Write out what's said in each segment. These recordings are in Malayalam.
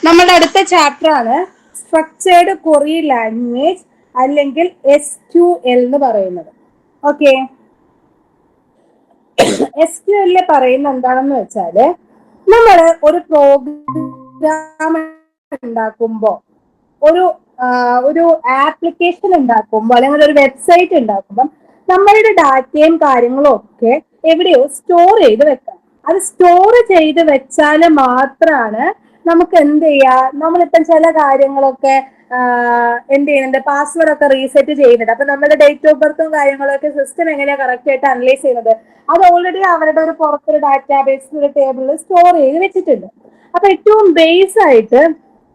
നമ്മുടെ അടുത്ത ചാപ്റ്റർ ആണ് സ്ട്രക്ചേർഡ് ക്വറി ലാംഗ്വേജ് അല്ലെങ്കിൽ SQL എന്ന് പറയുന്നത്. ഓക്കെ, SQL പറയുന്ന എന്താണെന്ന് വെച്ചാല് നമ്മള് ഒരു പ്രോഗ്രാം ഉണ്ടാക്കുമ്പോ ഒരു ആപ്ലിക്കേഷൻ ഉണ്ടാക്കുമ്പോൾ അല്ലെങ്കിൽ ഒരു വെബ്സൈറ്റ് ഉണ്ടാക്കുമ്പോൾ നമ്മളുടെ ഡാറ്റയും കാര്യങ്ങളും ഒക്കെ എവിടെയോ സ്റ്റോർ ചെയ്ത് വെക്കാം. അത് സ്റ്റോർ ചെയ്ത് വെച്ചാൽ മാത്രമാണ് നമുക്ക് എന്ത് ചെയ്യാ, നമ്മളിപ്പം ചില കാര്യങ്ങളൊക്കെ എന്ത് ചെയ്യുന്നുണ്ട്, പാസ്വേഡ് ഒക്കെ റീസെറ്റ് ചെയ്യുന്നുണ്ട്. അപ്പൊ നമ്മുടെ ഡേറ്റ് ഓഫ് ബർത്തും കാര്യങ്ങളൊക്കെ സിസ്റ്റം എങ്ങനെയാ കറക്റ്റ് ആയിട്ട് അനലൈസ് ചെയ്യുന്നത്, അത് ഓൾറെഡി അവരുടെ ഒരു പുറത്തൊരു ഡാറ്റാബേസ് ഒരു ടേബിളിൽ സ്റ്റോർ ചെയ്ത് വെച്ചിട്ടുണ്ട്. അപ്പൊ ഏറ്റവും ബേസ് ആയിട്ട്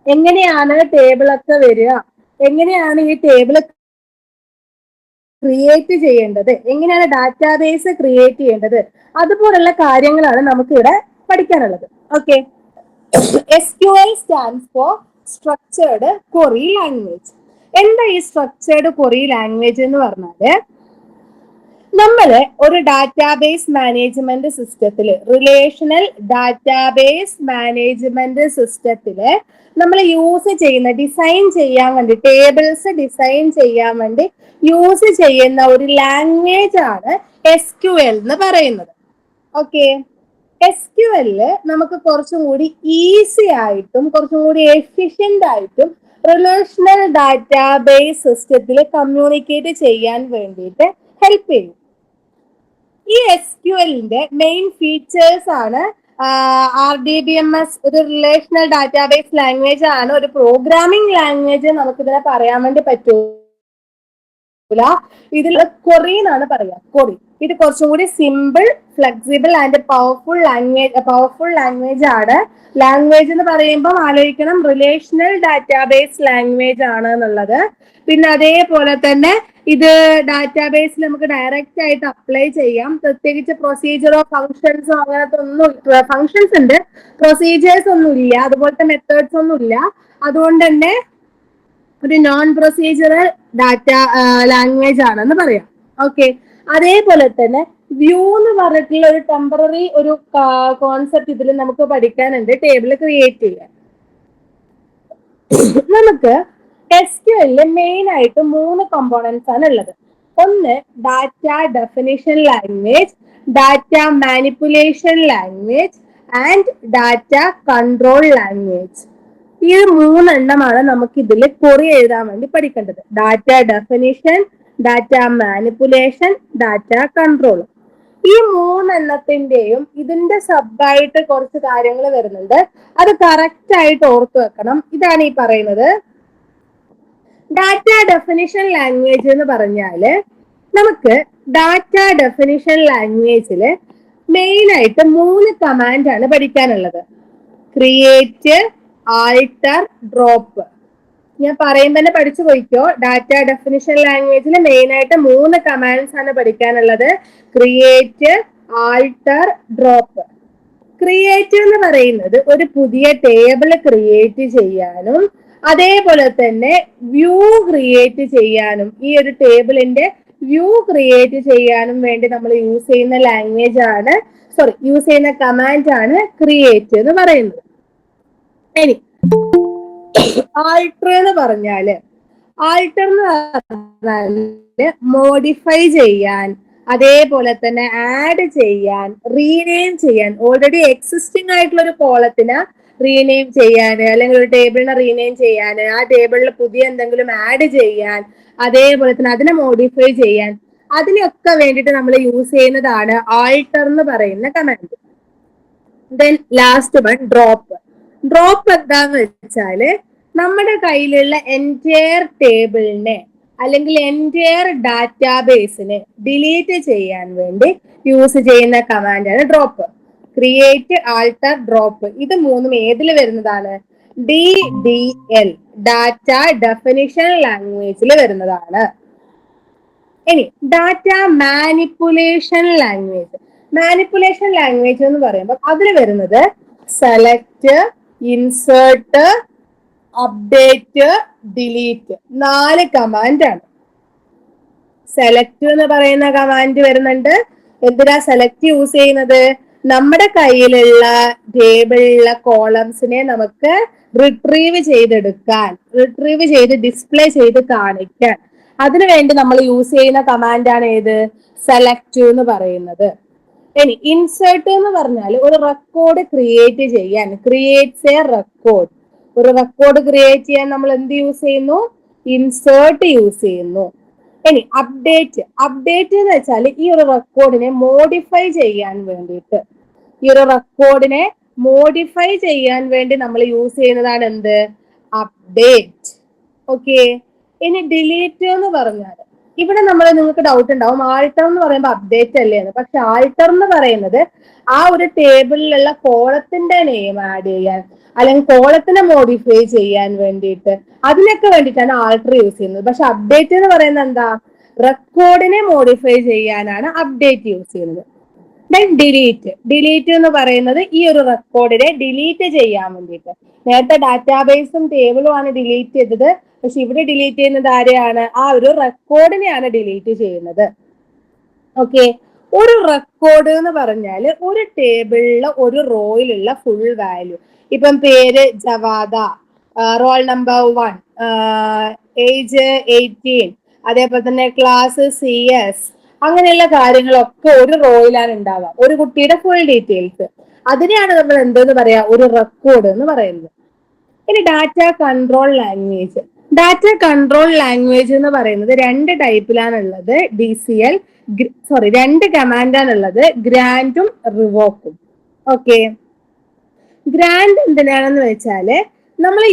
എങ്ങനെയാണ് ടേബിളൊക്കെ വരിക, എങ്ങനെയാണ് ഈ ടേബിൾ ക്രിയേറ്റ് ചെയ്യേണ്ടത്, എങ്ങനെയാണ് ഡാറ്റാബേസ് ക്രിയേറ്റ് ചെയ്യേണ്ടത്, അതുപോലുള്ള കാര്യങ്ങളാണ് നമുക്ക് ഇവിടെ പഠിക്കാനുള്ളത്. Okay, SQL stands for structured query language. എന്താ ഈ സ്ട്രക്ചേർഡ് ക്വറി ലാംഗ്വേജ് എന്ന് പറഞ്ഞാല്, നമ്മള് ഒരു ഡാറ്റാബേസ് മാനേജ്മെന്റ് സിസ്റ്റത്തില്, റിലേഷണൽ ഡാറ്റാബേസ് മാനേജ്മെന്റ് സിസ്റ്റത്തില് നമ്മൾ യൂസ് ചെയ്യുന്ന, ഡിസൈൻ ചെയ്യാൻ വേണ്ടി, ടേബിൾസ് ഡിസൈൻ ചെയ്യാൻ വേണ്ടി യൂസ് ചെയ്യുന്ന ഒരു ലാംഗ്വേജ് ആണ് SQL എന്ന് പറയുന്നത്. ഓക്കെ, SQL നമുക്ക് കുറച്ചും കൂടി ഈസി ആയിട്ടും കുറച്ചും കൂടി എഫിഷ്യന്റ് ആയിട്ടും റിലേഷണൽ ഡാറ്റാബേസ് സിസ്റ്റത്തിൽ കമ്മ്യൂണിക്കേറ്റ് ചെയ്യാൻ വേണ്ടിയിട്ട് ഹെൽപ്പ് ചെയ്യും. ഈ SQLന്റെ മെയിൻ ഫീച്ചേഴ്സ് ആണ് RDBMS, ഒരു റിലേഷണൽ ഡാറ്റാബേസ് ലാംഗ്വേജ് ആണ്, ഒരു പ്രോഗ്രാമിംഗ് ലാംഗ്വേജ് നമുക്കിതിനെ പറയാൻ വേണ്ടി പറ്റൂല. ഇതിൽ ക്വറി എന്നാണ് പറയാ, ക്വറി. ഇത് കുറച്ചും കൂടി simple, flexible and powerful language ആണ്. ലാംഗ്വേജ് എന്ന് പറയുമ്പോൾ ആലോചിക്കണം, റിലേഷണൽ ഡാറ്റാബേസ് ലാംഗ്വേജ് ആണ് എന്നുള്ളത്. പിന്നെ അതേപോലെ തന്നെ ഇത് ഡാറ്റാബേസിൽ നമുക്ക് ഡയറക്റ്റ് ആയിട്ട് അപ്ലൈ ചെയ്യാം. പ്രത്യേകിച്ച് പ്രൊസീജിയറോ ഫങ്ഷൻസോ അങ്ങനത്തെ ഒന്നും, ഫങ്ഷൻസ് ഉണ്ട്, പ്രൊസീജിയേഴ്സ് ഒന്നും ഇല്ല, അതുപോലത്തെ മെത്തേഡ്സ് ഒന്നും ഇല്ല. അതുകൊണ്ട് തന്നെ ഒരു നോൺ പ്രൊസീജിയറൽ ഡാറ്റ ലാംഗ്വേജ് ആണെന്ന് പറയാം. ഓക്കെ, അതേപോലെ തന്നെ വ്യൂ എന്ന് പറഞ്ഞിട്ടുള്ള ഒരു ടെമ്പററി ഒരു കോൺസെപ്റ്റ് ഇതിൽ നമുക്ക് പഠിക്കാനുണ്ട്, ടേബിൾ ക്രിയേറ്റ് ചെയ്യാൻ. നമുക്ക് SQL മെയിൻ ആയിട്ട് 3 കമ്പോണൻസ് ആണ് ഉള്ളത്. ഒന്ന് data definition language, data manipulation language and data control language. ഈ 3 എണ്ണമാണ് നമുക്ക് ഇതിൽ ക്വറി എഴുതാൻ വേണ്ടി പഠിക്കേണ്ടത്. Data definition, data manipulation, data control. ഈ 3 എണ്ണത്തിന്റെയും ഇതിന്റെ സബായിട്ട് കുറച്ച് കാര്യങ്ങൾ വരുന്നുണ്ട്, അത് കറക്റ്റ് ആയിട്ട് ഓർത്തു വെക്കണം. ഇതാണ് ഈ പറയുന്നത്. ഡാറ്റ ഡെഫിനിഷൻ ലാംഗ്വേജ് എന്ന് പറഞ്ഞാല്, നമുക്ക് ഡാറ്റ ഡെഫിനിഷൻ ലാംഗ്വേജില് മെയിൻ ആയിട്ട് 3 കമാൻഡ് ആണ് പഠിക്കാനുള്ളത്. Create, alter, drop. ഞാൻ പറയുമ്പോൾ തന്നെ പഠിച്ചു പോയിക്കോ. ഡാറ്റ ഡെഫിനിഷൻ ലാംഗ്വേജിൽ മെയിൻ ആയിട്ട് 3 കമാൻഡ്സ് ആണ് പഠിക്കാനുള്ളത്. Create, alter, drop. ക്രിയേറ്റ് എന്ന് പറയുന്നത് ഒരു പുതിയ ടേബിൾ ക്രിയേറ്റ് ചെയ്യാനും അതേപോലെ തന്നെ വ്യൂ ക്രിയേറ്റ് ചെയ്യാനും, ഈ ഒരു ടേബിളിന്റെ വ്യൂ ക്രിയേറ്റ് ചെയ്യാനും വേണ്ടി നമ്മൾ യൂസ് ചെയ്യുന്ന ലാംഗ്വേജ് ആണ്, യൂസ് ചെയ്യുന്ന കമാൻഡ് ആണ് ക്രിയേറ്റ് എന്ന് പറയുന്നത്. ഇനി ആൾട്ടർ എന്ന് പറഞ്ഞാല്, മോഡിഫൈ ചെയ്യാൻ, അതേപോലെ തന്നെ ആഡ് ചെയ്യാൻ, റീനെയിം ചെയ്യാൻ, ഓൾറെഡി എക്സിസ്റ്റിംഗ് ആയിട്ടുള്ള ഒരു കോളത്തിനെ റീനെയിം ചെയ്യാൻ, അല്ലെങ്കിൽ ഒരു ടേബിളിനെ റീനെയിം ചെയ്യാൻ, ആ ടേബിളിൽ പുതിയ എന്തെങ്കിലും ആഡ് ചെയ്യാൻ, അതേപോലെ തന്നെ അതിനെ മോഡിഫൈ ചെയ്യാൻ, അതിനൊക്കെ വേണ്ടിയിട്ട് നമ്മൾ യൂസ് ചെയ്യുന്നതാണ് ആൾട്ടർ എന്ന് പറയുന്ന command. Then last one drop. Drop എന്താന്ന് വെച്ചാല്, നമ്മുടെ കയ്യിലുള്ള എൻറ്റയർ ടേബിളിനെ അല്ലെങ്കിൽ എൻറ്റയർ ഡാറ്റാബേസിനെ ഡിലീറ്റ് ചെയ്യാൻ വേണ്ടി യൂസ് ചെയ്യുന്ന കമാൻഡാണ് ഡ്രോപ്പ്. Create, alter, drop. ഇത് 3ഉം ഏതിൽ വരുന്നതാണ്? DDL, ഡാറ്റ ഡെഫിനിഷൻ ലാംഗ്വേജിൽ വരുന്നതാണ്. ഇനി data manipulation language. Manipulation language എന്ന് പറയുമ്പോൾ അതിൽ വരുന്നത് select, insert, update, delete. 4 command ആണ്. സെലക്ട് എന്ന് പറയുന്ന കമാൻഡ് വരുന്നുണ്ട്. എന്തിനാ സെലക്ട് യൂസ് ചെയ്യുന്നത്? നമ്മുടെ കയ്യിലുള്ള ടേബിളിലുള്ള കോളംസിനെ നമുക്ക് റിട്രീവ് ചെയ്ത് ഡിസ്പ്ലേ ചെയ്ത് കാണിക്കാൻ അതിനുവേണ്ടി നമ്മൾ യൂസ് ചെയ്യുന്ന കമാൻഡാണ് ഏത്? സെലക്ട് എന്ന് പറയുന്നത്. ഇനി ഇൻസേർട്ട് എന്ന് പറഞ്ഞാൽ ഒരു റെക്കോർഡ് ക്രിയേറ്റ് ചെയ്യാൻ, ക്രിയേറ്റ്സ് എ റെക്കോർഡ്. ഒരു റെക്കോർഡ് ക്രിയേറ്റ് ചെയ്യാൻ നമ്മൾ എന്ത് യൂസ് ചെയ്യുന്നു? ഇൻസേർട്ട് യൂസ് ചെയ്യുന്നു. ഇനി അപ്ഡേറ്റ് എന്ന് വെച്ചാൽ ഈ ഒരു റെക്കോർഡിനെ മോഡിഫൈ ചെയ്യാൻ വേണ്ടിയിട്ട്, നമ്മൾ യൂസ് ചെയ്യുന്നതാണ് എന്ത്? അപ്ഡേറ്റ്. ഓക്കെ. ഇനി ഡിലീറ്റ് എന്ന് പറഞ്ഞാൽ ഇവിടെ നിങ്ങൾക്ക് ഡൗട്ട് ഉണ്ടാവും, ആൾട്ടർ എന്ന് പറയുമ്പോൾ അപ്ഡേറ്റ് അല്ലേ എന്ന്. പക്ഷെ ആൾട്ടർ എന്ന് പറയുന്നത് ആ ഒരു ടേബിളിലുള്ള കോളത്തിന്റെ നെയിം ആഡ് ചെയ്യാൻ അല്ലെങ്കിൽ കോളത്തിനെ മോഡിഫൈ ചെയ്യാൻ വേണ്ടിയിട്ട്, അതിനൊക്കെ വേണ്ടിയിട്ടാണ് ആൾട്ടർ യൂസ് ചെയ്യുന്നത്. പക്ഷെ അപ്ഡേറ്റ് എന്ന് പറയുന്നത് എന്താ? റെക്കോർഡിനെ മോഡിഫൈ ചെയ്യാനാണ് അപ്ഡേറ്റ് യൂസ് ചെയ്യുന്നത്. ദെൻ ഡിലീറ്റ് എന്ന് പറയുന്നത് ഈ ഒരു റെക്കോർഡിനെ ഡിലീറ്റ് ചെയ്യാൻ വേണ്ടിയിട്ട്. നേരത്തെ ഡാറ്റാബേസും ടേബിളും ആണ് ഡിലീറ്റ് ചെയ്തത്, പക്ഷെ ഇവിടെ ഡിലീറ്റ് ചെയ്യുന്നത് ആരെയാണ്? ആ ഒരു റെക്കോർഡിനെയാണ് ഡിലീറ്റ് ചെയ്യുന്നത്. ഓക്കെ. ഒരു റെക്കോർഡ് എന്ന് പറഞ്ഞാൽ ഒരു ടേബിളിലെ ഒരു റോയിലുള്ള ഫുൾ വാല്യൂ. ഇപ്പം പേര് ജവാദ, റോൾ നമ്പർ 1, ഏജ് 18, അതേപോലെ തന്നെ ക്ലാസ് CS, അങ്ങനെയുള്ള കാര്യങ്ങളൊക്കെ ഒരു റോയിലാണ് ഉണ്ടാവുക. ഒരു കുട്ടിയുടെ ഫുൾ ഡീറ്റെയിൽസ്, അതിനെയാണ് നമ്മൾ എന്തെന്ന് പറയാ? ഒരു റെക്കോർഡ് എന്ന് പറയുന്നത്. ഇനി ഡാറ്റ കൺട്രോൾ ലാംഗ്വേജ് എന്ന് പറയുന്നത് രണ്ട് ടൈപ്പിലാണുള്ളത്. രണ്ട് കമാൻഡാണുള്ളത്, ഗ്രാൻഡും റിവോക്കും. ഓക്കെ. ഗ്രാൻഡ് എന്തിനാണെന്ന് വെച്ചാല് നമ്മൾ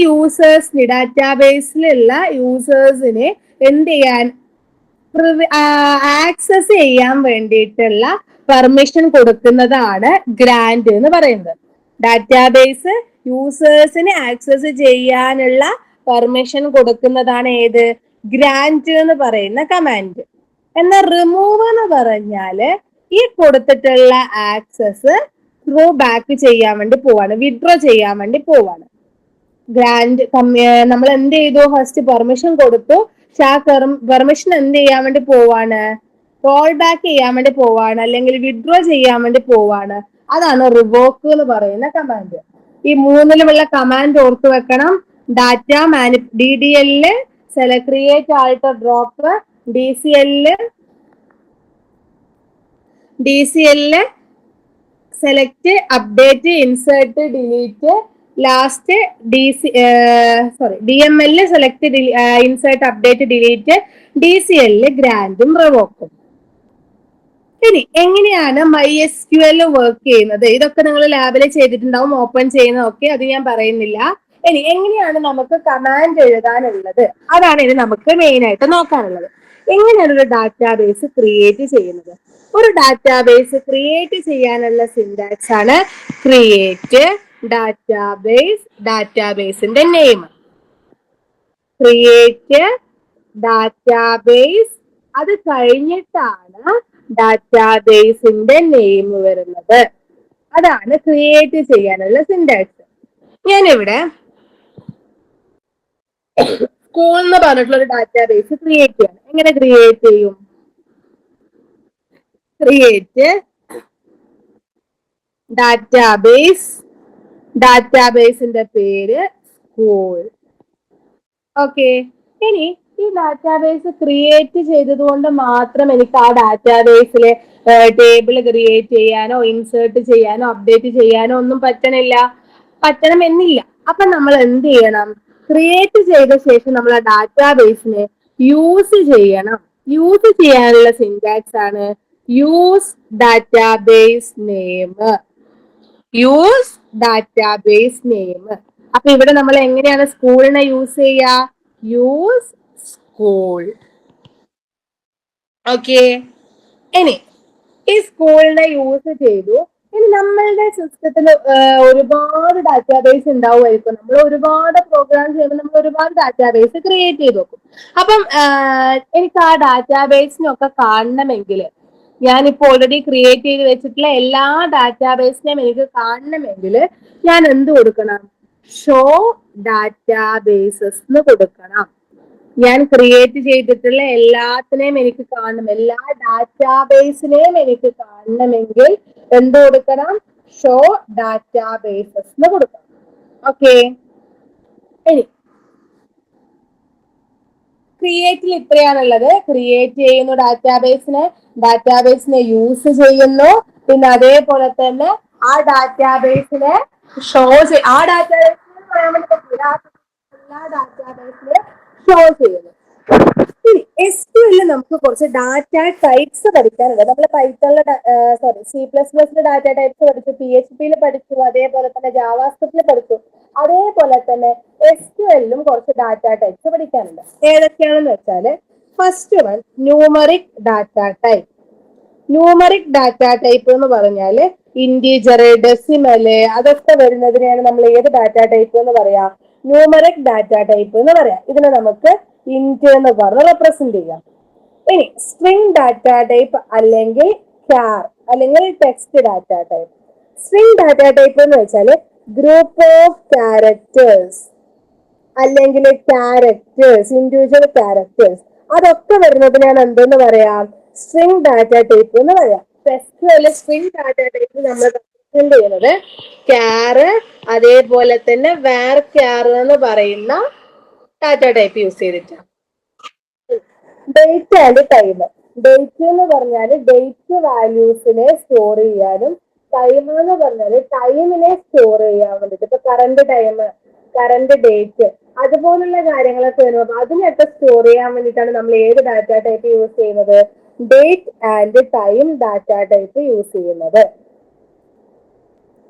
ഡാറ്റാബേസിലുള്ള യൂസേഴ്സിനെ എന്ത് ചെയ്യാൻ, ആക്സസ് ചെയ്യാൻ വേണ്ടിയിട്ടുള്ള പെർമിഷൻ കൊടുക്കുന്നതാണ് ഗ്രാൻഡ് എന്ന് പറയുന്നത്. ഡാറ്റാബേസ് യൂസേഴ്സിന് ആക്സസ് ചെയ്യാനുള്ള പെർമിഷൻ കൊടുക്കുന്നതാണ് ഏത്? ഗ്രാൻഡ് എന്ന് പറയുന്ന കമാൻഡ്. എന്നാൽ റിമൂവ് എന്ന് പറഞ്ഞാല് ഈ കൊടുത്തിട്ടുള്ള ആക്സസ് ത്രൂ ബാക്ക് ചെയ്യാൻ വേണ്ടി പോവാണ്, വിഡ്രോ ചെയ്യാൻ വേണ്ടി പോവാണ്. ഗ്രാൻഡ് നമ്മൾ എന്ത് ചെയ്തു? ഫസ്റ്റ് പെർമിഷൻ കൊടുത്തു, പക്ഷെ ആ പെർമിഷൻ എന്ത് ചെയ്യാൻ വേണ്ടി പോവാണ്? റോൾ ബാക്ക് ചെയ്യാൻ വേണ്ടി പോവാണ്, അല്ലെങ്കിൽ വിഡ്രോ ചെയ്യാൻ വേണ്ടി പോവാണ്. അതാണ് റിവോക്ക് എന്ന് പറയുന്ന കമാൻഡ്. ഈ മൂന്നിലുമുള്ള കമാൻഡ് ഓർത്തു വെക്കണം. DDL, create alter drop, DCL select, update, insert, delete, last DML select, insert, update, delete, DCL ഗ്രാൻഡും റിവോക്കും. ഇനി എങ്ങനെയാണ് MySQL വർക്ക് ചെയ്യുന്നത്? ഇതൊക്കെ നിങ്ങൾ ലാബിൽ ചെയ്തിട്ടുണ്ടാവും, ഓപ്പൺ ചെയ്യുന്നതൊക്കെ, അത് ഞാൻ പറയുന്നില്ല. ഇനി എങ്ങനെയാണ് നമുക്ക് കമാൻഡ് എഴുതാനുള്ളത്? അതാണ് ഇനി നമുക്ക് മെയിൻ ആയിട്ട് നോക്കാനുള്ളത്. എങ്ങനെയാണ് ഒരു ഡാറ്റാബേസ് ക്രിയേറ്റ് ചെയ്യുന്നത്? ഒരു ഡാറ്റാബേസ് ക്രിയേറ്റ് ചെയ്യാനുള്ള സിന്റാക്സ് ആണ് ക്രിയേറ്റ് ഡാറ്റാബേസ്, ഡാറ്റാബേസിന്റെ നെയിം. ക്രിയേറ്റ് ഡാറ്റാബേസ്, അത് കഴിഞ്ഞിട്ടാണ് ഡാറ്റാബേസിന്റെ നെയിം വരുന്നത്. അതാണ് ക്രിയേറ്റ് ചെയ്യാനുള്ള സിന്റാക്സ്. ഞാനിവിടെ സ്കൂൾ എന്ന് പറഞ്ഞിട്ടുള്ള ഒരു ഡാറ്റാബേസ് ക്രിയേറ്റ് ചെയ്യണം. എങ്ങനെ ക്രിയേറ്റ് ചെയ്യും? ക്രിയേറ്റ് ഡാറ്റാബേസ്, ഡാറ്റാബേസിന്റെ പേര് സ്കൂൾ. ഓക്കെ. ഇനി ഈ ഡാറ്റാബേസ് ക്രിയേറ്റ് ചെയ്തത് കൊണ്ട് മാത്രം എനിക്ക് ആ ഡാറ്റാബേസിലെ ടേബിൾ ക്രിയേറ്റ് ചെയ്യാനോ ഇൻസേർട്ട് ചെയ്യാനോ അപ്ഡേറ്റ് ചെയ്യാനോ ഒന്നും പറ്റണമെന്നില്ല. അപ്പൊ നമ്മൾ എന്ത് ചെയ്യണം? ക്രിയേറ്റ് ചെയ്ത ശേഷം നമ്മൾ ആ ഡാറ്റാബേസിനെ യൂസ് ചെയ്യണം. യൂസ് ചെയ്യാനുള്ള സിന്റാക്സ് ആണ് use database name. Use database name. അപ്പൊ ഇവിടെ നമ്മൾ എങ്ങനെയാണ് സ്കൂളിനെ യൂസ് ചെയ്യുക? Use school. ഓക്കെ. ഇനി ഈ സ്കൂളിനെ യൂസ് ചെയ്തു. ഇനി നമ്മളുടെ സിസ്റ്റത്തിൽ ഒരുപാട് ഡാറ്റാബേസ് ഉണ്ടാവുമായിരിക്കും. നമ്മൾ ഒരുപാട് പ്രോഗ്രാം ചെയ്യുമ്പോൾ നമ്മൾ ഒരുപാട് ഡാറ്റാബേസ് ക്രിയേറ്റ് ചെയ്ത് നോക്കും. അപ്പം എനിക്ക് ആ ഡാറ്റാബേസിനൊക്കെ കാണണമെങ്കിൽ, ഞാനിപ്പോൾ ഓൾറെഡി ക്രിയേറ്റ് ചെയ്ത് വെച്ചിട്ടുള്ള എല്ലാ ഡാറ്റാബേസിനെയും എനിക്ക് കാണണമെങ്കിൽ ഞാൻ എന്ത് കൊടുക്കണം? ഷോ ഡാറ്റാബേസസ് എന്ന് കൊടുക്കണം. ഞാൻ ക്രിയേറ്റ് ചെയ്തിട്ടുള്ള എല്ലാത്തിനെയും എനിക്ക് കാണണം, എല്ലാ ഡാറ്റാബേസിനെയും എനിക്ക് കാണണമെങ്കിൽ എന്ത് കൊടുക്കണം? ഷോ ഡാറ്റാബേസസ് എന്ന് കൊടുക്കണം. ഓക്കെ, ഇനി ക്രിയേറ്റിൽ ഇത്രയാണുള്ളത്. ക്രിയേറ്റ് ചെയ്യുന്നു ഡാറ്റാബേസിനെ യൂസ് ചെയ്യുന്നു, പിന്നെ അതേപോലെ തന്നെ ആ ഡാറ്റാബേസിനെ ഷോ ആ ഡാറ്റാബേസിനെ പറയാൻ വേണ്ടി പറ്റില്ല, എല്ലാ ഡാറ്റാബേസിനെ ഷോ ചെയ്യുന്നു. SQL നമുക്ക് കുറച്ച് ഡാറ്റ ടൈപ്സ് പഠിക്കാനുണ്ട്. നമ്മൾ പൈത്തണിലെ C++ലെ ഡാറ്റ ടൈപ്സ് പഠിച്ചു, PHP പഠിച്ചു, അതേപോലെ തന്നെ ജാവാസ്ക്രിപ്റ്റിൽ പഠിച്ചു. അതേപോലെ തന്നെ SQLലും കുറച്ച് ഡാറ്റ ടൈപ്സ് പഠിക്കാനുണ്ട്. ഏതൊക്കെയാണെന്ന് വെച്ചാല്, first one numeric data type. Numeric data type എന്ന് പറഞ്ഞാല് ഇന്റീജർ, ഡെസിമല് അതൊക്കെ വരുന്നതിനെയാണ് നമ്മൾ ഏത് ഡാറ്റ ടൈപ്പ് എന്ന് പറയാ? ന്യൂമറിക് ഡാറ്റ ടൈപ്പ് എന്ന് പറയാം. ഇതിനെ നമുക്ക് ഇന്റ് എന്ന് പറഞ്ഞ് റെപ്രസെന്റ് ചെയ്യാം. ഇനി സ്ട്രിംഗ് ഡാറ്റ ടൈപ്പ് അല്ലെങ്കിൽ char അല്ലെങ്കിൽ text data type. String data type എന്ന് വെച്ചാല് ഗ്രൂപ്പ് ഓഫ് ക്യാരക്ടേഴ്സ് അല്ലെങ്കിൽ ക്യാരക്ടേഴ്സ്, ഇൻഡിവിജ്വൽ ക്യാരക്ടേഴ്സ് അതൊക്കെ വരുന്നതിനാണ് എന്തെന്ന് പറയാം? സ്ട്രിംഗ് ഡാറ്റ ടൈപ്പ് എന്ന് പറയാം. സ്ട്രിംഗ് ഡാറ്റ ടൈപ്പ് നമ്മൾ റെപ്രസെന്റ് ചെയ്യുന്നത് char അതേപോലെ തന്നെ var എന്ന് പറയുന്ന ഡാറ്റ ടൈപ്പ് യൂസ് ചെയ്തിട്ടാണ്. Date and time. ഡേറ്റ് എന്ന് പറഞ്ഞാൽ ഡേറ്റ് വാല്യൂസിനെ സ്റ്റോർ ചെയ്യാനും, ടൈം എന്ന് പറഞ്ഞാൽ ടൈമിനെ സ്റ്റോർ ചെയ്യാൻ വേണ്ടിട്ട്. ഇപ്പൊ കറണ്ട് ടൈം, കറണ്ട് ഡേറ്റ് അതുപോലുള്ള കാര്യങ്ങളൊക്കെ വരുമ്പോൾ അതിനൊക്കെ സ്റ്റോർ ചെയ്യാൻ വേണ്ടിയിട്ടാണ് നമ്മൾ ഏത് ഡാറ്റ ടൈപ്പ് യൂസ് ചെയ്യുന്നത്? Date and time data type use ചെയ്യുന്നത്.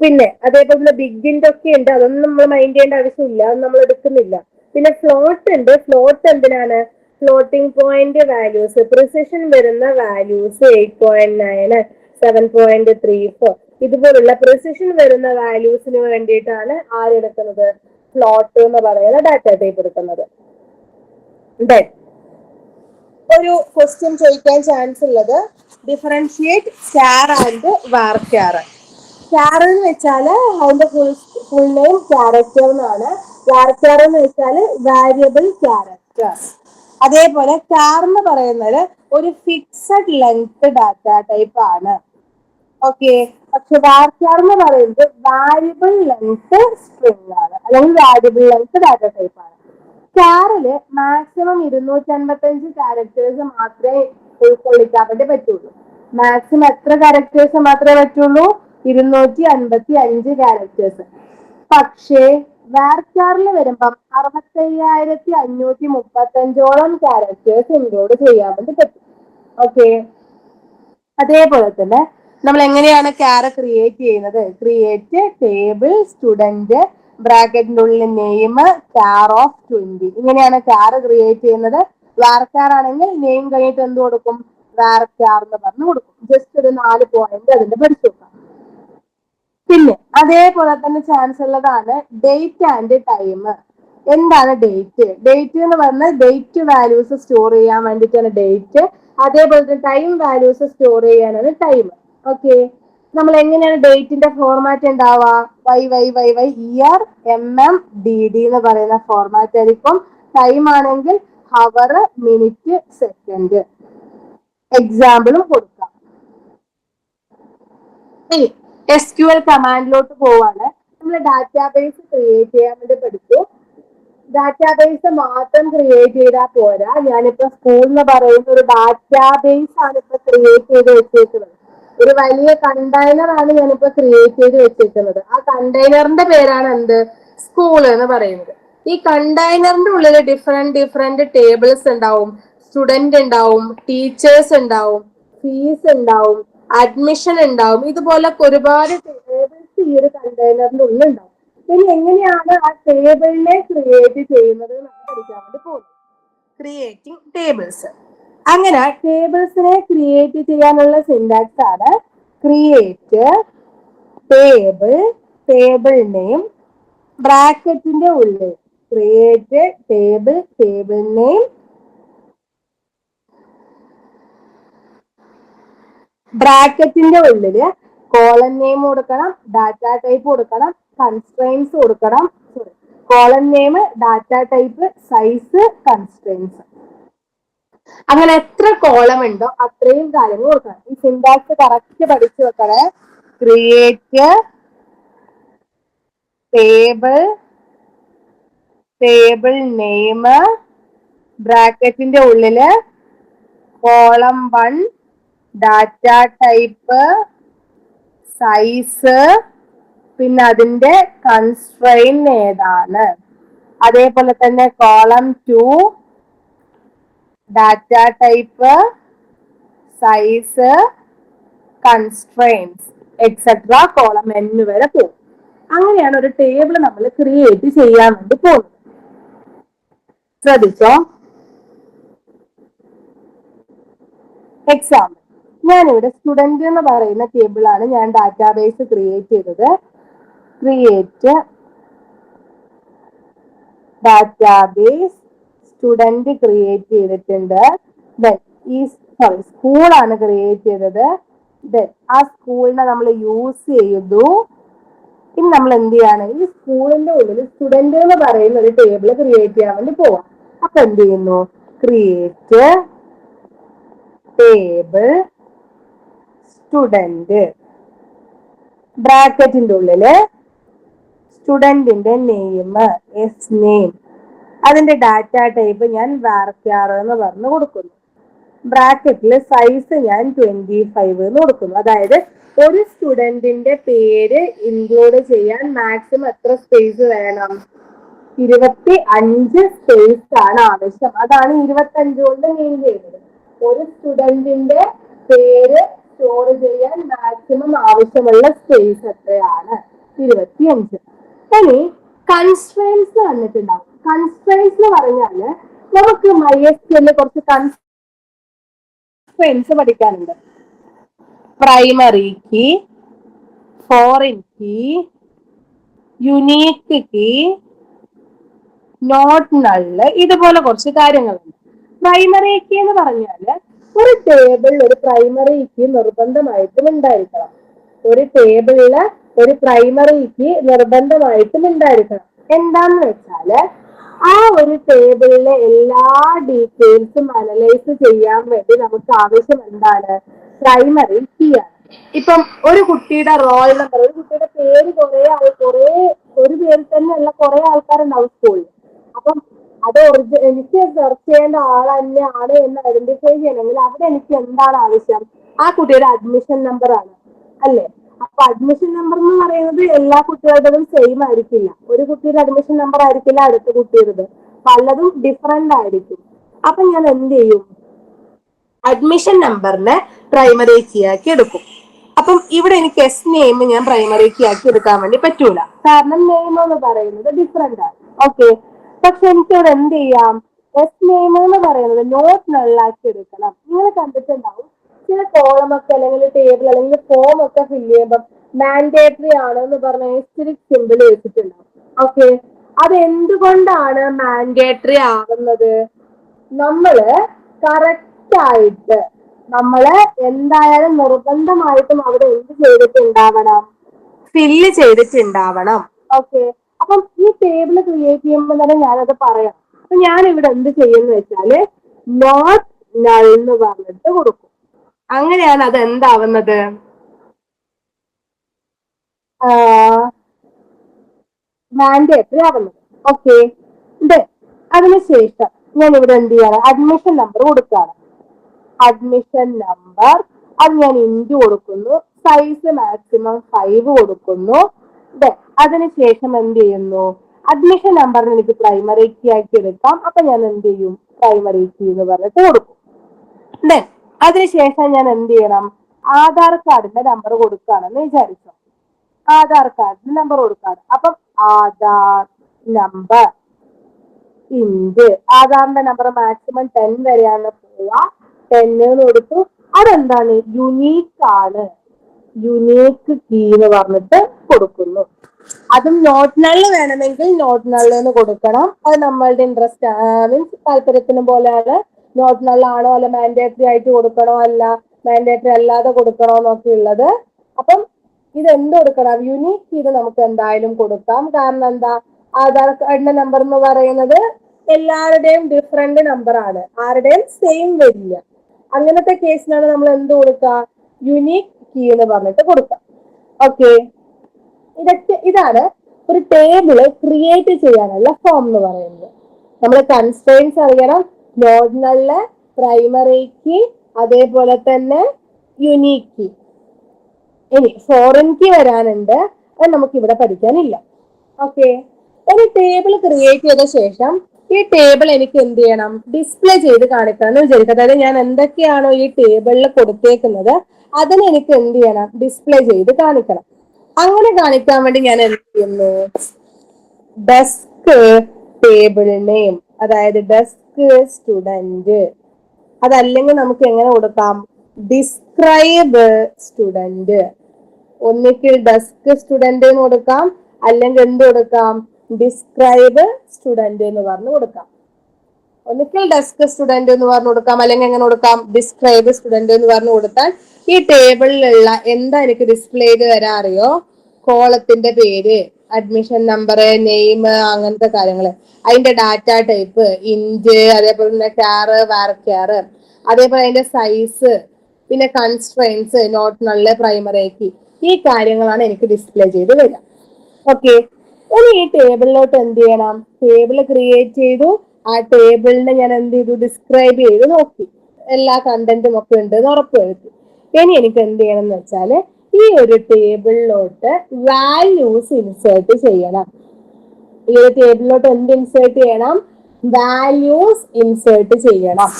പിന്നെ അതേപോലെ തന്നെ ബിഗിന്റെ ഒക്കെ ഉണ്ട്, അതൊന്നും നമ്മൾ മൈൻഡ് ചെയ്യേണ്ട ആവശ്യമില്ല, അത് നമ്മൾ എടുക്കുന്നില്ല. പിന്നെ ഫ്ലോട്ട് ഉണ്ട്. ഫ്ലോട്ട് എന്തിനാണ്? ഫ്ലോട്ടിംഗ് പോയിന്റ് വാല്യൂസ്, പ്രിസിഷൻ വരുന്ന വാല്യൂസ് 8.9, 7.34 ഇതുപോലുള്ള പ്രിസിഷൻ വരുന്ന വാല്യൂസിന് വേണ്ടിയിട്ടാണ് ആരെടുക്കുന്നത്? ഫ്ലോട്ട് എന്ന് പറയുന്ന ഡാറ്റ ടൈപ്പ് എടുക്കുന്നത്. ദെൻ ഒരു ക്വസ്റ്റ്യൻ ചോദിക്കാൻ ചാൻസ് ഉള്ളത്, differentiate char and var. char എന്ന് വെച്ചാല് അതിന്റെ ഫുൾ നെയിം ക്യാരക്ടർ എന്നാണ്. var എന്ന് വെച്ചാല് വാരിയബിൾ ക്യാരക്ടർ. അതേപോലെ char എന്ന് പറയുന്നത് ഒരു ഫിക്സഡ് ലെങ്ത് ഡാറ്റ ടൈപ്പ് ആണ്. ഓക്കെ, പക്ഷെ var എന്ന് പറയുന്നത് വാരിയബിൾ ലെങ്ത് സ്ട്രിംഗ് ആണ്, അല്ലെങ്കിൽ വാരിയബിൾ ലെങ്ത് ഡാറ്റ ടൈപ്പ് ആണ്. char-ല് മാക്സിമം 255 ക്യാരക്ടേഴ്സ് മാത്രമേ ഉൾക്കൊള്ളിക്കാൻ വേണ്ടി പറ്റുള്ളൂ. മാക്സിമം എത്ര ക്യാരക്ടേഴ്സ് മാത്രമേ പറ്റുള്ളൂ? 255 ക്യാരക്ടേഴ്സ്. പക്ഷേ var-ല് വരുമ്പം 65,535ഓളം ക്യാരക്ടേഴ്സ് ഇൻക്ലൂഡ് ചെയ്യാൻ വേണ്ടി പറ്റും. ഓക്കെ, അതേപോലെ തന്നെ നമ്മൾ എങ്ങനെയാണ് char ക്രിയേറ്റ് ചെയ്യുന്നത്? ക്രിയേറ്റ് ടേബിൾ സ്റ്റുഡന്റ് ബ്രാക്കറ്റിന്റെ ഉള്ളിൽ നെയിം char of 20. ഇങ്ങനെയാണ് char ക്രിയേറ്റ് ചെയ്യുന്നത്. var ആണെങ്കിൽ നെയിം കഴിഞ്ഞിട്ട് എന്ത് കൊടുക്കും? var എന്ന് പറഞ്ഞു കൊടുക്കും. ജസ്റ്റ് ഒരു 4 പോയിന്റ് അതിന്റെ പഠിച്ചു നോക്കാം. പിന്നെ അതേപോലെ തന്നെ ചാൻസ് ഉള്ളതാണ് ഡേറ്റ് ആൻഡ് ടൈം. എന്താണ് ഡേറ്റ്? ഡേറ്റ് എന്ന് പറഞ്ഞാൽ ഡേറ്റ് വാല്യൂസ് സ്റ്റോർ ചെയ്യാൻ വേണ്ടിയിട്ടാണ് ഡേറ്റ്. അതേപോലെ തന്നെ ടൈം വാല്യൂസ് സ്റ്റോർ ചെയ്യാനാണ് ടൈം. ഓക്കെ, നമ്മൾ എങ്ങനെയാണ് ഡേറ്റിന്റെ ഫോർമാറ്റ് ഉണ്ടാവുക? YYYY ഇയർ DD എന്ന് പറയുന്ന ഫോർമാറ്റ് ആയിരിക്കും. ടൈം ആണെങ്കിൽ ഹവർ, മിനിറ്റ്, സെക്കൻഡ്. എക്സാമ്പിളും കൊടുക്കാം. SQL കമാൻഡിലോട്ട് പോവാണ്. നമ്മൾ ഡാറ്റാബേസ് ക്രിയേറ്റ് ചെയ്യാൻ വേണ്ടി പഠിച്ചു. ഡാറ്റാബേസ് മാത്രം ക്രിയേറ്റ് ചെയ്താൽ പോരാ. ഞാനിപ്പോ സ്കൂൾ എന്ന് പറയുന്ന ഒരു ഡാറ്റാബേസ് ആണ് ഇപ്പൊ ക്രിയേറ്റ് ചെയ്ത് വെച്ചേക്കുന്നത്. ഒരു വലിയ കണ്ടെയ്നർ ആണ് ഞാനിപ്പോ ക്രിയേറ്റ് ചെയ്ത് വെച്ചേക്കുന്നത്. ആ കണ്ടെയ്നറിന്റെ പേരാണ് എന്ത്? സ്കൂൾ എന്ന് പറയുന്നത്. ഈ കണ്ടെയ്നറിന്റെ ഉള്ളിൽ ഡിഫറെന്റ് ടേബിൾസ് ഉണ്ടാവും. സ്റ്റുഡന്റ് ഉണ്ടാവും, ടീച്ചേഴ്സ് ഉണ്ടാവും, ഫീസ് ഉണ്ടാവും, അഡ്മിഷൻ ഉണ്ടാവും. ഇതുപോലെ ഒരുപാട് ടേബിൾസ് ഈ ഒരു കണ്ടെയ്നറിന്റെ ഉള്ളിൽ ഉണ്ടാവും. ഇനി എങ്ങനെയാണ് ആ ടേബിളിനെ ക്രിയേറ്റ് ചെയ്യുന്നത് നമ്മൾ പഠിക്കാൻ വേണ്ടി പോകുന്നത്? Creating tables. അങ്ങനെ ടേബിൾസിനെ ക്രിയേറ്റ് ചെയ്യാനുള്ള സിന്റാക്സ് ആണ് ക്രിയേറ്റ് ടേബിൾ, ടേബിൾ നെയിം, ബ്രാക്കറ്റിന്റെ ഉള്ളിൽ ക്രിയേറ്റ് ടേബിൾ, ടേബിൾ നെയിം, ബ്രാക്കറ്റിന്റെ ഉള്ളില് കോളം നെയിം കൊടുക്കണം, ഡാറ്റ ടൈപ്പ് കൊടുക്കണം, കൺസ്ട്രെയിൻസ് കൊടുക്കണം. Column name, data type, size, constraints. അങ്ങനെ എത്ര കോളം ഉണ്ടോ അത്രയും കാര്യങ്ങൾ കൊടുക്കണം. ഈ സിന്റാക്സ് കറക്റ്റ് പഠിച്ചു വെക്കണേ. ക്രിയേറ്റ് ടേബിൾ, ടേബിൾ നെയിം, ബ്രാക്കറ്റിന്റെ ഉള്ളില് കോളം 1, ഡാറ്റ ടൈപ്പ്, സൈസ്, പിന്നെ അതിന്റെ കൺസ്ട്രെയിൻ ഏതാണ്. അതേപോലെ തന്നെ column 2, data type, size, constraints etcetera column n വരെ പോകും. അങ്ങനെയാണ് ഒരു ടേബിൾ നമ്മൾ ക്രിയേറ്റ് ചെയ്യാൻ വേണ്ടി പോകുന്നത്. ശ്രദ്ധിച്ചോ. എക്സാമ്പിൾ, ഞാനിവിടെ സ്റ്റുഡന്റ് എന്ന് പറയുന്ന ടേബിളാണ് ഞാൻ ഡാറ്റാബേസ് ക്രിയേറ്റ് ചെയ്തത്. ക്രിയേറ്റ് ഡാറ്റാബേസ് സ്റ്റുഡന്റ് ക്രിയേറ്റ് ചെയ്തിട്ടുണ്ട്. ഈ സ്കൂളാണ് ക്രിയേറ്റ് ചെയ്തത്. ആ സ്കൂളിനെ നമ്മൾ യൂസ് ചെയ്തു. ഇനി നമ്മൾ എന്ത് ചെയ്യാണ്, ഈ സ്കൂളിന്റെ ഉള്ളിൽ സ്റ്റുഡന്റ് എന്ന് പറയുന്ന ഒരു ടേബിൾ ക്രിയേറ്റ് ചെയ്യാൻ വേണ്ടി പോവാം. അപ്പൊ എന്ത് ചെയ്യുന്നു, ക്രിയേറ്റ് ടേബിൾ സ്റ്റുഡന്റ്, ബ്രാക്കറ്റിന്റെ ഉള്ളില് സ്റ്റുഡന്റിന്റെ നെയിം, എസ് നെയിം, അതിന്റെ ഡാറ്റ ടൈപ്പ് ഞാൻ varchar എന്ന് പറഞ്ഞു കൊടുക്കുന്നു. ബ്രാക്കറ്റില് സൈസ് ഞാൻ 25 എന്ന് കൊടുക്കുന്നു. അതായത് ഒരു സ്റ്റുഡന്റിന്റെ പേര് ഇൻക്ലൂഡ് ചെയ്യാൻ മാക്സിമം എത്ര സ്പേസ് വേണം, 25 സ്പേസ് ആണ് ആവശ്യം. അതാണ് 25 കൊണ്ട് മീൻ ചെയ്യുന്നത്. ഒരു സ്റ്റുഡന്റിന്റെ പേര് സ്റ്റോർ ചെയ്യാൻ മാക്സിമം ആവശ്യമുള്ള സ്പേസ് എത്രയാണ്, 25. ഇനി കൺസ്ട്രെയിൻസ് വന്നിട്ടുണ്ടാവും. കൺസ്ട്രെയിൻസ് എന്ന് പറഞ്ഞാല് നമുക്ക് MySQL കുറച്ച് കൺസ്ട്രെയിൻസ് പഠിക്കാനുണ്ട്. Primary key, foreign key, unique key, not null, ഇതുപോലെ കുറച്ച് കാര്യങ്ങളുണ്ട്. പ്രൈമറി കീ എന്ന് പറഞ്ഞാല് ഒരു ടേബിളിൽ ഒരു പ്രൈമറി കീ നിർബന്ധമായിട്ടും ഉണ്ടായിരിക്കണം. ഒരു ടേബിളില് ഒരു പ്രൈമറി കീ നിർബന്ധമായിട്ടും ഉണ്ടായിരിക്കണം. എന്താന്ന് വെച്ചാല് ആ ഒരു ടേബിളിലെ എല്ലാ ഡീറ്റെയിൽസും അനലൈസ് ചെയ്യാൻ വേണ്ടി നമുക്ക് ആവശ്യം എന്താണ്, പ്രൈമറി കീ ആണ്. ഇപ്പം ഒരു കുട്ടിയുടെ റോൾ നമ്പർ, ഒരു കുട്ടിയുടെ പേര് ഒരു പേരിൽ തന്നെയുള്ള കുറെ ആൾക്കാരുണ്ടാവും സ്കൂളിൽ. അപ്പം അത് എനിക്ക് സെർച്ച് ചെയ്യേണ്ട ആൾ തന്നെയാണ് എന്ന് ഐഡന്റിഫൈ ചെയ്യണമെങ്കിൽ അവിടെ എനിക്ക് എന്താണ് ആവശ്യം, ആ കുട്ടിയുടെ അഡ്മിഷൻ നമ്പർ ആണ്, അല്ലേ? അപ്പൊ അഡ്മിഷൻ നമ്പർ എന്ന് പറയുന്നത് എല്ലാ കുട്ടികളുടെതും സെയിം ആയിരിക്കില്ല. ഒരു കുട്ടിയുടെ അഡ്മിഷൻ നമ്പർ ആയിരിക്കില്ല അടുത്ത കുട്ടിയുടേത്, പലതും ഡിഫറെന്റ് ആയിരിക്കും. അപ്പൊ ഞാൻ എന്ത് ചെയ്യും, അഡ്മിഷൻ നമ്പറിനെ പ്രൈമറി കീ ആക്കി എടുക്കും. അപ്പം ഇവിടെ എനിക്ക് എസ് നെയിം ഞാൻ പ്രൈമറി കീ ആക്കി എടുക്കാൻ വേണ്ടി പറ്റൂല, കാരണം നെയിം എന്ന് പറയുന്നത് ഡിഫറെന്റ് ആണ്. ഓക്കെ, പക്ഷെ എനിക്ക് ഇവിടെ എന്ത് ചെയ്യാം, എസ് നെയിം എന്ന് പറയുന്നത് നോട്ട് നള്ളാക്കി എടുക്കണം. നിങ്ങൾ കണ്ടിട്ടുണ്ടാവും ചില കോളമൊക്കെ അല്ലെങ്കിൽ ടേബിൾ അല്ലെങ്കിൽ ഫോം ഒക്കെ ഫില്ല് ചെയ്യുമ്പോൾ മാൻഡേറ്ററി ആണ് എന്ന് പറഞ്ഞ എസ്റ്റിരിക് സിമ്പിൾ വെച്ചിട്ടുണ്ടാവും. ഓക്കെ, അത് എന്തുകൊണ്ടാണ് മാൻഡേറ്ററി ആവുന്നത്, നമ്മള് കറക്റ്റ് ആയിട്ട് നമ്മള് എന്തായാലും നിർബന്ധമായിട്ടും അവിടെ എന്ത് ചെയ്തിട്ടുണ്ടാവണം, ഫില്ല് ചെയ്തിട്ടുണ്ടാവണം. ഓക്കെ, അപ്പം ഈ ടേബിൾ ക്രിയേറ്റ് ചെയ്യുമ്പോൾ തന്നെ ഞാനത് പറയാം. അപ്പൊ ഞാൻ ഇവിടെ എന്ത് ചെയ്യുന്ന വെച്ചാല് നോട്ട് നൾ എന്ന് പറഞ്ഞിട്ട് കൊടുക്കും. അങ്ങനെയാണ് അത് എന്താവുന്നത്, മാൻഡേറ്ററി ആവുന്നത്. ഓക്കെ, അതിനുശേഷം ഞാൻ ഇവിടെ എന്ത് ചെയ്യാണ്, അഡ്മിഷൻ നമ്പർ കൊടുക്കുകയാണ്. അഡ്മിഷൻ നമ്പർ അത് ഞാൻ ഇൻറ്റു കൊടുക്കുന്നു. സൈസ് മാക്സിമം 5 കൊടുക്കുന്നു. അതിനുശേഷം എന്ത് ചെയ്യുന്നു, അഡ്മിഷൻ നമ്പറിന് എനിക്ക് പ്രൈമറി കീ ആക്കി എടുക്കാം. അപ്പൊ ഞാൻ എന്ത് ചെയ്യും, പ്രൈമറി കീ എന്ന് പറഞ്ഞിട്ട് കൊടുക്കും. അതിനുശേഷം ഞാൻ എന്ത് ചെയ്യണം, ആധാർ കാർഡിന്റെ നമ്പർ കൊടുക്കുകയാണെന്ന് വിചാരിച്ചു. ആധാർ കാർഡിന്റെ നമ്പർ കൊടുക്കാണ്. അപ്പം ആധാർ നമ്പർ ഇൻറ്റ് ആധാറിന്റെ നമ്പർ മാക്സിമം 10 വരെയാണ് പോവുക. 10 കൊടുത്തു. അതെന്താണ്, യുണീക്ക് ആണ്, യുണീക്ക് കീ എന്ന് പറഞ്ഞിട്ട് കൊടുക്കുന്നു. അതും നോട്ട് നള്ള് വേണമെങ്കിൽ നോട്ട് നള്ള് എന്ന് കൊടുക്കണം. അത് നമ്മളുടെ ഇൻട്രസ്റ്റ് മീൻസ് താല്പര്യത്തിന് പോലെയാണ്. നോട്ട് നള്ള് ആണോ അല്ല മാൻഡേറ്ററി ആയിട്ട് കൊടുക്കണോ അല്ല മാൻഡേറ്ററി അല്ലാതെ കൊടുക്കണോ എന്നൊക്കെ ഉള്ളത്. അപ്പം ഇത് എന്ത് കൊടുക്കണം, യുണീക്ക് കീ നമുക്ക് എന്തായാലും കൊടുക്കാം. കാരണം എന്താ, ആധാർ കാർഡിന്റെ നമ്പർ എന്ന് പറയുന്നത് എല്ലാവരുടെയും ഡിഫറെന്റ് നമ്പർ ആണ്, ആരുടെയും സെയിം വരില്ല. അങ്ങനത്തെ കേസിനാണ് നമ്മൾ എന്ത് കൊടുക്കുക, യുണീക് കീ എന്ന് പറഞ്ഞിട്ട് കൊടുക്കുക. ഓക്കെ, ഇതാണ് ഒരു ടേബിള് ക്രിയേറ്റ് ചെയ്യാനുള്ള ഫോം എന്ന് പറയുന്നത്. നമ്മൾ കൺസ്ട്രെയിൻസ് അറിയണം, നോർമലില് പ്രൈമറി കീ, അതേപോലെ തന്നെ യുണീക് കീ. ഇനി ഫോറിൻ കീ വരാനുണ്ട്, അത് നമുക്ക് ഇവിടെ പഠിക്കാനില്ല. ഓക്കെ, ഒരു ടേബിൾ ക്രിയേറ്റ് ചെയ്ത ശേഷം ഈ ടേബിൾ എനിക്ക് എന്ത് ചെയ്യണം, ഡിസ്പ്ലേ ചെയ്ത് കാണിക്കണം എന്ന് വിചാരിക്കും. അതായത് ഞാൻ എന്തൊക്കെയാണോ ഈ ടേബിളിൽ കൊടുത്തേക്കുന്നത് അതിന് എനിക്ക് എന്ത് ചെയ്യണം, ഡിസ്പ്ലേ ചെയ്ത് കാണിക്കണം. അങ്ങനെ കാണിക്കാൻ വേണ്ടി ഞാൻ എന്ത് ചെയ്യുന്നു, ഡെസ്ക് ടേബിൾ നെയിം, അതായത് ഡെസ്ക് സ്റ്റുഡന്റ്, അതല്ലെങ്കിൽ നമുക്ക് എങ്ങനെ കൊടുക്കാം, ഡിസ്ക്രൈബ് സ്റ്റുഡന്റ്. ഒന്നിക്കിൽ ഡെസ്ക് സ്റ്റുഡന്റ് എന്ന് കൊടുക്കാം, അല്ലെങ്കിൽ എന്ത് കൊടുക്കാം, ഡിസ്ക്രൈബ് സ്റ്റുഡന്റ് എന്ന് പറഞ്ഞു കൊടുക്കാം. ഒന്നിക്കിൽ ഡെസ്ക് സ്റ്റുഡന്റ് എന്ന് പറഞ്ഞു കൊടുക്കാം, അല്ലെങ്കിൽ എങ്ങനെ കൊടുക്കാം, ഡിസ്ക്രൈബ് സ്റ്റുഡന്റ് എന്ന് പറഞ്ഞു കൊടുത്താൽ ഈ ടേബിളിലുള്ള എന്താ എനിക്ക് ഡിസ്പ്ലേ ചെയ്ത് തരാൻ അറിയോ, കോളത്തിന്റെ പേര്, അഡ്മിഷൻ നമ്പർ, നെയിം, അങ്ങനത്തെ കാര്യങ്ങള്, അതിന്റെ ഡാറ്റ ടൈപ്പ്, ഇന്റ്, അതേപോലെ തന്നെ ക്യാറ്, വാർക്യാറ്, അതേപോലെ അതിന്റെ സൈസ്, പിന്നെ constraints, not null, primary key, ഈ കാര്യങ്ങളാണ് എനിക്ക് ഡിസ്പ്ലേ ചെയ്ത് വരിക. ഓക്കെ, ഇനി ഈ ടേബിളിലോട്ട് എന്ത് ചെയ്യണം, ടേബിൾ ക്രിയേറ്റ് ചെയ്തു, ആ ടേബിളിനെ ഞാൻ എന്ത് ചെയ്തു, ഡിസ്ക്രൈബ് ചെയ്ത് നോക്കി, എല്ലാ കണ്ടന്റും ഒക്കെ ഉണ്ട് എന്ന് ഉറപ്പുവരുത്തി. ഇനി എനിക്ക് എന്ത് ചെയ്യണം എന്ന് വെച്ചാല് ഈ ഒരു ടേബിളിലോട്ട് വാല്യൂസ് ഇൻസേർട്ട് ചെയ്യണം. ഈ ഒരു ടേബിളിലോട്ട് എന്ത് ഇൻസേർട്ട് ചെയ്യണം, വാല്യൂസ് ഇൻസേർട്ട് ചെയ്യണം.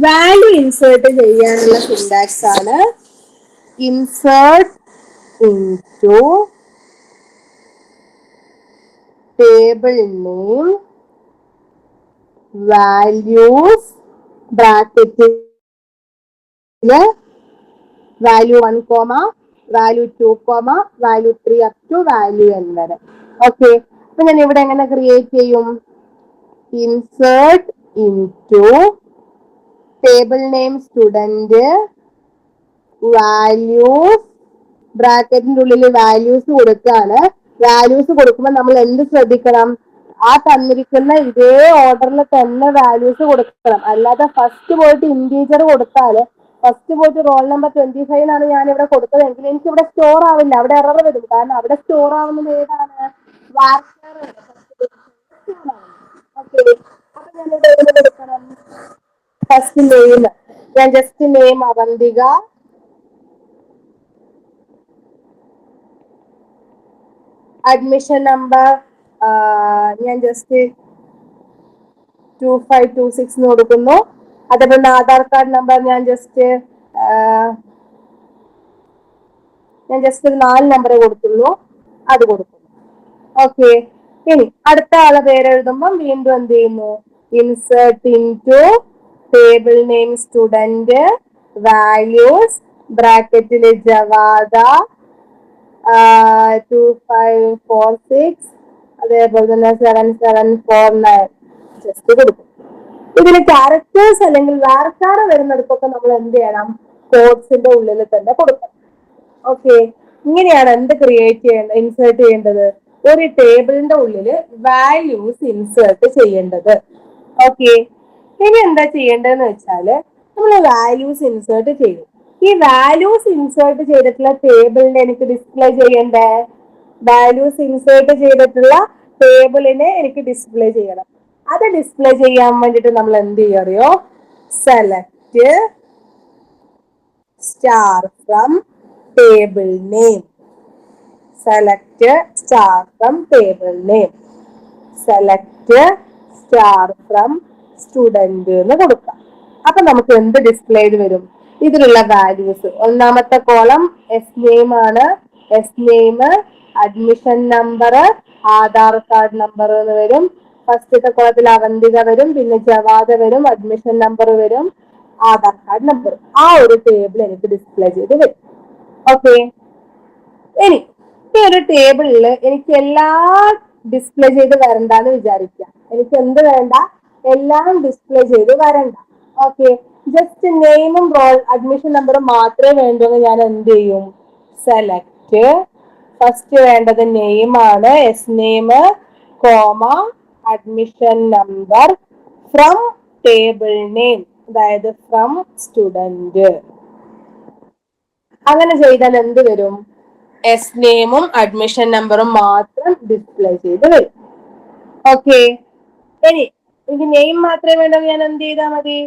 വാല്യൂ ഇൻസേർട്ട് ചെയ്യാനുള്ള സിന്റാക്സ് ആണ് insert into table name values ബ്രാക്കറ്റില് value 1, value 2, value 3 up to value n വരെ. ഓക്കെ, അപ്പൊ ഞാൻ ഇവിടെ എങ്ങനെ ക്രിയേറ്റ് ചെയ്യും, insert into table name student values, ബ്രാക്കറ്റിന്റെ ഉള്ളിൽ വാല്യൂസ് കൊടുക്കാണ്. വാല്യൂസ് കൊടുക്കുമ്പോൾ നമ്മൾ എന്ത് ശ്രദ്ധിക്കണം, ആ തന്നിരിക്കുന്ന ഇതേ ഓർഡറിൽ തന്നെ വാല്യൂസ് കൊടുക്കണം. അല്ലാതെ ഫസ്റ്റ് പോയിട്ട് ഇൻറ്റീജർ കൊടുത്താല്, ഫസ്റ്റ് പോയിട്ട് റോൾ നമ്പർ 25 ആണ് ഞാൻ ഇവിടെ കൊടുത്തതെങ്കിൽ എനിക്ക് ഇവിടെ സ്റ്റോർ ആവില്ല, അവിടെ എറർ വരും. കാരണം അവിടെ സ്റ്റോർ ആവുന്നത് ഏതാണ്, വാർക്കർ. ഓക്കെ, അപ്പൊ ഞാൻ ഇവിടെ കൊടുക്കണം ഫസ്റ്റ് നെയിം, ഞാൻ just name Avantika, admission number ഞാൻ ജസ്റ്റ് 2526 എന്ന് കൊടുക്കുന്നു. അതേപോലെ ആധാർ കാർഡ് നമ്പർ ഞാൻ ജസ്റ്റ് ഒരു 4 നമ്പർ കൊടുത്തുള്ളൂ, അത് കൊടുക്കുന്നു. ഓക്കെ, ഇനി അടുത്ത ആളെ പേര് എഴുതുമ്പോൾ വീണ്ടും എന്ത് ചെയ്യുന്നു, insert into table name student values, ബ്രാക്കറ്റില് ജവാദ 2546, അതേപോലെ തന്നെ 7749 ജസ്റ്റ് കൊടുക്കും. ഇതിന് ക്യാരക്ടേഴ്സ് അല്ലെങ്കിൽ വാർക്കാർ വരുന്നിടത്തൊക്കെ നമ്മൾ എന്ത് ചെയ്യണം, കോഡ്സിന്റെ ഉള്ളിൽ തന്നെ കൊടുക്കണം. ഓക്കെ, ഇങ്ങനെയാണ് എന്ത് ക്രിയേറ്റ് ചെയ്യേണ്ടത്, ഇൻസേർട്ട് ചെയ്യേണ്ടത്, ഒരു ടേബിളിന്റെ ഉള്ളിൽ വാല്യൂസ് ഇൻസേർട്ട് ചെയ്യേണ്ടത്. ഓക്കെ, ഇനി എന്താ ചെയ്യേണ്ടതെന്ന് വെച്ചാല് നമ്മൾ വാല്യൂസ് ഇൻസേർട്ട് ചെയ്തു. ഈ വാല്യൂസ് ഇൻസേർട്ട് ചെയ്തിട്ടുള്ള ടേബിളിനെ എനിക്ക് ഡിസ്പ്ലേ ചെയ്യണ്ടേ, വാല്യൂസ് ഇൻസേർട്ട് ചെയ്തിട്ടുള്ള ടേബിളിനെ എനിക്ക് ഡിസ്പ്ലേ ചെയ്യണം. അത് ഡിസ്പ്ലേ ചെയ്യാൻ വേണ്ടിട്ട് നമ്മൾ എന്ത് ചെയ്യും അറിയോ, select star from table name, select star from table name, select star from student എന്ന് കൊടുക്കാം. അപ്പൊ നമുക്ക് എന്ത് ഡിസ്പ്ലേ ചെയ്ത് വരും, ഇതിലുള്ള വാല്യൂസ്. ഒന്നാമത്തെ കോളം എസ് നെയിം ആണ്, S name, admission number, Aadhaar card number എന്ന് വരും. ഫസ്റ്റത്തെ കോളത്തിൽ അവന്തിക വരും, പിന്നെ ജവാദ വരും, അഡ്മിഷൻ നമ്പർ വരും, ആധാർ കാർഡ് നമ്പർ. ആ ഒരു ടേബിൾ എനിക്ക് ഡിസ്പ്ലേ ചെയ്ത് വരും. ഓക്കെ, ഇനി ഈ ഒരു ടേബിളില് എനിക്ക് എല്ലാം ഡിസ്പ്ലേ ചെയ്ത് വരണ്ടെന്ന് വിചാരിക്കാം. എനിക്ക് എന്ത് വേണ്ട, എല്ലാം ഡിസ്പ്ലേ ചെയ്ത് വരണ്ട. ഓക്കെ, ജസ്റ്റ് നെയിമും റോൾ അഡ്മിഷൻ നമ്പറും മാത്രമേ വേണ്ടുമെന്ന് ഞാൻ എന്ത് ചെയ്യും, സെലക്ട്, ഫസ്റ്റ് വേണ്ടത് നെയിം ആണ്, S name, comma admission number from table name, അതായത് ഫ്രം സ്റ്റുഡന്റ്. അങ്ങനെ ചെയ്താൽ എന്ത് വരും? എസ് നെയിമും അഡ്മിഷൻ നമ്പറും മാത്രം ഡിസ്പ്ലേ ചെയ്ത് വരും. ഓക്കെ, ഇനി എനിക്ക് നെയിം മാത്രമേ വേണ്ടെങ്കിൽ ഞാൻ എന്ത് ചെയ്താൽ മതി?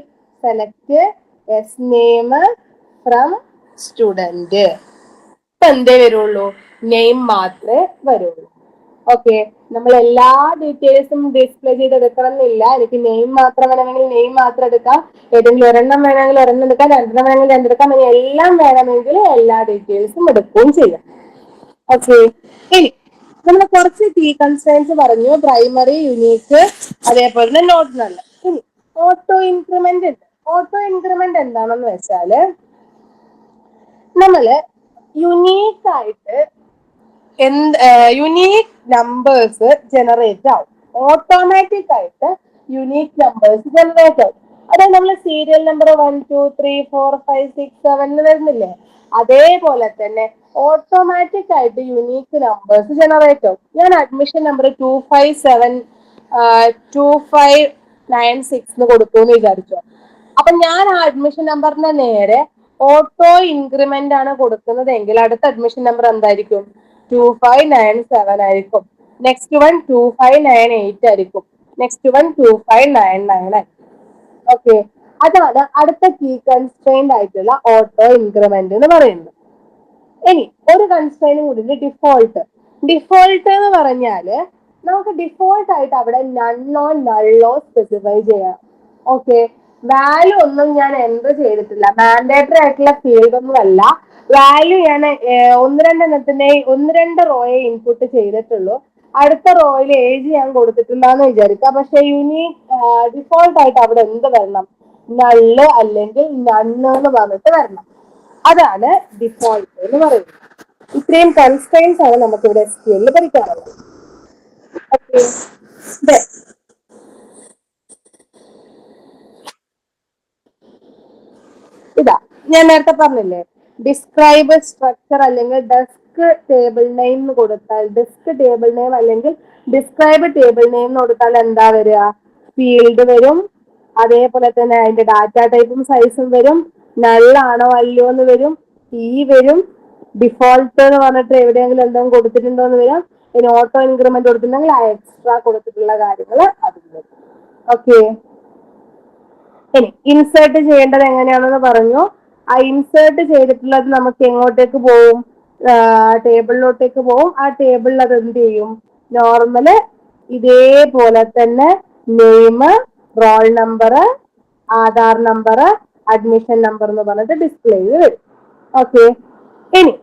Select S name from student. ഇപ്പൊ എന്തേ വരുള്ളൂ? നെയിം മാത്രമേ വരുള്ളൂ. ഓക്കെ, നമ്മൾ എല്ലാ ഡീറ്റെയിൽസും ഡിസ്പ്ലേ ചെയ്ത് എടുക്കണം എന്നില്ല. എനിക്ക് നെയിം മാത്രം വേണമെങ്കിൽ നെയിം മാത്രം എടുക്കാം, ഏതെങ്കിലും ഒരെണ്ണം വേണമെങ്കിൽ ഒരെണ്ണം എടുക്കാം, രണ്ടെണ്ണം വേണമെങ്കിൽ രണ്ടെടുക്കാം, ഇനി എല്ലാം വേണമെങ്കിൽ എല്ലാ ഡീറ്റെയിൽസും എടുക്കുകയും ചെയ്യാം. ഓക്കെ, ഇനി നമ്മൾ കുറച്ച് കീ കൺസ്ട്രെയിൻസ് പറഞ്ഞു, പ്രൈമറി, യുണീക്ക്, അതേപോലെ തന്നെ നോട്ട് നൾ. ഇനി ഓട്ടോ ഇൻക്രിമെന്റ് ഉണ്ട്. ഓട്ടോ ഇൻക്രിമെന്റ് എന്താണെന്ന് വെച്ചാല് നമ്മള് യുണീക്ക് ആയിട്ട് യുണീക്ക് നമ്പേഴ്സ് ജനറേറ്റ് ആവും. ഓട്ടോമാറ്റിക് ആയിട്ട് യുണീക്ക് നമ്പേഴ്സ് ജനറേറ്റ് ആവും. അതായത് നമ്മൾ സീരിയൽ നമ്പർ 1 2 3 4 5 6 7 വരുന്നില്ലേ, അതേപോലെ തന്നെ ഓട്ടോമാറ്റിക് ആയിട്ട് യുണീക്ക് നമ്പേഴ്സ് ജനറേറ്റ് ആവും. ഞാൻ അഡ്മിഷൻ നമ്പർ 2596 കൊടുത്തു എന്ന് വിചാരിച്ചോ. അപ്പൊ ഞാൻ ആ അഡ്മിഷൻ നമ്പറിന് നേരെ ഓട്ടോ ഇൻക്രിമെന്റ് ആണ് കൊടുക്കുന്നത് എങ്കിൽ അടുത്ത അഡ്മിഷൻ നമ്പർ എന്തായിരിക്കും? 2597 ആയിരിക്കും. നെക്സ്റ്റ് വൺ 2598 ആയിരിക്കും. നെക്സ്റ്റ് വൺ 2599 ആയിരിക്കും. ഓക്കെ, അതാണ് അടുത്ത കീ കൺസ്ട്രെയിന്റ് ആയിട്ടുള്ള ഓട്ടോ ഇൻക്രിമെന്റ് എന്ന് പറയുന്നത്. ഇനി ഒരു കൺസ്ട്രെയിനും കൂടി, ഡിഫോൾട്ട്. ഡിഫോൾട്ട് എന്ന് പറഞ്ഞാല് നമുക്ക് ഡിഫോൾട്ട് ആയിട്ട് അവിടെ നണ്ണോ നള്ളോ സ്പെസിഫൈ ചെയ്യാം. ഓക്കെ, വാല്യൂ ഒന്നും ഞാൻ എൻ്റർ ചെയ്തിട്ടില്ല, മാൻഡേറ്ററി ആയിട്ടുള്ള ഫീൽഡ് ഒന്നും അല്ല. വാല്യൂ ഞാൻ ഒന്ന് രണ്ട് റോയെ ഇൻപുട്ട് ചെയ്തിട്ടുള്ളൂ. അടുത്ത റോയിൽ ഏജ് ഞാൻ കൊടുത്തിട്ടില്ലാന്ന് വിചാരിക്കാം. പക്ഷെ ഡിഫോൾട്ട് ആയിട്ട് അവിടെ എന്ത് വരണം? നള്ള് അല്ലെങ്കിൽ നണ്ണ് എന്ന് പറഞ്ഞിട്ട് വരണം. അതാണ് ഡിഫോൾട്ട് എന്ന് പറയുന്നത്. ഇത്രയും കൺസ്ട്രെയിൻസ് ആണ് നമുക്ക് ഇവിടെ SQL പഠിക്കാനുള്ളത്. ഓക്കെ, ഇതാ ഞാൻ നേരത്തെ പറഞ്ഞില്ലേ, ഡിസ്ക്രൈബ് സ്ട്രക്ചർ അല്ലെങ്കിൽ ഡെസ്ക് ടേബിൾ നെയിം എന്ന് കൊടുത്താൽ, ഡെസ്ക് ടേബിൾ നെയിം അല്ലെങ്കിൽ ഡിസ്ക്രൈബ് ടേബിൾ നെയിം എന്ന് കൊടുത്താൽ എന്താ വരിക? ഫീൽഡ് വരും, അതേപോലെ തന്നെ അതിന്റെ ഡാറ്റ ടൈപ്പും സൈസും വരും, നള്ളാണോ അല്ലയോ എന്ന് വരും, വരും, ഡിഫോൾട്ട് എന്ന് പറഞ്ഞിട്ട് എവിടെയെങ്കിലും എന്തെങ്കിലും കൊടുത്തിട്ടുണ്ടോ എന്ന് വരും. ഇനി ഓട്ടോ ഇൻക്രിമെന്റ് കൊടുത്തിട്ടുണ്ടെങ്കിൽ ആ എക്സ്ട്രാ കൊടുത്തിട്ടുള്ള കാര്യങ്ങൾ അതിൽ വരും. ഓക്കെ, ഇനി ഇൻസേർട്ട് ചെയ്യേണ്ടത് എങ്ങനെയാണെന്ന് പറഞ്ഞു. ആ ഇൻസേർട്ട് ചെയ്തിട്ടുള്ളത് നമുക്ക് എങ്ങോട്ടേക്ക് പോവും? ടേബിളിലോട്ടേക്ക് പോവും. ആ ടേബിളിൽ അത് എന്ത് ചെയ്യും? നോർമല് ഇതേപോലെ തന്നെ name, roll number, Aadhaar number, admission number എന്ന് പറഞ്ഞിട്ട് ഡിസ്പ്ലേ വരും. ഓക്കെ, ഇനി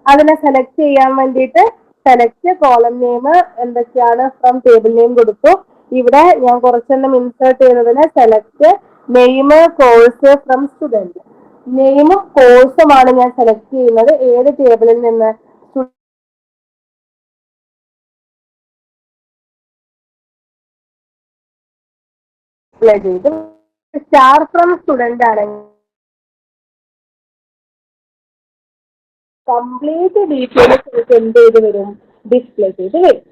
അതിനെ സെലക്ട് ചെയ്യാൻ വേണ്ടിയിട്ട് സെലക്ട് കോളം നെയിം എന്തൊക്കെയാണ് ഫ്രം ടേബിൾ നെയിം കൊടുത്തു. ഇവിടെ ഞാൻ കുറച്ചെണ്ണം ഇൻസേർട്ട് ചെയ്യുന്നതിന് select name course from student. നെയിമും കോഴ്സുമാണ് ഞാൻ സെലക്ട് ചെയ്യുന്നത്. ഏത് ടേബിളിൽ നിന്ന്? ചെയ്ത് സ്റ്റാർ ഫ്രം സ്റ്റുഡന്റ് ആണെങ്കിൽ കംപ്ലീറ്റ് ഡീറ്റെയിൽസ് എന്ത് ചെയ്ത് വരും? ഡിസ്പ്ലേ ചെയ്ത് വരും.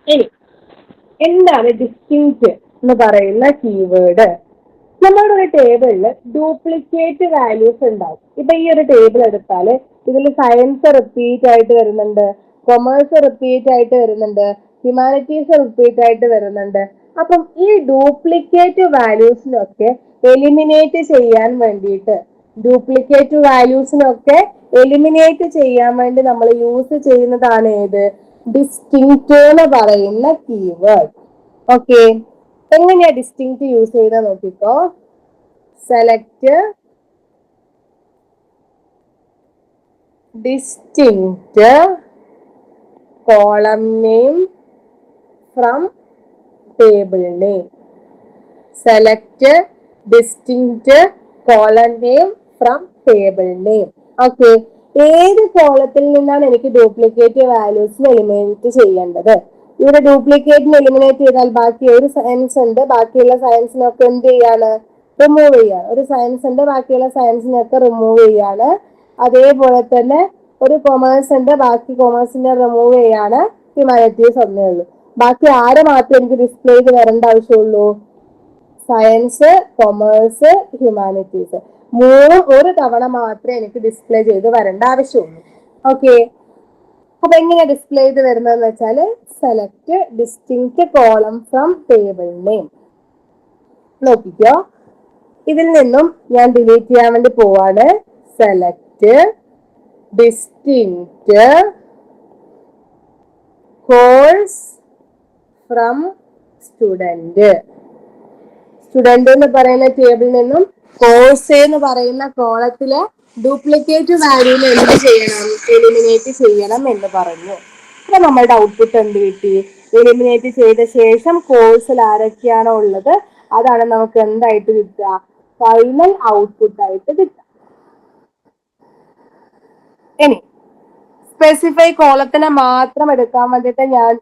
ഇനി എന്താണ് ഡിസ്റ്റിങ്ക്റ്റ് എന്ന് പറയുന്ന കീവേഡ്? നമ്മുടെ ഒരു ടേബിളിൽ ഡ്യൂപ്ലിക്കേറ്റ് വാല്യൂസ് ഉണ്ടാവും. ഇപ്പൊ ഈ ഒരു ടേബിൾ എടുത്താൽ ഇതിൽ സയൻസ് റിപ്പീറ്റ് ആയിട്ട് വരുന്നുണ്ട്, കൊമേഴ്സ് റിപ്പീറ്റ് ആയിട്ട് വരുന്നുണ്ട്, ഹ്യൂമാനിറ്റീസ് റിപ്പീറ്റ് ആയിട്ട് വരുന്നുണ്ട്. അപ്പം ഈ ഡ്യൂപ്ലിക്കേറ്റ് വാല്യൂസിനൊക്കെ എലിമിനേറ്റ് ചെയ്യാൻ വേണ്ടിയിട്ട്, ഡ്യൂപ്ലിക്കേറ്റ് വാല്യൂസിനൊക്കെ എലിമിനേറ്റ് ചെയ്യാൻ വേണ്ടി നമ്മൾ യൂസ് ചെയ്യുന്നതാണ് ഏത്? ഡിസ്റ്റിങ്ക്റ്റ് എന്ന് പറയുന്ന കീവേഡ്. ഓക്കെ, എങ്ങനെയാ ഡിസ്റ്റിങ്ക്റ്റ് യൂസ് ചെയ്താൽ നോക്കിക്കോ. Select distinct column name from table name. Select distinct column name from table name. Okay, ഏത് കോളത്തിൽ നിന്നാണ് എനിക്ക് ഡ്യൂപ്ലിക്കേറ്റ് വാല്യൂസിന് എലിമിനേറ്റ് ചെയ്യേണ്ടത്? ഇവിടെ ഡ്യൂപ്ലിക്കേറ്റിന് എലിമിനേറ്റ് ചെയ്താൽ ബാക്കി ഒരു സയൻസ് ഉണ്ട്, ബാക്കിയുള്ള സയൻസിനൊക്കെ എന്ത് ചെയ്യാണ്? റിമൂവ് ചെയ്യാണ്. ഒരു സയൻസ് ഉണ്ട്, ബാക്കിയുള്ള സയൻസിനൊക്കെ റിമൂവ് ചെയ്യാണ്. അതേപോലെ തന്നെ ഒരു കൊമേഴ്സ് ഉണ്ട്, ബാക്കി കൊമേഴ്സിനെ റിമൂവ് ചെയ്യാണ്. ഹ്യൂമാനിറ്റീസ് ഒന്നേ ഉള്ളൂ. ബാക്കി ആരെ മാത്രമേ എനിക്ക് ഡിസ്പ്ലേ ചെയ്ത് വരേണ്ട ആവശ്യമുള്ളൂ? സയൻസ്, കൊമേഴ്സ്, ഹ്യൂമാനിറ്റീസ് മൂന്നും ഒരു തവണ മാത്രമേ എനിക്ക് ഡിസ്പ്ലേ ചെയ്ത് വരേണ്ട ആവശ്യമുള്ളൂ. ഓക്കെ, അപ്പൊ എങ്ങനെ ഡിസ്പ്ലേ ചെയ്ത് വരുന്നതെന്ന് വെച്ചാൽ select distinct column from table name. നോക്കിക്കോ, ഇതിൽ നിന്നും ഞാൻ ഡിലീറ്റ് ചെയ്യാൻ വേണ്ടി പോവാണ്. Select distinct course from student. Student എന്ന് പറയുന്ന ടേബിളിൽ നിന്നും കോഴ്സ് എന്ന് പറയുന്ന കോളത്തില് ഡ്യൂപ്ലിക്കേറ്റ് വാല്യൂല് എന്ത് ചെയ്യണം? എലിമിനേറ്റ് ചെയ്യണം എന്ന് പറഞ്ഞു. അപ്പൊ നമ്മളുടെ ഔട്ട്പുട്ട് എന്ത് കിട്ടി? എലിമിനേറ്റ് ചെയ്ത ശേഷം കോഴ്സിൽ ആരൊക്കെയാണോ ഉള്ളത് അതാണ് നമുക്ക് എന്തായിട്ട് കിട്ടുക? ഫൈനൽ ഔട്ട്പുട്ട് ആയിട്ട് കിട്ടുക. ഇനി സ്പെസിഫൈ കോളത്തിനെ മാത്രം എടുക്കാൻ വേണ്ടിയിട്ട് ഞാൻ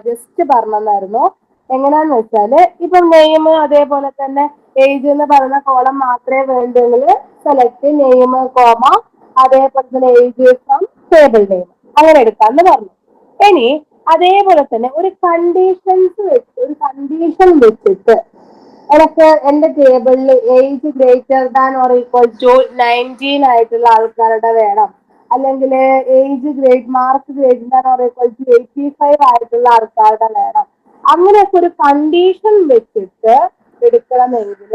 ജസ്റ്റ് പറഞ്ഞായിരുന്നു. എങ്ങനെയാന്ന് വെച്ചാല് ഇപ്പൊ നെയിം അതേപോലെ തന്നെ ഏജ് എന്ന് പറയുന്ന കോളം മാത്രമേ വേണ്ടെങ്കിൽ സെലക്ട് നെയിം കോമ അതേപോലെ തന്നെ ഏജ് ഫ്രം ടേബിൾ നെയിം അങ്ങനെ എടുക്കാന്ന് പറഞ്ഞു. ഇനി അതേപോലെ തന്നെ ഒരു കണ്ടീഷൻ വെച്ചിട്ട് എനിക്ക് എന്റെ ടേബിളിൽ age greater than or equal to 19 ആയിട്ടുള്ള ആൾക്കാരുടെ വേണം, അല്ലെങ്കിൽ age mark greater than or equal to 85 ആയിട്ടുള്ള ആൾക്കാരുടെ വേണം, അങ്ങനെയൊക്കെ ഒരു കണ്ടീഷൻ വെച്ചിട്ട് എടുക്കണമെങ്കിൽ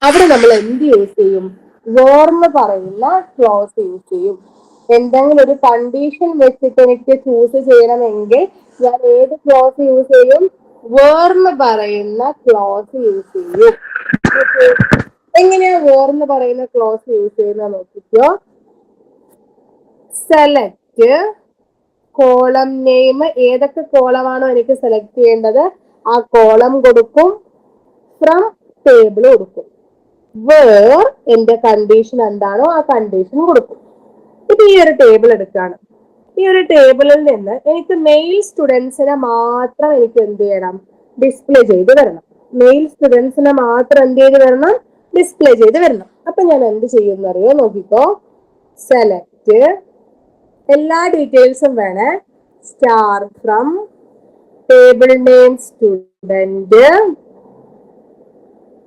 അവിടെ നമ്മൾ എന്ത് യൂസ് ചെയ്യും? വേർന്ന് പറയുന്ന ക്ലോസ് യൂസ് ചെയ്യും. എന്തെങ്കിലും ഒരു കണ്ടീഷൻ വെച്ചിട്ട് എനിക്ക് ചൂസ് ചെയ്യണമെങ്കിൽ ഞാൻ ഏത് ക്ലോസ് യൂസ് ചെയ്യും? വേർന്ന് പറയുന്ന ക്ലോസ് യൂസ് ചെയ്യും. എങ്ങനെയാ വേർന്ന് പറയുന്ന ക്ലോസ് യൂസ് ചെയ്യുന്നത് നോക്കിക്കോ. സെലക്ട് കോളം നെയിം, ഏതൊക്കെ കോളമാണോ എനിക്ക് സെലക്ട് ചെയ്യേണ്ടത് ആ കോളം കൊടുക്കും, ഫ്രം ടേബിൾ കൊടുക്കും, വേർ എന്റെ കണ്ടീഷൻ എന്താണോ ആ കണ്ടീഷൻ കൊടുക്കും. ഇത് ഈ ഒരു ടേബിൾ എടുക്കുകയാണ്. ഈ ഒരു ടേബിളിൽ നിന്ന് എനിക്ക് മെയിൽ സ്റ്റുഡൻസിനെ മാത്രം എനിക്ക് എന്ത് ചെയ്യണം? ഡിസ്പ്ലേ ചെയ്ത് വരണം. മെയിൽ സ്റ്റുഡൻസിനെ മാത്രം എന്ത് ചെയ്ത് വരണം? ഡിസ്പ്ലേ ചെയ്ത് വരണം. അപ്പൊ ഞാൻ എന്ത് ചെയ്യുന്നറിയോ? നോക്കിക്കോ, സെലക്ട് എല്ലാ ഡീറ്റെയിൽസും വേണേ, star from table name student,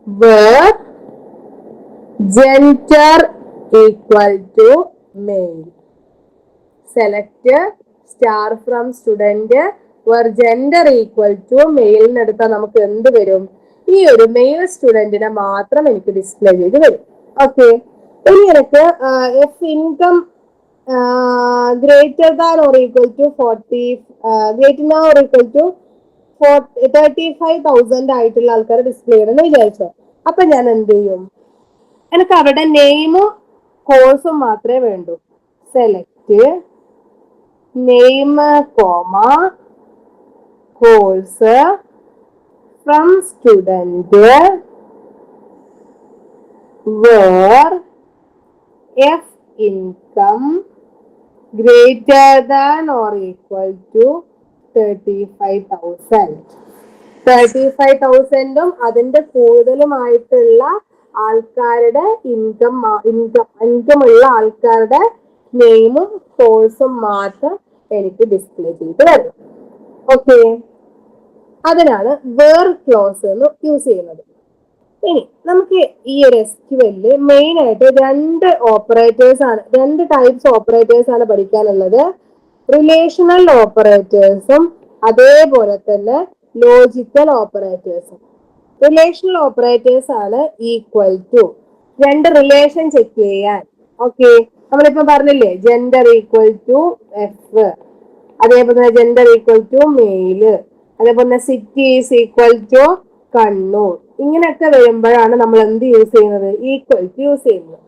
where gender equal to male. Select star from student where gender equal to male എടുത്താൽ നമുക്ക് എന്ത് വരും? ഈ ഒരു മെയിൽ സ്റ്റുഡന്റിനെ മാത്രം എനിക്ക് ഡിസ്പ്ലേ ചെയ്ത് വരും. ഓക്കെ, ഇനി എനിക്ക് F income greater than or equal to 35,000 ആയിട്ടുള്ള ആൾക്കാർ ഡിസ്പ്ലേ ചെയ്യണമെന്ന് വിചാരിച്ചോ. അപ്പൊ ഞാൻ എന്ത് ചെയ്യും? എനിക്ക് അവരുടെ നെയിമും കോഴ്സും മാത്രമേ വേണ്ടൂ. Select name comma course from student where F income greater than or equal to 35,000. 35,000ഉം അതിന്റെ കൂടുതലുമായിട്ടുള്ള ആൾക്കാരുടെ ഇൻകമുള്ള ആൾക്കാരുടെ നെയിമും കോഴ്സും മാത്രം എനിക്ക് ഡിസ്പ്ലേ ചെയ്ത് വരണം. ഓക്കെ, അതിനാണ് വേർ ക്ലോസ് എന്ന് യൂസ് ചെയ്യുന്നത്. ഇനി നമുക്ക് ഈ ഒരു SQL മെയിൻ ആയിട്ട് രണ്ട് ടൈപ്സ് ഓപ്പറേറ്റേഴ്സ് ആണ് പഠിക്കാനുള്ളത്. റിലേഷണൽ ഓപ്പറേറ്റേഴ്സും അതേപോലെ തന്നെ ലോജിക്കൽ ഓപ്പറേറ്റേഴ്സും. റിലേഷണൽ ഓപ്പറേറ്റേഴ്സ് ആണ് ഈക്വൽ ടു, രണ്ട് റിലേഷൻ ചെക്ക് ചെയ്യാൻ. ഓക്കെ, നമ്മളിപ്പോ പറഞ്ഞില്ലേ ജെൻഡർ ഈക്വൽ ടു എഫ്, അതേപോലെ തന്നെ ജെൻഡർ ഈക്വൽ ടു മെയില്, അതേപോലെ തന്നെ city is equal to Kannur. ഇങ്ങനെയൊക്കെ വരുമ്പോഴാണ് നമ്മൾ എന്ത് യൂസ് ചെയ്യുന്നത്? ഈക്വൽ ടു യൂസ് ചെയ്യുന്നത്.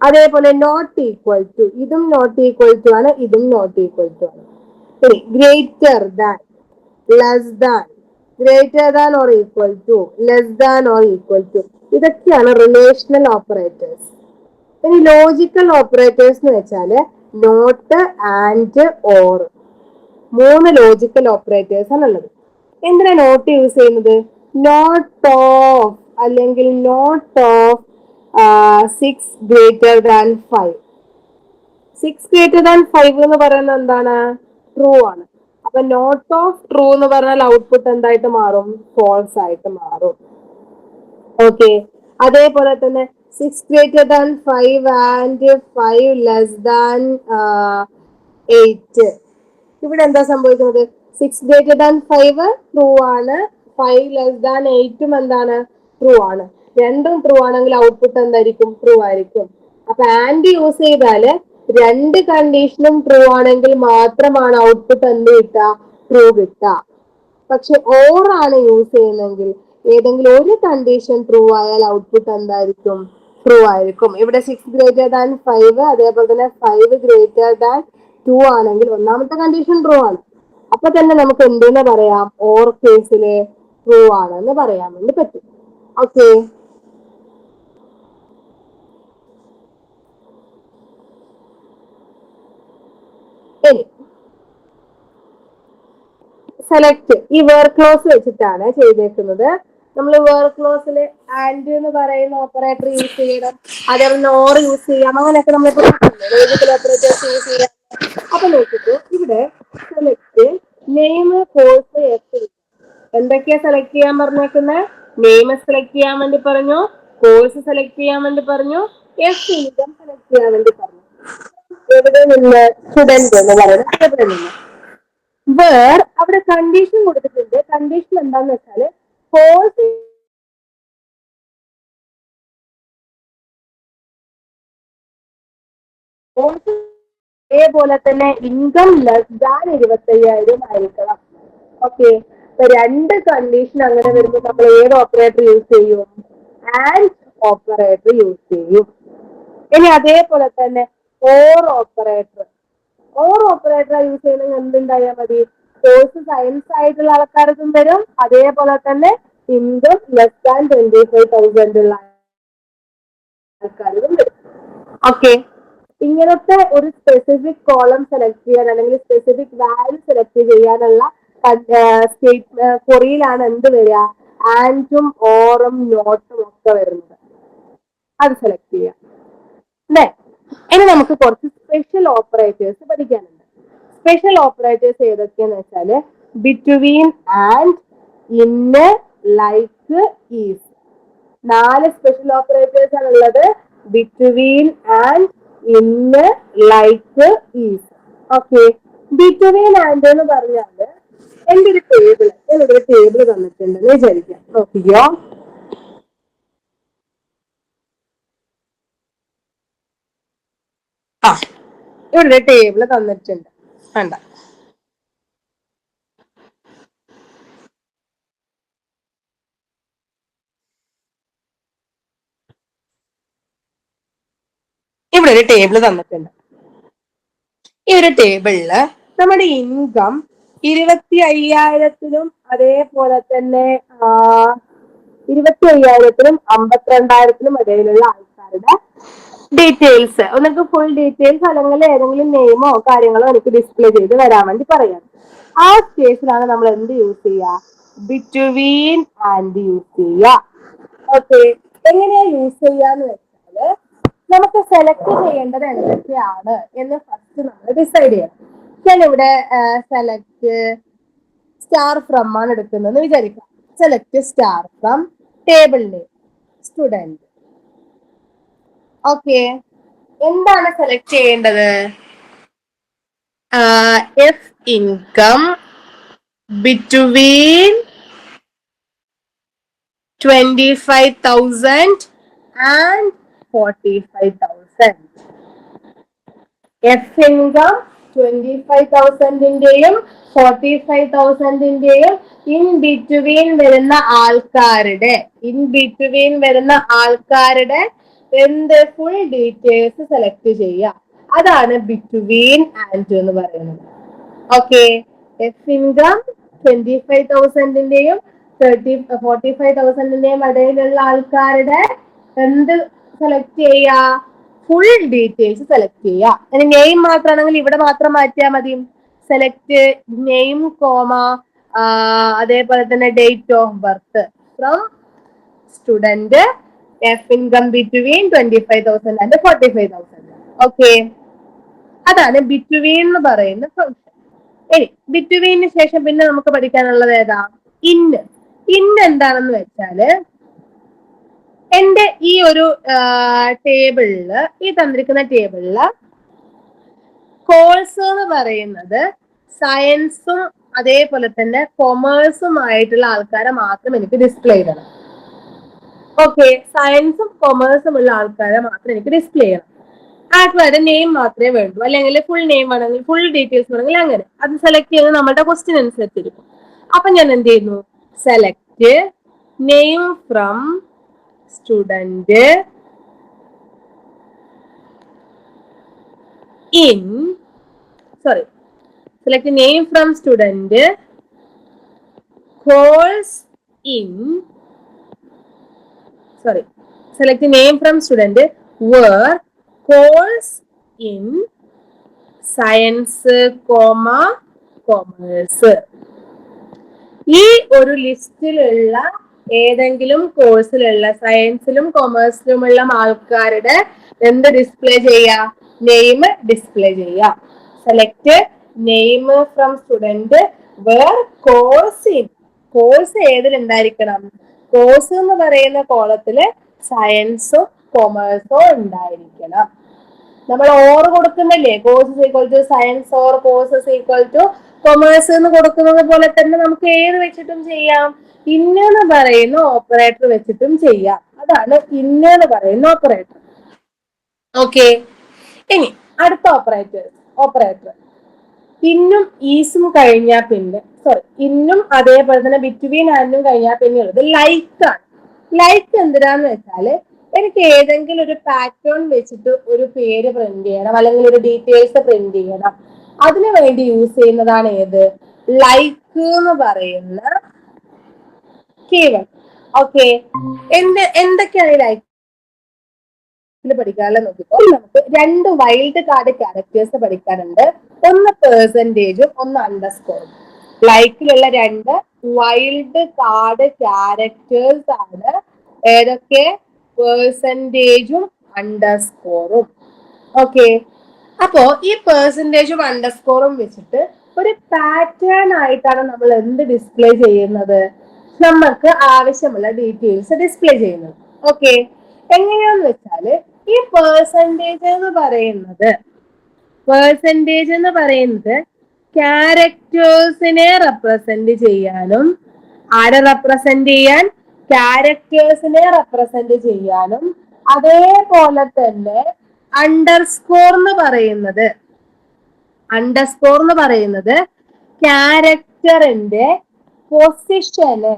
അതേപോലെ നോട്ട് ഈക്വൽ ടു, ഇതും നോട്ട് ഈക്വൽ ടു ആണ്, ഇതും നോട്ട് ഈക്വൽ ടു ആണ്. ഇനി greater than, less than, greater than or equal to, less than or equal to, ഇതൊക്കെയാണ് റിലേഷണൽ ഓപ്പറേറ്റേഴ്സ്. ഇനി ലോജിക്കൽ ഓപ്പറേറ്റേഴ്സ് എന്ന് വെച്ചാല് നോട്ട്, ആൻഡ്, ഓർ, മൂന്ന് ലോജിക്കൽ ഓപ്പറേറ്റേഴ്സ് ആണ് ഉള്ളത്. എന്തിനാ നോട്ട് യൂസ് ചെയ്യുന്നത്? നോട്ട് ഓഫ് അല്ലെങ്കിൽ not of 6 greater than 5. 6 greater than 5 എന്ന് പറയുന്നത് എന്താണ്? ട്രൂ ആണ്. അപ്പൊ നോട്ട് ഓഫ് ട്രൂ എന്ന് പറഞ്ഞാൽ ഔട്ട്പുട്ട് എന്തായിട്ട് മാറും? ഫോൾസ് ആയിട്ട് മാറും. ഓക്കെ, അതേപോലെ തന്നെ 6 greater than 5 and 5 less than 8. ഇവിടെ എന്താ സംഭവിക്കുന്നത്? 6 greater than 5 ട്രൂ ആണ്, 5 ലെസ് ദാൻ 8 എന്താണ്? ട്രൂ ആണ്. രണ്ടും ട്രൂ ആണെങ്കിൽ ഔട്ട്പുട്ട് എന്തായിരിക്കും? ട്രൂ ആയിരിക്കും. അപ്പൊ ആൻഡ് യൂസ് ചെയ്താല് രണ്ട് കണ്ടീഷനും ട്രൂ ആണെങ്കിൽ മാത്രമാണ് ഔട്ട്പുട്ട് എന്ത് കിട്ടുക? ട്രൂ കിട്ടുക. പക്ഷെ ഓർ ആണ് യൂസ് ചെയ്യുന്നതെങ്കിൽ ഏതെങ്കിലും ഒരു കണ്ടീഷൻ ട്രൂ ആയാൽ ഔട്ട്പുട്ട് എന്തായിരിക്കും? ട്രൂ ആയിരിക്കും. ഇവിടെ 6 greater than 5, അതേപോലെ തന്നെ 5 greater than 2 ആണെങ്കിൽ ഒന്നാമത്തെ കണ്ടീഷൻ ട്രൂ ആണ്. അപ്പൊ തന്നെ നമുക്ക് എന്തെന്ന് പറയാം? ഓർ കേസില് ട്രൂ ആണെന്ന് പറയാൻ വേണ്ടി പറ്റും. ഓക്കെ, ഇനി സെലക്ട് ഈ വേർ ക്ലോസ് വെച്ചിട്ടാണ് ചെയ്തേക്കുന്നത്. നമ്മൾ വേർ ക്ലോസിൽ ആൻഡ് എന്ന് പറയുന്ന ഓപ്പറേറ്റർ യൂസ് ചെയ്യണം, അതേപോലെ നോർ യൂസ് ചെയ്യാം, അങ്ങനെയൊക്കെ നമ്മൾ ലോജിക്കൽ ഓപ്പറേറ്റേഴ്സ് യൂസ് ചെയ്യാം. അപ്പൊ നോക്കിട്ട് ഇവിടെ സെലക്ട് നെയിം കോഴ്സ് എഫ്. എന്തൊക്കെയാ സെലക്ട് ചെയ്യാൻ പറഞ്ഞേക്കുന്നത്? നെയിം സെലക്ട് ചെയ്യാൻ വേണ്ടി പറഞ്ഞു, കോഴ്സ് സെലക്ട് ചെയ്യാൻ വേണ്ടി പറഞ്ഞു, എഫ് ഇൻകം സെലക്ട് ചെയ്യാൻ വേണ്ടി പറഞ്ഞു. എവിടെ നിന്ന്? സ്റ്റുഡന്റ് എന്ന് പറയുന്നത് എവിടെ നിന്ന്? വേർ അവിടെ കണ്ടീഷൻ കൊടുത്തിട്ടുണ്ട്. കണ്ടീഷൻ എന്താന്ന് വെച്ചാല് കോഴ്സ് അതേപോലെ തന്നെ ഇൻകം ലെസ് ദാൻ 25,000 ആയിരിക്കണം. ഓക്കെ, അപ്പൊ രണ്ട് കണ്ടീഷൻ അങ്ങനെ വരുമ്പോൾ നമ്മൾ ഏത് ഓപ്പറേറ്റർ യൂസ് ചെയ്യും? ആൻഡ് ഓപ്പറേറ്റർ യൂസ് ചെയ്യും. ഇനി അതേപോലെ തന്നെ or operator. Or operator use ചെയ്യുന്നത് എന്തുണ്ടായാൽ മതി? കോഴ്സ് സയൻസ് ആയിട്ടുള്ള ആൾക്കാർക്കും വരും, അതേപോലെ തന്നെ ഇൻകം ലെസ് ദാൻ 25,000 ഉള്ള ആൾക്കാരും വരും. ഓക്കെ, ഇങ്ങനത്തെ ഒരു സ്പെസിഫിക് കോളം സെലക്ട് ചെയ്യാൻ അല്ലെങ്കിൽ സ്പെസിഫിക് വാല്യൂ സെലക്ട് ചെയ്യാനുള്ള കൊറിയിലാണ് എന്ത് വരിക? ആൻഡും ഓറും നോട്ടും ഒക്കെ വരുന്നത്. അത് സെലക്ട് ചെയ്യാം അല്ലേ? ഇനി നമുക്ക് കുറച്ച് സ്പെഷ്യൽ ഓപ്പറേറ്റേഴ്സ് പഠിക്കാനുണ്ട്. സ്പെഷ്യൽ ഓപ്പറേറ്റേഴ്സ് ഏതൊക്കെയാന്ന് വെച്ചാല് ബിറ്റ്വീൻ ആൻഡ്, ഇന്ന്, ലൈക്ക്, ഈസ്. 4 സ്പെഷ്യൽ ഓപ്പറേറ്റേഴ്സ് ആണ് ഉള്ളത്. ബിറ്റ്വീൻ ആൻഡ്, ഇന്ന്, like, is. Okay, between and എന്ന് പറഞ്ഞാല് എന്റെ ഒരു ടേബിള്, ഞാനിവിടെ ടേബിള് തന്നിട്ടുണ്ടെന്ന് വിചാരിക്കാം. നോക്കിക്കോ, ആ ഇവിടെ ടേബിള് തന്നിട്ടുണ്ട്. വേണ്ട, ഇവിടെ ഒരു ടേബിള് തന്നിട്ടുണ്ട്. ഈ ഒരു ടേബിളില് നമ്മുടെ ഇൻകം 25,000 അതേപോലെ തന്നെ 25,000 52,000 ഇടയിലുള്ള ആൾക്കാരുടെ ഡീറ്റെയിൽസ്, നിങ്ങൾക്ക് ഫുൾ ഡീറ്റെയിൽസ് അല്ലെങ്കിൽ ഏതെങ്കിലും നെയിമോ കാര്യങ്ങളോ എനിക്ക് ഡിസ്പ്ലേ ചെയ്ത് വരാൻ വേണ്ടി പറയാം. ആ കേസിലാണ് നമ്മൾ എന്ത് യൂസ് ചെയ്യുക? ബിറ്റ്വീൻ ആൻഡ് യൂസ് ചെയ്യുക. ഓക്കെ, എങ്ങനെയാ യൂസ് ചെയ്യാന്ന് വെച്ചാല് നമുക്ക് സെലക്ട് ചെയ്യേണ്ടത് എന്തൊക്കെയാണ് എന്ന് ഫസ്റ്റ് നമ്മൾ ഡിസൈഡ് ചെയ്യണം. ഞാനിവിടെ സെലക്ട് സ്റ്റാർ ഫ്രം ആണ് എടുക്കുന്നതെന്ന് വിചാരിക്കാം. Select star from table name student. Okay, എന്താണ് സെലക്ട് ചെയ്യേണ്ടത്? F income between 25,000 and 45,000. F income 25,000-ന്റെയും 45,000-ന്റെയും ഇൻ ബിറ്റ്വീൻ വരുന്ന ആൾക്കാരുടെ എന്ത് ഫുൾ ഡീറ്റെയിൽസ് സെലക്ട് ചെയ്യുക. അതാണ് ബിറ്റ്വീൻ ആൻഡ് എന്ന് പറയുന്നത്. ഓക്കെ, എഫ് ഇൻകം 25,000-ന്റെയും 45,000-ന്റെയും ഇടയിലുള്ള ആൾക്കാരുടെ എന്ത് സെലക്ട് ചെയ്യുക? ഫുൾ ഡീറ്റെയിൽസ് സെലക്ട് ചെയ്യുക. ഇനി നെയിം മാത്രമാണെങ്കിൽ ഇവിടെ മാത്രം മാറ്റിയാൽ മതി. സെലക്ട് നെയിം കോമ അതേപോലെ തന്നെ date of birth from student, F income between 25,000 and 45,000. Okay, അതാണ് ബിറ്റ്വീൻ എന്ന് പറയുന്ന ഫംഗ്ഷൻ. ഇനി ബിറ്റ്വീന് ശേഷം പിന്നെ നമുക്ക് പഠിക്കാനുള്ളത് ഏതാ? ഇന്ന്. ഇന്ന് എന്താണെന്ന് വെച്ചാല് എന്റെ ഈ ഒരു ടേബിളില്, ഈ തന്നിരിക്കുന്ന ടേബിളില് കോഴ്സ് എന്ന് പറയുന്നത് സയൻസും അതേപോലെ തന്നെ കൊമേഴ്സും ആയിട്ടുള്ള ആൾക്കാരെ മാത്രം എനിക്ക് ഡിസ്പ്ലേ ചെയ്യണം. ഓക്കെ, സയൻസും കൊമേഴ്സും ഉള്ള ആൾക്കാരെ മാത്രം എനിക്ക് ഡിസ്പ്ലേ ചെയ്യണം. ആൾക്കാരുടെ നെയിം മാത്രമേ വേണ്ടൂ, അല്ലെങ്കിൽ ഫുൾ നെയിം വേണമെങ്കിൽ ഫുൾ ഡീറ്റെയിൽസ് വേണമെങ്കിൽ അങ്ങനെ. അത് സെലക്ട് ചെയ്യുന്നത് നമ്മുടെ ക്വസ്റ്റ്യൻ അനുസരിച്ചിരിക്കും. അപ്പൊ ഞാൻ എന്ത് ചെയ്യുന്നു? Select name from student in select name from student course in select name from student where course in science, commerce. ഈ ഒരു ലിസ്റ്റിലുള്ള ഏതെങ്കിലും കോഴ്സിലുള്ള സയൻസിലും കൊമേഴ്സിലുമുള്ള ആൾക്കാരുടെ എന്ത് ഡിസ്പ്ലേ ചെയ്യാം? നെയിം ഡിസ്പ്ലേ ചെയ്യാം. Select name from student where course in. Course ഏതിലുണ്ടായിരിക്കണം? കോഴ്സ് എന്ന് പറയുന്ന കോളത്തില് സയൻസോ കൊമേഴ്സോ ഉണ്ടായിരിക്കണം. നമ്മൾ ഓർ കൊടുക്കുന്നില്ലേ? Course equal to science or courses equal to commerce എന്ന് കൊടുക്കുന്നത് പോലെ തന്നെ നമുക്ക് ഏത് വെച്ചിട്ടും ചെയ്യാം. ഇന്നെന്ന് പറയുന്ന ഓപ്പറേറ്റർ വെച്ചിട്ടും ചെയ്യാം. അതാണ് ഇന്നെന്ന് പറയുന്ന ഓപ്പറേറ്റർ. ഓക്കെ, ഇനി അടുത്ത ഓപ്പറേറ്റർ ഇന്നും ഈസും കഴിഞ്ഞാൽ പിന്നെ ഇന്നും അതേപോലെ തന്നെ ബിറ്റ്വീൻ ആൻഡും കഴിഞ്ഞാൽ പിന്നെ ഉള്ളത് ലൈക്ക് ആണ്. ലൈക്ക് എന്തിനാന്ന് വെച്ചാല് എനിക്ക് ഏതെങ്കിലും ഒരു പാറ്റേൺ വെച്ചിട്ട് ഒരു പേര് പ്രിന്റ് ചെയ്യണം, അല്ലെങ്കിൽ ഒരു ഡീറ്റെയിൽസ് പ്രിന്റ് ചെയ്യണം. അതിനു വേണ്ടി യൂസ് ചെയ്യുന്നതാണ് ഏത്? ലൈക്ക് എന്ന് പറയുന്ന കീവേഡ്. ഓക്കെ, എന്തൊക്കെയാണ് ലൈക്ക് പഠിക്കാനുള്ള നോക്കിക്കോ. നമുക്ക് 2 വൈൽഡ് കാർഡ് ക്യാരക്ടേഴ്സ് പഠിക്കാനുണ്ട്. ഒന്ന് പെർസെന്റേജും ഒന്ന് അണ്ടർസ്കോറും. ലൈക്കിലുള്ള 2 വൈൽഡ് കാർഡ് ക്യാരക്ടേഴ്സ് ആണ് ഏതൊക്കെ? പെർസെന്റേജും അണ്ടർസ്കോറും. ഓക്കെ, അപ്പോ ഈ പെർസെന്റേജും അണ്ടർസ്കോറും വെച്ചിട്ട് ഒരു പാറ്റേൺ ആയിട്ടാണ് നമ്മൾ എന്ത് ഡിസ്പ്ലേ ചെയ്യുന്നത്? നമുക്ക് ആവശ്യമുള്ള ഡീറ്റെയിൽസ് ഡിസ്പ്ലേ ചെയ്യുന്നത്. ഓക്കെ, എങ്ങനെയാന്ന് വെച്ചാല് ഈ പെർസെന്റേജ് എന്ന് പറയുന്നത് ക്യാരക്ടേഴ്സിനെ റെപ്രസെന്റ് ചെയ്യാനും, ആരെ റെപ്രസെന്റ് ചെയ്യാൻ? ക്യാരക്ടേഴ്സിനെ റെപ്രസെന്റ് ചെയ്യാനും, അതേപോലെ തന്നെ അണ്ടർസ്കോർ എന്ന് പറയുന്നത് ക്യാരക്ടറിന്റെ പൊസിഷനെ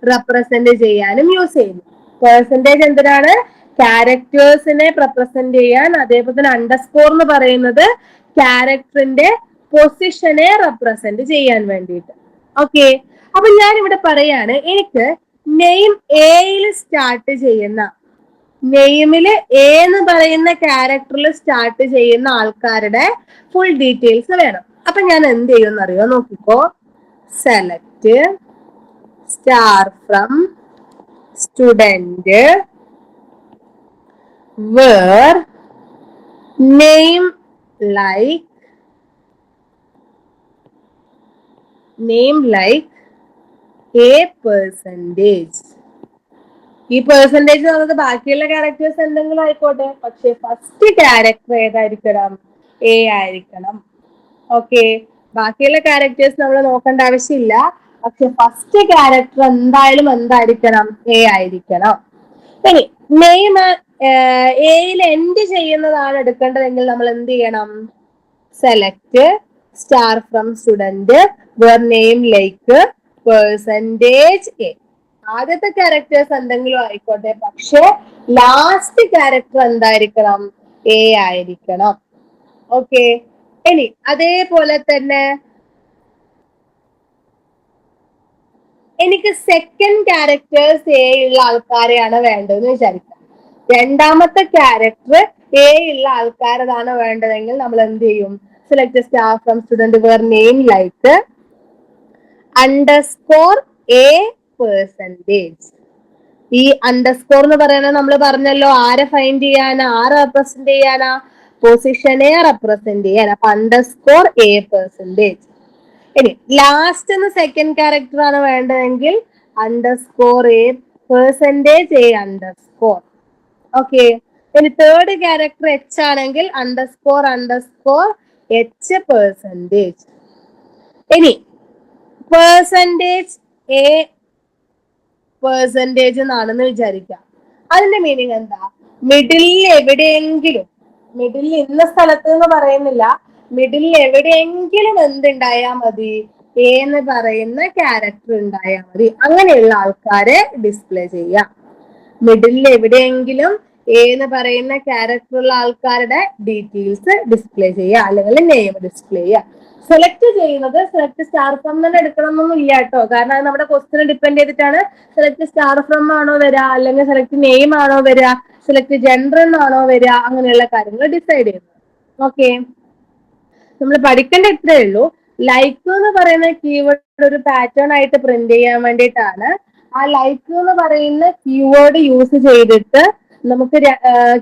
റെപ്രസെന്റ് ചെയ്യാനും യൂസ് ചെയ്യുന്നു. പെർസെന്റേജ് എന്തിനാണ്? ക്യാരക്ടേഴ്സിനെ റെപ്രസെന്റ് ചെയ്യാൻ. അതേപോലെ തന്നെ അണ്ടർസ്കോർ എന്ന് പറയുന്നത് ക്യാരക്ടറിന്റെ പൊസിഷനെ റെപ്രസെന്റ് ചെയ്യാൻ വേണ്ടിയിട്ട്. ഓക്കെ, അപ്പൊ ഞാൻ ഇവിടെ പറയാണ്, എനിക്ക് നെയിം എയിൽ സ്റ്റാർട്ട് ചെയ്യുന്ന, നെയിമില് എ എന്ന് പറയുന്ന ക്യാരക്ടറിൽ സ്റ്റാർട്ട് ചെയ്യുന്ന ആൾക്കാരുടെ ഫുൾ ഡീറ്റെയിൽസ് വേണം. അപ്പൊ ഞാൻ എന്ത് ചെയ്യുമെന്ന് അറിയോ? നോക്കിക്കോ. Select star from student where name like A percentage. ഈ പെർസെന്റേജ് എന്ന് പറയുന്നത് ബാക്കിയുള്ള ക്യാരക്ടേഴ്സ് എന്തെങ്കിലും ആയിക്കോട്ടെ, പക്ഷെ ഫസ്റ്റ് ക്യാരക്ടർ ഏതായിരിക്കണം? എ ആയിരിക്കണം. ഓക്കെ, ബാക്കിയുള്ള ക്യാരക്ടേഴ്സ് നമ്മൾ നോക്കേണ്ട ആവശ്യമില്ല, പക്ഷെ ഫസ്റ്റ് ക്യാരക്ടർ എന്തായാലും എന്തായിരിക്കണം? എ ആയിരിക്കണം. ഇനി നെയിം എയിൽ എൻഡ് ചെയ്യുന്നതാണ് എടുക്കേണ്ടതെങ്കിൽ നമ്മൾ എന്ത് ചെയ്യണം? Select star from student where name like percentage A. ആദ്യത്തെ ക്യാരക്ടേഴ്സ് എന്തെങ്കിലും ആയിക്കോട്ടെ, പക്ഷെ ലാസ്റ്റ് ക്യാരക്ടർ എന്തായിരിക്കണം? എ ആയിരിക്കണം. ഓക്കെ, ഇനി അതേപോലെ തന്നെ എനിക്ക് സെക്കൻഡ് ക്യാരക്ടേഴ്സ് എ ഉള്ള ആൾക്കാരെയാണ് വേണ്ടതെന്ന് വിചാരിക്കാം. രണ്ടാമത്തെ ക്യാരക്ടർ എ ഉള്ള ആൾക്കാരതാണ് വേണ്ടതെങ്കിൽ നമ്മൾ എന്ത് ചെയ്യും? Select star from student where name like underscore A percentage. ഈ അണ്ടർസ്കോർ എന്ന് പറയുന്നത് നമ്മൾ പറഞ്ഞല്ലോ, ആരെ ഫൈൻഡ് ചെയ്യാനാ? ആരെ റെപ്രസെന്റ് ചെയ്യാനാ? പൊസിഷനെ റെപ്രസെന്റ് ചെയ്യാൻ. അപ്പൊ അണ്ടർസ്കോർ എ പെർസെന്റേജ്. ഇനി ലാസ്റ്റ് സെക്കൻഡ് ക്യാരക്ടർ ആണ് വേണ്ടതെങ്കിൽ underscore A percentage A underscore. Okay. ഇനി തേർഡ് ക്യാരക്ടർ എച്ച് ആണെങ്കിൽ അണ്ടർസ്കോർ എച്ച് പെർസെന്റേജ്. ഇനി പെർസെന്റേജ് എ പെർസെന്റേജ് എന്നാണെന്ന് വിചാരിക്കാം. അതിന്റെ മീനിങ് എന്താ? മിഡിലിൽ എവിടെയെങ്കിലും, മിഡിലിൽ ഇന്ന സ്ഥലത്ത് എന്ന് പറയുന്നില്ല, മിഡിലിൽ എവിടെയെങ്കിലും എന്തുണ്ടായാൽ മതി, എ എന്ന് പറയുന്ന ക്യാരക്ടർ ഉണ്ടായാൽ മതി. അങ്ങനെയുള്ള ആൾക്കാരെ ഡിസ്പ്ലേ ചെയ്യാം. മിഡിലിൽ എവിടെയെങ്കിലും എ എന്ന് പറയുന്ന ക്യാരക്ടർ ഉള്ള ആൾക്കാരുടെ ഡീറ്റെയിൽസ് ഡിസ്പ്ലേ ചെയ്യുക, അല്ലെങ്കിൽ നെയിം ഡിസ്പ്ലേ ചെയ്യുക. സെലക്ട് ചെയ്യുന്നത് സെലക്ട് സ്റ്റാർ ഫ്രം തന്നെ എടുക്കണം എന്നൊന്നും ഇല്ല കേട്ടോ. കാരണം അത് നമ്മുടെ ക്വസ്റ്റിനെ ഡിപ്പെൻഡ് ചെയ്തിട്ടാണ് സെലക്ട് സ്റ്റാർ ഫ്രം ആണോ വരിക, അല്ലെങ്കിൽ സെലക്ട് നെയിം ആണോ വരിക, സെലക്ട് ജെൻഡർ എന്നാണോ വരിക, അങ്ങനെയുള്ള കാര്യങ്ങൾ ഡിസൈഡ് ചെയ്യുന്നത്. ഓക്കെ. നമ്മൾ പഠിക്കേണ്ട ഇത്രയേ ഉള്ളൂ. ലൈക്ക് എന്ന് പറയുന്ന കീവേഡ് ഒരു പാറ്റേൺ ആയിട്ട് പ്രിന്റ് ചെയ്യാൻ വേണ്ടിയിട്ടാണ്. ആ ലൈക്ക് എന്ന് പറയുന്ന കീവേഡ് യൂസ് ചെയ്തിട്ട് നമുക്ക്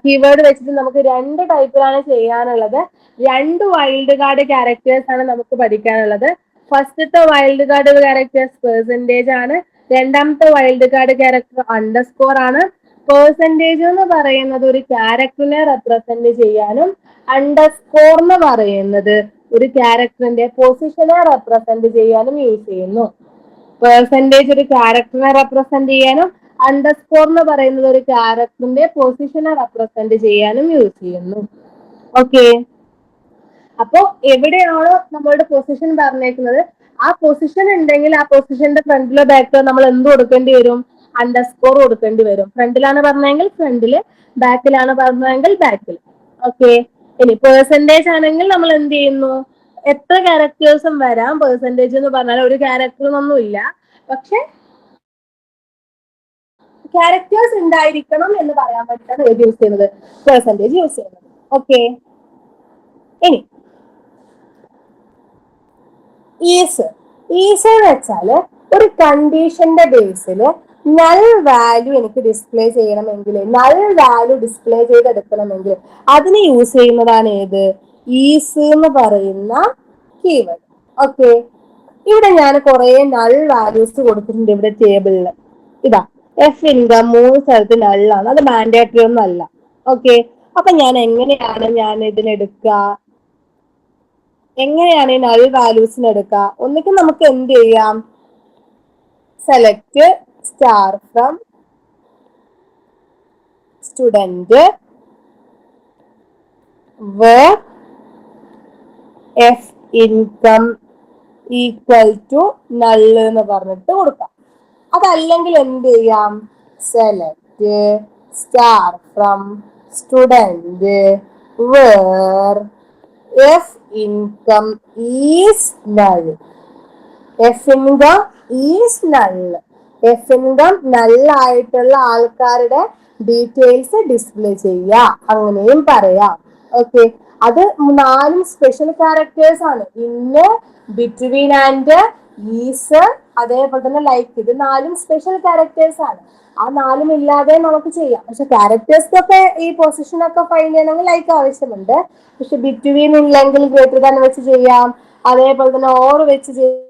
കീവേഡ് വെച്ചിട്ട് നമുക്ക് രണ്ട് ടൈപ്പിലാണ് ചെയ്യാനുള്ളത്. രണ്ട് വൈൽഡ് കാർഡ് ക്യാരക്ടേഴ്സ് ആണ് നമുക്ക് പഠിക്കാനുള്ളത്. ഫസ്റ്റത്തെ വൈൽഡ് കാർഡ് ക്യാരക്ടേഴ്സ് പെർസെന്റേജ് ആണ്. രണ്ടാമത്തെ വൈൽഡ് കാർഡ് ക്യാരക്ടർ അണ്ടർസ്കോർ ആണ്. പെർസെന്റേജ് എന്ന് പറയുന്നത് ഒരു ക്യാരക്ടറിനെ റെപ്രസെന്റ് ചെയ്യാനും അണ്ടർസ്കോർ എന്ന് പറയുന്നത് ഒരു ക്യാരക്ടറിന്റെ പൊസിഷനെ റെപ്രസെന്റ് ചെയ്യാനും യൂസ് ചെയ്യുന്നു. പെർസെന്റേജ് ഒരു ക്യാരക്ടറിനെ റെപ്രസെന്റ് ചെയ്യാനും അണ്ടർസ്കോർ എന്ന് പറയുന്നത് ഒരു ക്യാരക്ടറിന്റെ പൊസിഷനെ റെപ്രസെന്റ് ചെയ്യാനും യൂസ് ചെയ്യുന്നു. ഓക്കെ. അപ്പോ എവിടെയാണോ നമ്മളുടെ പൊസിഷൻ പറഞ്ഞേക്കുന്നത്, ആ പൊസിഷൻ ഉണ്ടെങ്കിൽ ആ പൊസിഷന്റെ ഫ്രണ്ടിലോ ബാക്കിലോ നമ്മൾ എന്ത് കൊടുക്കേണ്ടി വരും? അണ്ടർസ്കോർ കൊടുക്കേണ്ടി വരും. ഫ്രണ്ടിലാണ് പറഞ്ഞെങ്കിൽ ഫ്രണ്ടില്, ബാക്കിലാണ് പറഞ്ഞതെങ്കിൽ ബാക്കിൽ. ഓക്കെ. ഇനി പെർസെന്റേജ് ആണെങ്കിൽ നമ്മൾ എന്ത് ചെയ്യുന്നു? എത്ര ക്യാരക്ടേഴ്സും വരാം. പെർസെന്റേജ് എന്ന് പറഞ്ഞാൽ ഒരു ക്യാരക്ടറൊന്നും ഇല്ല, പക്ഷെ ക്യാരക്ടേഴ്സ് ഉണ്ടായിരിക്കണം എന്ന് പറയാൻ വേണ്ടിയിട്ടാണ് ഏത് യൂസ് ചെയ്യുന്നത്? പെർസെന്റേജ് യൂസ് ചെയ്യുന്നത്. ഓക്കെ. ഇനി ഈസ് എന്ന് വെച്ചാല് ഒരു കണ്ടീഷന്റെ ബേസിൽ നൾ വാല്യൂ എനിക്ക് ഡിസ്പ്ലേ ചെയ്യണമെങ്കിൽ, നൾ വാല്യൂ ഡിസ്പ്ലേ ചെയ്തെടുക്കണമെങ്കിൽ അതിന് യൂസ് ചെയ്യുന്നതാണ് ഏത്? ഈസ് എന്ന് പറയുന്ന കീവേഡ്. ഓക്കെ. ഇവിടെ ഞാൻ കുറെ നൾ വാല്യൂസ് കൊടുത്തിട്ടുണ്ട് ഇവിടെ ടേബിളില്. ഇതാ എഫ് ഇൻകം 3 സ്ഥലത്ത് നള്ളാണ്, അത് മാൻഡേറ്ററി ഒന്നും അല്ല. ഓക്കെ. അപ്പൊ ഞാൻ എങ്ങനെയാണ് ഇതിനെടുക്കുക? എങ്ങനെയാണ് ഈ നൾ വാല്യൂസിന് എടുക്കുക? ഒന്നിക്കും നമുക്ക് എന്ത് ചെയ്യാം? Select star from student where F income equal to null എന്ന് പറഞ്ഞിട്ട് കൊടുക്കാം. അതല്ലെങ്കിൽ എന്ത് ചെയ്യാം? Select star from student where F income is null. F income is null. F income നള്ളായിട്ടുള്ള ആൾക്കാരുടെ ഡീറ്റെയിൽസ് ഡിസ്പ്ലേ ചെയ്യുക, അങ്ങനെയും പറയാം. ഓക്കെ. അത് 4 സ്പെഷ്യൽ ക്യാരക്ടേഴ്സ് ആണ്. ഇന്ന്, ബിറ്റ്വീൻ ആൻഡ്, ഈസ്, അതേപോലെ തന്നെ ലൈക്ക്. ഇത് 4 സ്പെഷ്യൽ ക്യാരക്ടേഴ്സ് ആണ്. ആ 4 ഇല്ലാതെ നമുക്ക് ചെയ്യാം. പക്ഷെ ക്യാരക്ടേഴ്സ് ഈ പൊസിഷനൊക്കെ ഫൈൻഡ് ചെയ്യണമെങ്കിൽ ലൈക്ക് ആവശ്യമുണ്ട്. പക്ഷെ ബിറ്റ്വീൻ ഇല്ലെങ്കിൽ ഗ്രേറ്റർ ദാൻ വെച്ച് ചെയ്യാം, അതേപോലെ തന്നെ ഓർ വെച്ച് ചെയ്യാം.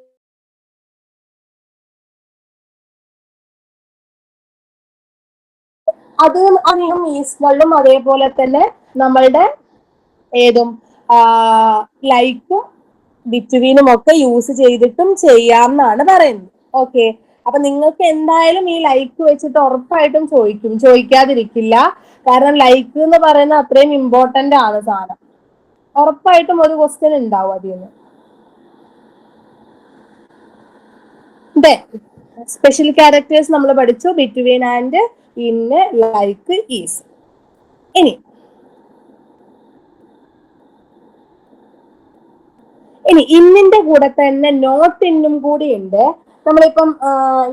അത് അധികം ഈസ്കളിലും അതേപോലെ തന്നെ നമ്മളുടെ ഏതും ലൈക്കും ബിറ്റ്വീനും ഒക്കെ യൂസ് ചെയ്തിട്ടും ചെയ്യാം എന്നാണ് പറയുന്നത്. ഓക്കെ. അപ്പൊ നിങ്ങൾക്ക് എന്തായാലും ഈ ലൈക്ക് വെച്ചിട്ട് ഉറപ്പായിട്ടും ചോദിക്കാതിരിക്കില്ല. കാരണം ലൈക്ക് എന്ന് പറയുന്നത് അത്രയും ഇമ്പോർട്ടന്റ് ആണ് സാധനം. ഉറപ്പായിട്ടും ഒരു ക്വസ്റ്റ്യൻ ഉണ്ടാവും അതിൽ നിന്ന്. സ്പെഷ്യൽ ക്യാരക്ടേഴ്സ് നമ്മൾ പഠിച്ചു, ബിറ്റ്വീൻ ആൻഡ്, ഇന്ന്, ലൈക്ക്, ഈസ്. ഇനി ഇന്നിന്റെ കൂടെ തന്നെ നോട്ട് ഇന്നും കൂടി ഉണ്ട്. നമ്മളിപ്പം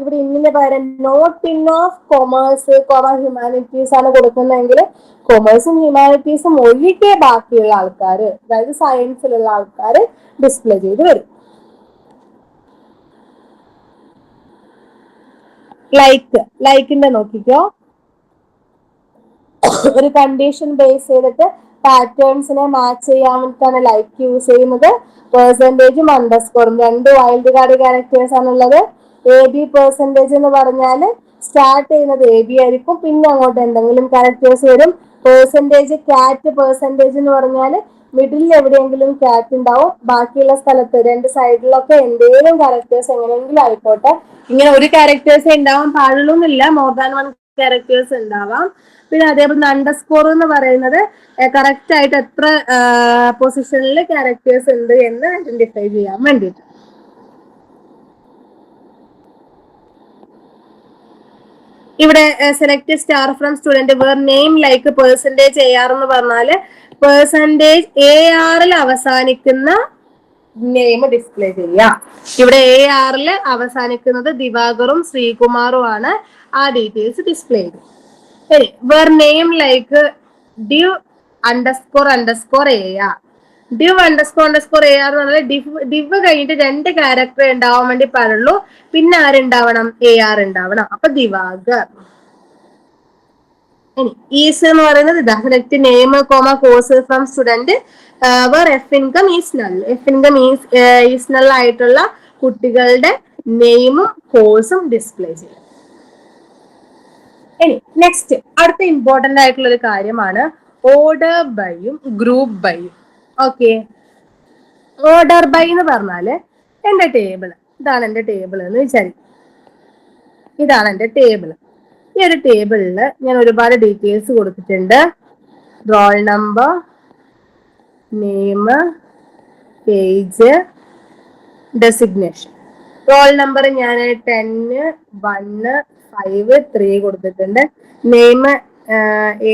ഇവിടെ ഇന്നിന്റെ പകരം not in of commerce, humanities ആണ് കൊടുക്കുന്നതെങ്കിൽ കൊമേഴ്സും ഹ്യൂമാനിറ്റീസും ഒഴികെ ബാക്കിയുള്ള ആൾക്കാർ, അതായത് സയൻസിലുള്ള ആൾക്കാർ ഡിസ്പ്ലേ ചെയ്ത് വരും. ലൈക്കിന്റെ നോക്കിക്കോ, ഒരു കണ്ടീഷൻ ബേസ് ചെയ്തിട്ട് പാറ്റേൺസിനെ മാച്ച് ചെയ്യാൻ വേണ്ടിയിട്ടാണ് ലൈക്ക് യൂസ് ചെയ്യുന്നത്. പെർസെന്റേജും അണ്ടർസ്കോറും രണ്ട് വൈൽഡ് കാർഡ് ക്യാരക്ടേഴ്സ് ആണുള്ളത്. AB പെർസെന്റേജ് എന്ന് പറഞ്ഞാൽ സ്റ്റാർട്ട് ചെയ്യുന്നത് AB ആയിരിക്കും, പിന്നെ അങ്ങോട്ട് എന്തെങ്കിലും ക്യാരക്ടേഴ്സ് വരും. പെർസെന്റേജ് കാറ്റ് പെർസെന്റേജ് എന്ന് പറഞ്ഞാൽ മിഡിലിൽ എവിടെയെങ്കിലും കാറ്റ് ഉണ്ടാവും, ബാക്കിയുള്ള സ്ഥലത്ത് രണ്ട് സൈഡിലൊക്കെ എന്തെങ്കിലും ക്യാരക്ടേഴ്സ് എങ്ങനെയെങ്കിലും ആയിക്കോട്ടെ. ഇങ്ങനെ ഒരു ക്യാരക്ടേഴ്സ് ഉണ്ടാവാൻ പാടുള്ളൂ എന്നില്ല, മോർ ദാൻ വൺ ക്യാരക്ടേഴ്സ് ഉണ്ടാവാം. പിന്നെ അതേപോലെ അണ്ടർസ്കോർ എന്ന് പറയുന്നത് കറക്റ്റ് ആയിട്ട് എത്ര പൊസിഷനിൽ ക്യാരക്ടേഴ്സ് ഉണ്ട് എന്ന് ഐഡന്റിഫൈ ചെയ്യാൻ വേണ്ടിയിട്ട്. ഇവിടെ select star from student where name like percentage AR എന്ന് പറഞ്ഞാല് പെർസെന്റേജ് ARൽ അവസാനിക്കുന്ന നെയിം ഡിസ്പ്ലേ ചെയ്യാം. ഇവിടെ ARൽ അവസാനിക്കുന്നത് ദിവാകറും ശ്രീകുമാറും ആണ്. ആ ഡീറ്റെയിൽസ് ഡിസ്പ്ലേ ചെയ്തു. Where name like div underscore AR. div underscore AR എന്ന് പറഞ്ഞാൽ div കഴിഞ്ഞിട്ട് രണ്ട് ക്യാരക്ടർ ഉണ്ടാവാൻ വേണ്ടി പാടുള്ളൂ, പിന്നെ ആരുണ്ടാവണം? AR ഉണ്ടാവണം. അപ്പൊ ദിവാകർ. ഇനി ഈസ് എന്ന് പറയുന്നത് ഇതാ, select name course from student where F income is null. F income is null ആയിട്ടുള്ള കുട്ടികളുടെ നെയിമും കോഴ്സും ഡിസ്പ്ലേ ചെയ്യും. ഇനി നെക്സ്റ്റ് അടുത്ത ഇമ്പോർട്ടന്റ് ആയിട്ടുള്ള ഒരു കാര്യമാണ് ഓർഡർ ബൈയും ഗ്രൂപ്പ് ബൈയും. ഓക്കെ, ഓർഡർ ബൈ എന്ന് പറഞ്ഞാല് എന്റെ ടേബിൾ ഇതാണ്, എന്റെ ടേബിൾ എന്ന് വിചാരിക്കും. ഇതാണ് എന്റെ ടേബിൾ. ഈ ഒരു ടേബിളിൽ ഞാൻ ഒരുപാട് ഡീറ്റെയിൽസ് കൊടുത്തിട്ടുണ്ട്. Roll number, name, page, designation. Roll number ഞാൻ 10, 1, 5, 3 കൊടുത്തിട്ടുണ്ട്. നെയിം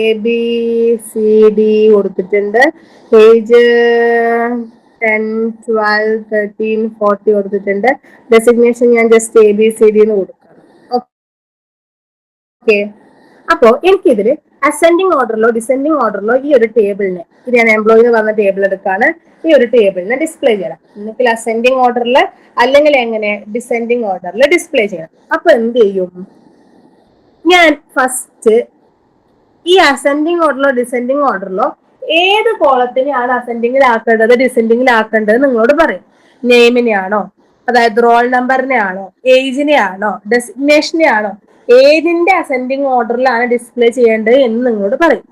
ABCD കൊടുത്തിട്ടുണ്ട്. പേജ് 10, 12, 13, 40 കൊടുത്തിട്ടുണ്ട്. ഡെസിഗ്നേഷൻ ഞാൻ ജസ്റ്റ് ABCD എന്ന് കൊടുക്കണം. ഓക്കെ, അപ്പോ എനിക്കിതിൽ അസെൻഡിങ് ഓർഡറിലോ ഡിസെൻഡിങ് ഓർഡറിലോ ഈ ഒരു ടേബിളിനെ, ഇത് ഞാൻ എംപ്ലോയി എന്ന് പറഞ്ഞ ടേബിൾ എടുക്കാണ്, ഈ ഒരു ടേബിളിനെ ഡിസ്പ്ലേ ചെയ്യണം. ഒന്നുകിൽ അസെൻഡിങ് ഓർഡറിൽ അല്ലെങ്കിൽ എങ്ങനെ ഡിസെൻഡിങ് ഓർഡറിൽ ഡിസ്പ്ലേ ചെയ്യണം. അപ്പൊ എന്ത് ചെയ്യും? ഞാൻ ഫസ്റ്റ് ഈ അസെൻഡിങ് ഓർഡറിലോ ഡിസെൻഡിങ് ഓർഡറിലോ ഏത് കോളത്തിനെയാണ് അസെൻഡിങ്ങിൽ ആക്കേണ്ടത് ഡിസെൻഡിങ്ങിൽ ആക്കേണ്ടത് നിങ്ങളോട് പറയും. നെയിമിനെയാണോ, അതായത് റോൾ നമ്പറിനെ ആണോ, ഏജിനെ ആണോ, ഡെസിഗ്നേഷനെ ആണോ, ഏതിന്റെ അസെൻഡിങ് ഓർഡറിലാണ് ഡിസ്പ്ലേ ചെയ്യേണ്ടത് എന്ന് നിങ്ങളോട് പറയും.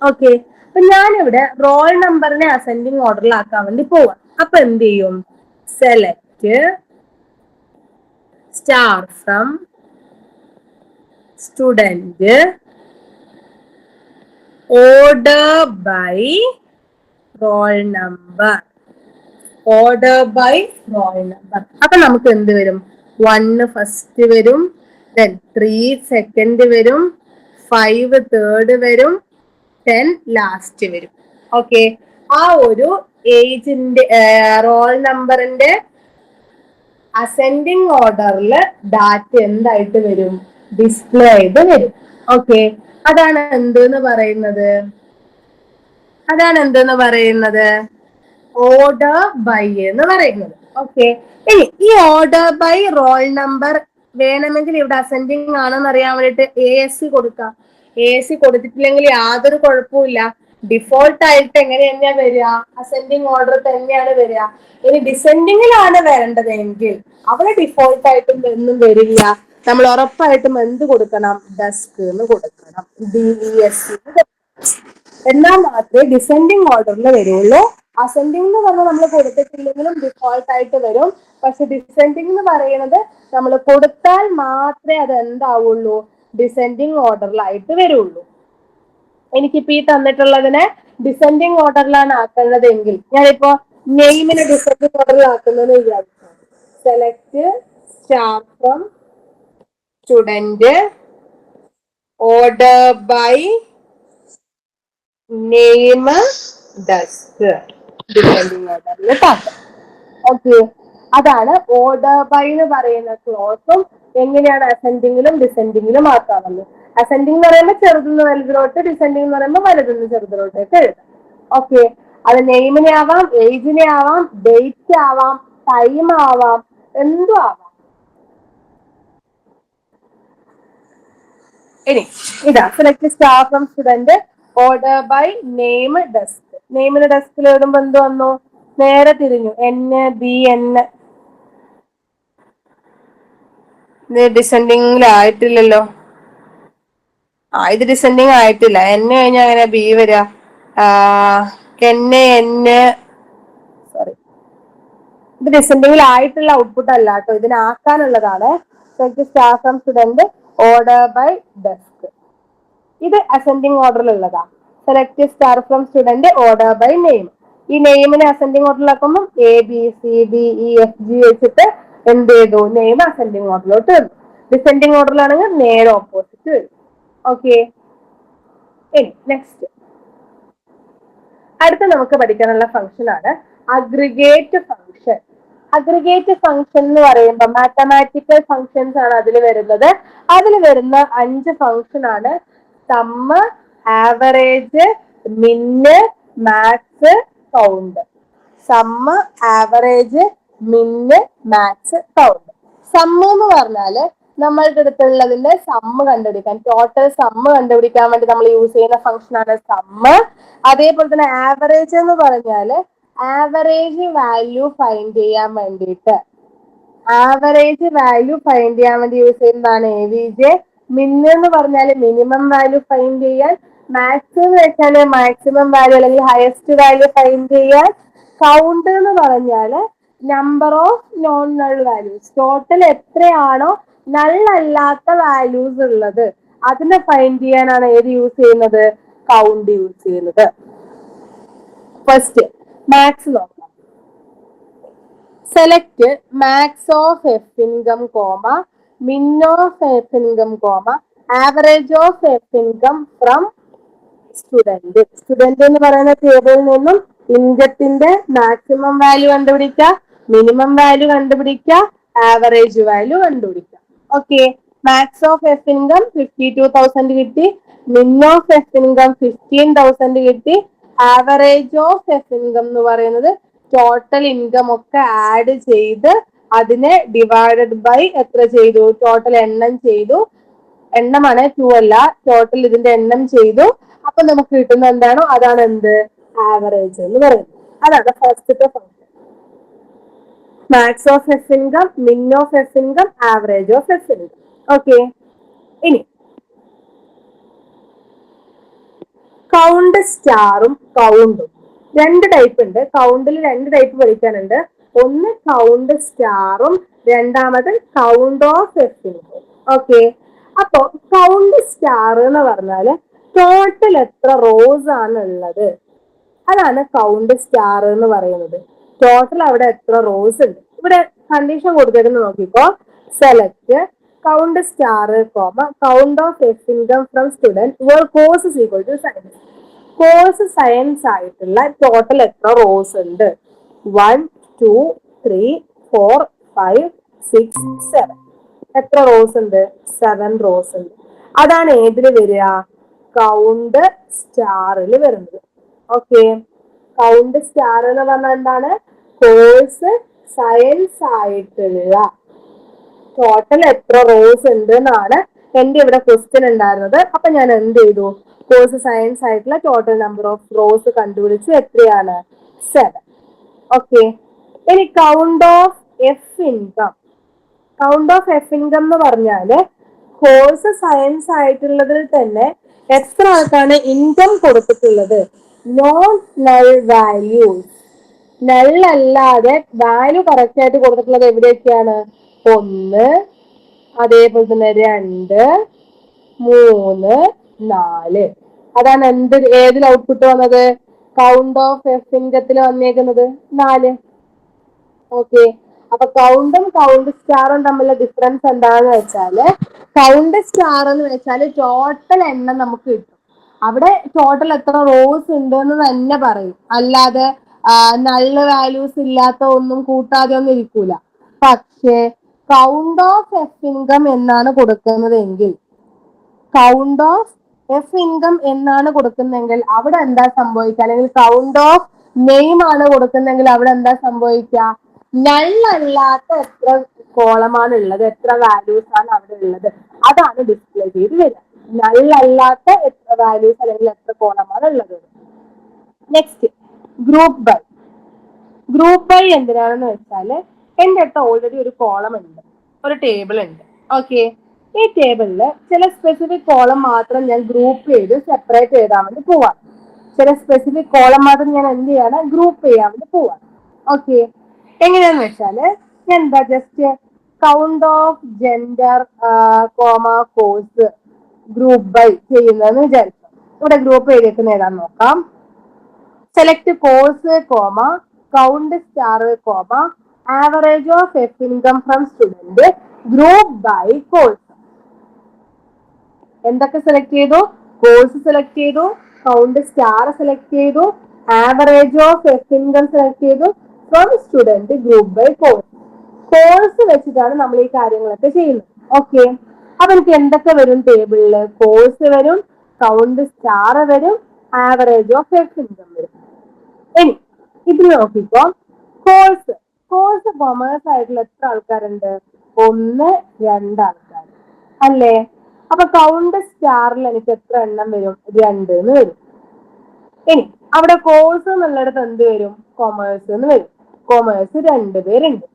ഓക്കെ, അപ്പൊ ഞാനിവിടെ റോൾ നമ്പറിനെ അസെൻഡിങ് ഓർഡറിലാക്കാൻ വേണ്ടി പോവാം. അപ്പൊ എന്ത് ചെയ്യും? Select star from student order by roll number. Order by roll number. അപ്പൊ നമുക്ക് എന്ത് വരും? 1 ഫസ്റ്റ് വരും, then 3 സെക്കൻഡ് വരും, 5 തേർഡ് വരും, 10 ലാസ്റ്റ് വരും. ഓക്കെ, ആ ഒരു ഏജിന്റെ റോൾ നമ്പറിന്റെ അസെൻഡിങ് ഓർഡറിൽ ഡാറ്റ എന്തായിട്ട് വരും? ഡിസ്പ്ലേ ആയിട്ട് വരും. ഓക്കെ, അതാണ് എന്തെന്ന് പറയുന്നത്? അതാണ് എന്തെന്ന് പറയുന്നത്? ഓർഡർ ബൈ എന്ന് പറയുന്നത്. ഓക്കെ, ഇനി ഈ ഓർഡർ ബൈ റോൾ നമ്പർ വേണമെങ്കിൽ ഇവിടെ അസെൻഡിങ് ആണെന്ന് അറിയാൻ വേണ്ടിയിട്ട് AS കൊടുക്കാം. AS കൊടുത്തിട്ടില്ലെങ്കിൽ യാതൊരു കുഴപ്പമില്ല. ഡിഫോൾട്ട് ആയിട്ട് എങ്ങനെ തന്നെയാ വരിക? അസെൻഡിങ് ഓർഡർ തന്നെയാണ് വരിക. ഇനി ഡിസെൻഡിങ്ങിലാണ് വരേണ്ടതെങ്കിൽ അവിടെ ഡിഫോൾട്ട് ആയിട്ടും ഒന്നും വരില്ല. നമ്മൾ ഉറപ്പായിട്ടും എന്ത് കൊടുക്കണം? ഡെസ്ക് എന്ന് കൊടുക്കണം, DESC. എന്നാൽ മാത്രമേ ഡിസെൻഡിങ് ഓർഡറിൽ വരുള്ളൂ. അസെൻഡിങ് എന്ന് പറഞ്ഞാൽ നമ്മൾ കൊടുത്തിട്ടില്ലെങ്കിലും ഡിഫോൾട്ട് ആയിട്ട് വരും. പക്ഷെ ഡിസെൻഡിങ് എന്ന് പറയുന്നത് നമ്മൾ കൊടുത്താൽ മാത്രമേ അത് എന്താവുള്ളൂ? ഡിസെൻഡിങ് ഓർഡറിലായിട്ട് വരുള്ളൂ. എനിക്കിപ്പോ ഈ തന്നിട്ടുള്ളതിനെ ഡിസെൻഡിങ് ഓർഡറിലാണ് ആക്കേണ്ടതെങ്കിൽ ഞാനിപ്പോ നെയിമിനെ ഡിസെൻഡിങ് ഓർഡറിലാക്കുന്നത് വിചാരിച്ചു. Select star from student order by name desc descending ഓർഡറിൽ താക്കാം. ഓക്കെ, അതാണ് ഓർഡർ ബൈ എന്ന് പറയുന്ന ക്ലോസും എങ്ങനെയാണ് അസെൻഡിങ്ങിലും ഡിസെൻഡിങ്ങിലും ആക്കാവുന്നത്. അസെൻഡിങ് എന്ന് പറയുമ്പോൾ ചെറുതുനിന്ന് വലുതിലോട്ട്, ഡിസെൻഡിങ് എന്ന് പറയുമ്പോൾ വലുതുനിന്ന് ചെറുതിലോട്ടേക്ക് എഴുതാം. ഓക്കെ, അത് നെയിമിനെ ആവാം, ഏജിനെ ആവാം, ഡേറ്റ് ആവാം, ടൈം ആവാം, എന്തും ആവാം. ഇനി ഇതാ select star from student order by name desc. നെയിമിന് ഡെസ്കിൽ എഴുതുമ്പോ എന്ത് വന്നു? നേരെ തിരിഞ്ഞു. NBN. ഡിസെൻഡിങ്ങിലായിട്ടില്ലല്ലോ. ഇത് ഡിസെൻഡിങ് ആയിട്ടില്ല. N കഴിഞ്ഞാൽ അങ്ങനെ B വരിക? സോറി, ഇത് ഡിസെൻഡിങ്ങിൽ ആയിട്ടുള്ള ഔട്ട്പുട്ട് അല്ല കേട്ടോ, ഇതിനാക്കാനുള്ളതാണ്. Star from student order by desc. ഇത് അസെൻഡിങ് ഓർഡറിലുള്ളതാ. Select star from student order by name. ഈ നെയിമിനെ അസെൻഡിങ് ഓർഡറിലാക്കുമ്പോൾ ABCDEFG വെച്ചിട്ട് എന്ത് ചെയ്തു? നെയിം അസെൻഡിങ് ഓർഡറിലോട്ട് വരും. ഡിസെൻഡിങ് ഓർഡറിലാണെങ്കിൽ നേരെ ഓപ്പോസിറ്റ് വരും. ഓക്കെ, ഇനി നെക്സ്റ്റ് അടുത്ത നമുക്ക് പഠിക്കാനുള്ള ഫംഗ്ഷൻ ആണ് അഗ്രിഗേറ്റ് ഫംഗ്ഷൻ. അഗ്രിഗേറ്റ് ഫംഗ്ഷൻ എന്ന് പറയുമ്പോൾ മാത്തമാറ്റിക്കൽ ഫംഗ്ഷൻസ് ആണ് അതിൽ വരുന്നത്. അതിൽ വരുന്ന 5 ഫംഗ്ഷൻ ആണ് sum, average, min, max, count. Sum, average, min, max, count. Sum എന്ന് പറഞ്ഞാല് നമ്മളുടെ അടുത്തുള്ളതിന്റെ സമ്മ് കണ്ടുപിടിക്കാൻ, ടോട്ടൽ സമ്മ് കണ്ടുപിടിക്കാൻ വേണ്ടി നമ്മൾ യൂസ് ചെയ്യുന്ന ഫംഗ്ഷൻ ആണ് സമ്മ്. അതേപോലെ തന്നെ ആവറേജ് എന്ന് പറഞ്ഞാല് ആവറേജ് വാല്യൂ ഫൈൻഡ് ചെയ്യാൻ വേണ്ടിയിട്ട്, ആവറേജ് വാല്യൂ ഫൈൻഡ് ചെയ്യാൻ വേണ്ടി യൂസ് ചെയ്യുന്നതാണ് AVJ. മിന്ന് എന്ന് പറഞ്ഞാല് മിനിമം വാല്യൂ ഫൈൻഡ് ചെയ്യാൻ. മാക്സ് എന്ന് വെച്ചാല് മാക്സിമം വാല്യൂ അല്ലെങ്കിൽ ഹയസ്റ്റ് വാല്യൂ ഫൈൻഡ് ചെയ്യാൻ. കൗണ്ട് എന്ന് പറഞ്ഞാല് number of non null values, total എത്രയാണോ നൾ അല്ലാത്ത വാല്യൂസ് ഉള്ളത് അതിനെ ഫൈൻഡ് ചെയ്യാനാണ് ഏത് യൂസ് ചെയ്യുന്നത്? കൗണ്ട് യൂസ് ചെയ്യുന്നത്. ഫസ്റ്റ് മാക്സ് നോക്കാം. Select max of F income comma min of F income comma average of F income from student. Student എന്ന് പറയുന്ന ടേബിളിൽ നിന്നും ഇൻകത്തിന്റെ മാക്സിമം വാല്യൂ കണ്ടുപിടിക്കുക, മിനിമം വാല്യൂ കണ്ടുപിടിക്കുക, ആവറേജ് വാല്യൂ കണ്ടുപിടിക്കുക. Okay, max of F income 52,000 കിട്ടി, മിൻ ഓഫ് എഫ് ഇൻകം 15,000 കിട്ടി, ആവറേജ് ഓഫ് എഫ് ഇൻകം എന്ന് പറയുന്നത് ടോട്ടൽ ഇൻകം ഒക്കെ ആഡ് ചെയ്ത് അതിനെ ഡിവൈഡഡ് ബൈ എത്ര ചെയ്തു? ടോട്ടൽ എണ്ണം ചെയ്തു. എണ്ണമാണ് 2 അല്ല, ടോട്ടൽ ഇതിന്റെ എണ്ണം ചെയ്തു. അപ്പൊ നമുക്ക് കിട്ടുന്ന എന്താണോ അതാണ് എന്ത്? ആവറേജ് എന്ന് പറയുന്നത്. അതാണ് ഫസ്റ്റത്തെ function. Max of F income, min of F income, average of F income. Okay, ഇനി കൗണ്ട് സ്റ്റാറും കൗണ്ടും. 2 ടൈപ്പ് ഉണ്ട്. കൗണ്ടിൽ 2 ടൈപ്പ് പഠിക്കാനുണ്ട്. ഒന്ന് കൗണ്ട് സ്റ്റാറും രണ്ടാമത് count of F income. Okay, അപ്പൊ കൗണ്ട് സ്റ്റാർ എന്ന് പറഞ്ഞാല് ടോട്ടൽ എത്ര റോസ് ആണ് ഉള്ളത് അതാണ് കൗണ്ട് സ്റ്റാർ എന്ന് പറയുന്നത്. ടോട്ടൽ അവിടെ എത്ര റോസ് ഉണ്ട്. ഇവിടെ കണ്ടീഷൻ കൊടുത്തേക്കുന്നത് നോക്കിക്കോ. Select count star comma count of F income from student course is equal to science. Course science ആയിട്ടുള്ള ടോട്ടൽ എത്ര റോസ് ഉണ്ട്? 1 2 3 4 5 6 7. എത്ര റോസ് ഉണ്ട്? 7 റോസ് ഉണ്ട്. അതാണ് ഏതില് വരിക? കൗണ്ട് സ്റ്റാറിൽ വരുന്നത്. ഓക്കെ, കൗണ്ട് സ്റ്റാർ എന്ന് പറഞ്ഞാൽ എന്താണ്? കോഴ്സ് സയൻസ് ആയിട്ടുള്ള ടോട്ടൽ എത്ര റോസ് ഉണ്ട് എന്നാണ് എന്റെ ഇവിടെ ക്വസ്റ്റ്യൻ ഉണ്ടായിരുന്നത്. അപ്പൊ ഞാൻ എന്ത് ചെയ്തു? കോഴ്സ് സയൻസ് ആയിട്ടുള്ള ടോട്ടൽ നമ്പർ ഓഫ് റോസ് കണ്ടുപിടിച്ചു. എത്രയാണ്? 7. ഓക്കെ, ഇനി count of F income. Count of F income എന്ന് പറഞ്ഞാല് കോഴ്സ് സയൻസ് ആയിട്ടുള്ളതിൽ തന്നെ എത്ര ആൾക്കാണ് ഇൻകം കൊടുത്തിട്ടുള്ളത്? നോൺ നൾ വാല്യൂസ്, നൾ അല്ലാതെ വാല്യൂ കറക്റ്റ് ആയിട്ട് കൊടുത്തിട്ടുള്ളത് എവിടെയൊക്കെയാണ്? 1, അതേപോലെ തന്നെ 2, 3, 4. അതാണ് എന്ത് ഏതിൽ ഔട്ട്പുട്ട് വന്നത്? കൗണ്ട് ഓഫ് എഫ് ഇൻകത്തിൽ വന്നേക്കുന്നത് 4. ഓക്കെ, അപ്പൊ കൗണ്ടും കൗണ്ട് സ്റ്റാറും തമ്മിലുള്ള ഡിഫറൻസ് എന്താണെന്ന് വെച്ചാല് കൗണ്ട് സ്റ്റാർ എന്ന് വെച്ചാൽ ടോട്ടൽ എണ്ണം നമുക്ക് കിട്ടും. അവിടെ ടോട്ടൽ എത്ര റോസ് ഉണ്ട് എന്ന് തന്നെ പറയും, അല്ലാതെ നല്ല വാല്യൂസ് ഇല്ലാത്ത ഒന്നും കൂട്ടാതെ ഒന്നും ഇരിക്കൂല. പക്ഷേ കൗണ്ട് ഓഫ് എഫ് ഇൻകം എന്നാണ് കൊടുക്കുന്നതെങ്കിൽ, കൗണ്ട് ഓഫ് എഫ് ഇൻകം എന്നാണ് കൊടുക്കുന്നെങ്കിൽ അവിടെ എന്താ സംഭവിക്കുക? അല്ലെങ്കിൽ കൗണ്ട് ഓഫ് നെയിം ആണ് കൊടുക്കുന്നെങ്കിൽ അവിടെ എന്താ സംഭവിക്കുക? നൾ അല്ലാത്ത എത്ര കോളമാണ് ഉള്ളത്, എത്ര വാല്യൂസ് ആണ് അവിടെ ഉള്ളത്, അതാണ് ഡിസ്പ്ലേ ചെയ്ത് വരിക. നല്ലല്ലാത്ത എത്ര വാല്യൂസ് അല്ലെങ്കിൽ എത്ര കോളമാണ് ഉള്ളത്. Next group by. Group by എന്തിനാണെന്ന് വെച്ചാൽ എന്റെ അടുത്ത് ഓൾറെഡി ഒരു കോളം ഉണ്ട്, ഒരു ടേബിൾ ഉണ്ട്. ഓക്കെ, ഈ ടേബിളിൽ ചില സ്പെസിഫിക് കോളം മാത്രം ഞാൻ ഗ്രൂപ്പ് ചെയ്ത് സെപ്പറേറ്റ് ചെയ്താൽ വേണ്ടി പോവാം. ചില സ്പെസിഫിക് കോളം മാത്രം ഞാൻ എന്ത് ചെയ്യാണ്, ഗ്രൂപ്പ് ചെയ്യാൻ വേണ്ടി പോവാം. ഓക്കെ, എങ്ങനെയാന്ന് വെച്ചാല് ഞാൻ എന്താ just count of gender comma course group by ചെയ്യുന്നതെന്ന് വിചാരിച്ചു. ഇവിടെ ഗ്രൂപ്പ് ചെയ്തേക്കുന്ന ഏതാന്ന് നോക്കാം. Select course comma count star comma average of F income from student group by course. എന്തൊക്കെ സെലക്ട് ചെയ്തു? കോഴ്സ് സെലക്ട് ചെയ്തു, കൗണ്ട് സ്റ്റാർ സെലക്ട് ചെയ്തു, average of F income select ചെയ്തു, from student group by course. Course വെച്ചിട്ടാണ് നമ്മൾ ഈ കാര്യങ്ങളൊക്കെ ചെയ്യുന്നത്. ഓക്കെ, അപ്പൊ എനിക്ക് എന്തൊക്കെ വരും ടേബിളില്? കോഴ്സ് വരും, കൗണ്ട് സ്റ്റാർ വരും, ആവറേജ് ഓഫ് എഫ് ഇൻകം വരും. ഇനി ഇതിൽ നോക്കിക്കോ, കോഴ്സ് കൊമേഴ്സ് ആയിട്ടുള്ള എത്ര ആൾക്കാരുണ്ട്? 1, 2 ആൾക്കാർ അല്ലേ? അപ്പൊ കൗണ്ട് സ്റ്റാറിൽ എനിക്ക് എത്ര എണ്ണം വരും? 2 എന്ന് വരും. ഇനി അവിടെ കോഴ്സ് എന്നുള്ളിടത്ത് എന്ത് വരും? കൊമേഴ്സ് എന്ന് വരും. കൊമേഴ്സ് 2 പേരുണ്ട്.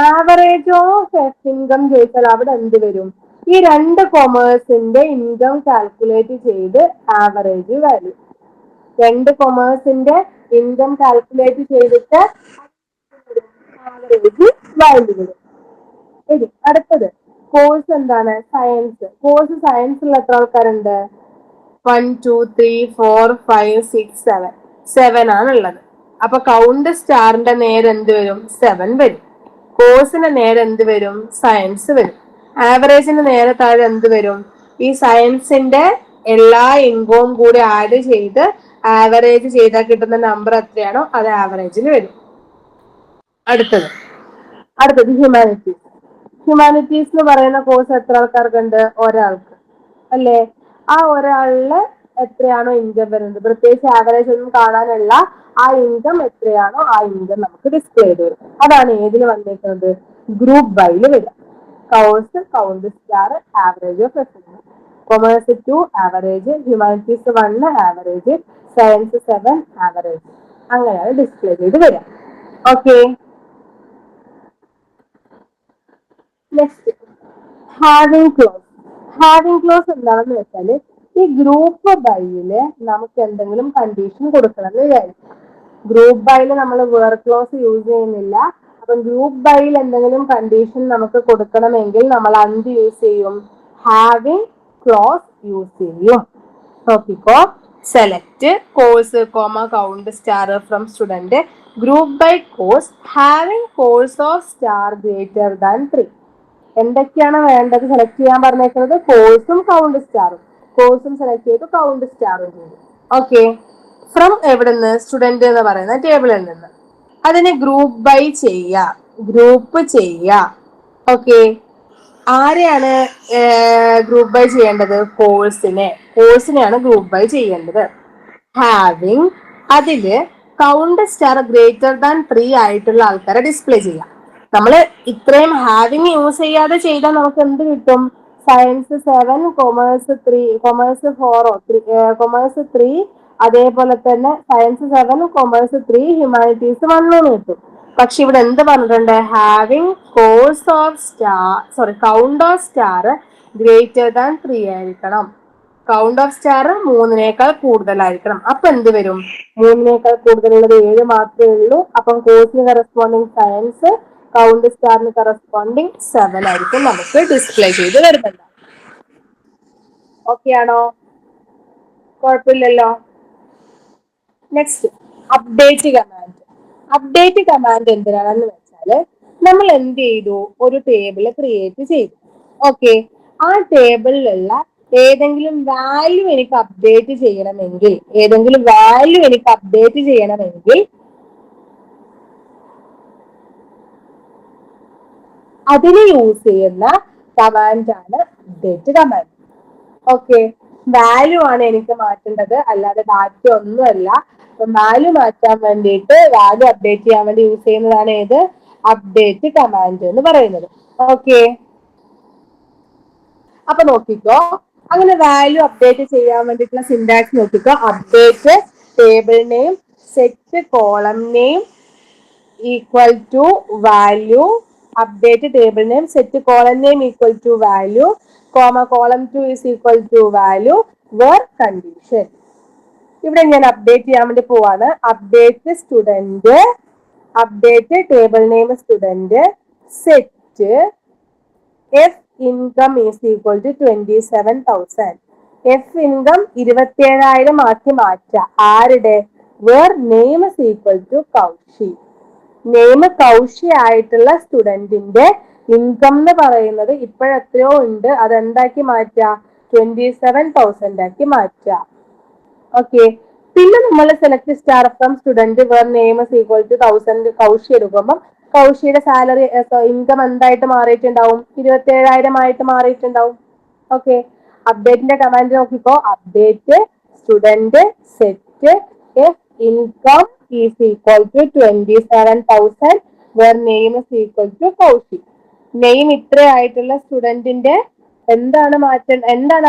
ആവറേജ് ഓഫ് എഫ് ഇൻകം ചോദിച്ചാൽ അവിടെ എന്ത് വരും? ഈ 2 കൊമേഴ്സിന്റെ ഇൻകം കാൽക്കുലേറ്റ് ചെയ്ത് ആവറേജ് വാല്യൂ, 2 കൊമേഴ്സിന്റെ ഇൻകം കാൽക്കുലേറ്റ് ചെയ്തിട്ട് ആവറേജ് വാല്യൂ വരും. ഇനി അടുത്തത് കോഴ്സ് എന്താണ്? സയൻസ്. കോഴ്സ് സയൻസിൽ എത്ര ആൾക്കാരുണ്ട്? 1, 2, 3, 4, 5, 6, 7. 7 ആണുള്ളത്. അപ്പൊ കൗണ്ട് സ്റ്റാറിന്റെ നേരെ എന്ത് വരും? 7 വരും. കോഴ്സിന്റെ നേരെ എന്ത് വരും? സയൻസ് വരും. ആവറേജിന്റെ നേരെ താഴെ എന്ത് വരും? ഈ സയൻസിന്റെ എല്ലാ ഇൻകവും കൂടി ആഡ് ചെയ്ത് ആവറേജ് ചെയ്താൽ കിട്ടുന്ന നമ്പർ എത്രയാണോ അത് ആവറേജിൽ വരും. അടുത്തത് ഹ്യൂമാനിറ്റീസ്. ഹ്യൂമാനിറ്റീസ് എന്ന് പറയുന്ന കോഴ്സ് എത്ര ആൾക്കാർക്കുണ്ട്? ഒരാൾക്ക് അല്ലേ? ആ ഒരാളില് എത്രയാണോ ഇൻകം വരുന്നത്, പ്രത്യേകിച്ച് ആവറേജ് ഒന്നും കാണാനുള്ള, ആ ഇൻകം എത്രയാണോ ആ ഇൻകം നമുക്ക് ഡിസ്പ്ലേ ചെയ്ത് വരും. അതാണ് ഏതിൽ വന്നേക്കുന്നത്? ഗ്രൂപ്പ് ബൈയിൽ വരിക. Course, count star, average of F income. Commerce 2 average, humanities 1 average, science 7 average. അങ്ങനെയാണ് ഡിസ്പ്ലേ ചെയ്ത് വരിക. Okay, next having close. Having close എന്താണെന്ന് വെച്ചാല് ഈ ഗ്രൂപ്പ് ബൈയില് നമുക്ക് എന്തെങ്കിലും കണ്ടീഷൻ കൊടുക്കണം എന്ന് വിചാരിക്കും. ഗ്രൂപ്പ് ബൈയിൽ നമ്മൾ വേർ ക്ലോസ് യൂസ് ചെയ്യുന്നില്ല. അപ്പം ഗ്രൂപ്പ് ബൈയിൽ എന്തെങ്കിലും കണ്ടീഷൻ നമുക്ക് കൊടുക്കണമെങ്കിൽ നമ്മൾ എന്ത് യൂസ് ചെയ്യും? ഹാവിംഗ് ക്ലോസ് യൂസ് ചെയ്യും. നോക്കിക്കോ, select course comma count star from student group by course having course of star greater than 3. എന്തൊക്കെയാണ് വേണ്ടത് സെലക്ട് ചെയ്യാൻ പറഞ്ഞേക്കുന്നത്? കോഴ്സും കൗണ്ട് സ്റ്റാറും. കോഴ്സും സെലക്ട് ചെയ്തു, കൗണ്ട് സ്റ്റാറും ചെയ്തു. ഓക്കെ, ഫ്രം എവിടുന്ന്? സ്റ്റുഡന്റ് എന്ന് പറയുന്ന ടേബിളിൽ നിന്ന്. അതിനെ ഗ്രൂപ്പ് ബൈ ചെയ്യുക, ഗ്രൂപ്പ് ചെയ്യുക. ഓക്കെ, ആരെയാണ് ഗ്രൂപ്പ് ബൈ ചെയ്യേണ്ടത്? കോഴ്സിനെയാണ് ഗ്രൂപ്പ് ബൈ ചെയ്യേണ്ടത്. ഹാവിംഗ്, അതില് കൗണ്ട് സ്റ്റാർ ഗ്രേറ്റർ ദാൻ 3 ആയിട്ടുള്ള ആൾക്കാരെ ഡിസ്പ്ലേ ചെയ്യാം. നമ്മൾ ഇത്രയും ഹാവിംഗ് യൂസ് ചെയ്യാതെ ചെയ്താൽ നമുക്ക് എന്ത് കിട്ടും? സയൻസ് 7, കൊമേഴ്സ് 3, കൊമേഴ്സ് 4, കൊമേഴ്സ് 3, അതേപോലെ തന്നെ സയൻസ് 7, കൊമേഴ്സ് 3, ഹ്യൂമാനിറ്റീസ് 1 കിട്ടും. പക്ഷെ ഇവിടെ എന്ത് പറഞ്ഞിട്ടുണ്ട്? Having course of star count of star greater than 3 ആയിരിക്കണം. കൗണ്ട് ഓഫ് സ്റ്റാർ 3നേക്കാൾ കൂടുതലായിരിക്കണം. അപ്പൊ എന്ത് വരും? 3നേക്കാൾ കൂടുതലുള്ളത് 7 മാത്രമേ ഉള്ളൂ. അപ്പം കോഴ്സിന് കറസ്പോണ്ടിങ് സയൻസ്, കൗണ്ട് സ്റ്റാറിന് കറസ്പോണ്ടിങ് 7 ആയിരിക്കും നമുക്ക് ഡിസ്പ്ലേ ചെയ്ത് വരുന്നത്. ഓക്കെ ആണോ? കുഴപ്പമില്ലല്ലോ. Next update command. Update command എന്തിനാണെന്ന് വെച്ചാല് നമ്മൾ എന്ത് ചെയ്തു? ഒരു ടേബിൾ ക്രിയേറ്റ് ചെയ്തു. ഓക്കെ, ആ ടേബിളിലുള്ള ഏതെങ്കിലും വാല്യൂ എനിക്ക് അപ്ഡേറ്റ് ചെയ്യണമെങ്കിൽ അതിന് യൂസ് ചെയ്യുന്ന കമാൻഡാണ് അപ്ഡേറ്റ് കമാൻഡ്. ഓക്കെ, വാല്യൂ ആണ് എനിക്ക് മാറ്റേണ്ടത്, അല്ലാതെ ഡാറ്റ ഒന്നുമല്ല. അപ്പൊ വാല്യൂ മാറ്റാൻ വേണ്ടിയിട്ട്, വാല്യൂ അപ്ഡേറ്റ് ചെയ്യാൻ വേണ്ടി യൂസ് ചെയ്യുന്നതാണ് ഏത്? അപ്ഡേറ്റ് കമാൻഡ് എന്ന് പറയുന്നത്. ഓക്കെ, അപ്പൊ നോക്കിക്കോ, അങ്ങനെ വാല്യൂ അപ്ഡേറ്റ് ചെയ്യാൻ വേണ്ടിയിട്ടുള്ള സിന്റാക്സ് നോക്കിക്കോ. Update table name set column name equal to value, update table name set column name equal to value, comma column 2 is equal to value, where condition. ഇവിടെ ഞാൻ അപ്ഡേറ്റ് ചെയ്യാൻ വേണ്ടി പോവാണ്. Update student, update table name student, set F income is equal to 27,000. F income 27,000 ആക്കി മാറ്റാം. ആരുടെ? Where name is equal to Kaushi. Name Kaushi ആയിട്ടുള്ള സ്റ്റുഡന്റിന്റെ ഇൻകം എന്ന് പറയുന്നത് ഇപ്പോഴെത്രയോ ഉണ്ട്, അതെന്താക്കി മാറ്റാം? 27,000 ആക്കി മാറ്റാം. ഓക്കെ. പിന്നെ നമ്മൾ select star from student where name is equal to 1000 Kaushi എടുക്കുമ്പോൾ കൗശിയുടെ സാലറി ഇൻകം എന്തായിട്ട് മാറിയിട്ടുണ്ടാവും? 27,000 ആയിട്ട് മാറിയിട്ടുണ്ടാവും. ഓക്കെ. അപ്ഡേറ്റിന്റെ കമാൻഡ് നോക്കിക്കോ. Update student set F income is equal to 27,000 where name is equal to Kaushi. Name ഇത്രയായിട്ടുള്ള സ്റ്റുഡന്റിന്റെ എന്താണ്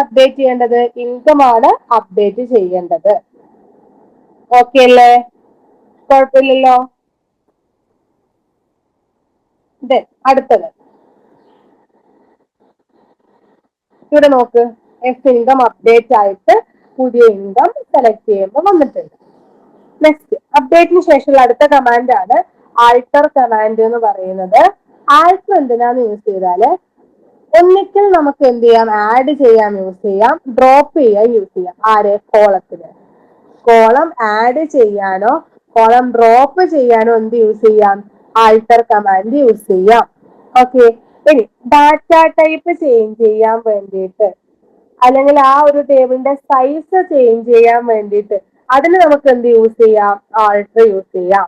അപ്ഡേറ്റ് ചെയ്യേണ്ടത്? ഇൻകം ആണ് അപ്ഡേറ്റ് ചെയ്യേണ്ടത്. ഓക്കെ അല്ലേ? കുഴപ്പമില്ലല്ലോ. അടുത്തത് ഇവിടെ നോക്ക്. എഫ് ഇൻകം അപ്ഡേറ്റ് ആയിട്ട് പുതിയ ഇൻകം സെലക്ട് ചെയ്യുമ്പോൾ വന്നിട്ടുണ്ട്. നെക്സ്റ്റ് അപ്ഡേറ്റിന് ശേഷമുള്ള അടുത്ത കമാൻഡ് ആണ് ആൾട്ടർ കമാൻഡ് എന്ന് പറയുന്നത്. ആൾട്ടർ എന്തിനാന്ന് യൂസ് ചെയ്താല് ഒന്നിക്കൽ നമുക്ക് എന്ത് ചെയ്യാം? ആഡ് ചെയ്യാൻ യൂസ് ചെയ്യാം, ഡ്രോപ്പ് ചെയ്യാൻ യൂസ് ചെയ്യാം. ആരെ? കോളത്തിന്. കോളം ആഡ് ചെയ്യാനോ കോളം ഡ്രോപ്പ് ചെയ്യാനോ എന്ത് യൂസ് ചെയ്യാം? ആൾട്ടർ കമാൻഡ് യൂസ് ചെയ്യാം. ഓക്കെ. ഇനി ഡാറ്റ ടൈപ്പ് ചേഞ്ച് ചെയ്യാൻ വേണ്ടിയിട്ട് അല്ലെങ്കിൽ ആ ഒരു ടേബിളിന്റെ സൈസ് ചേഞ്ച് ചെയ്യാൻ വേണ്ടിയിട്ട് അതിന് നമുക്ക് എന്ത് യൂസ് ചെയ്യാം? ആൾട്ടർ യൂസ് ചെയ്യാം.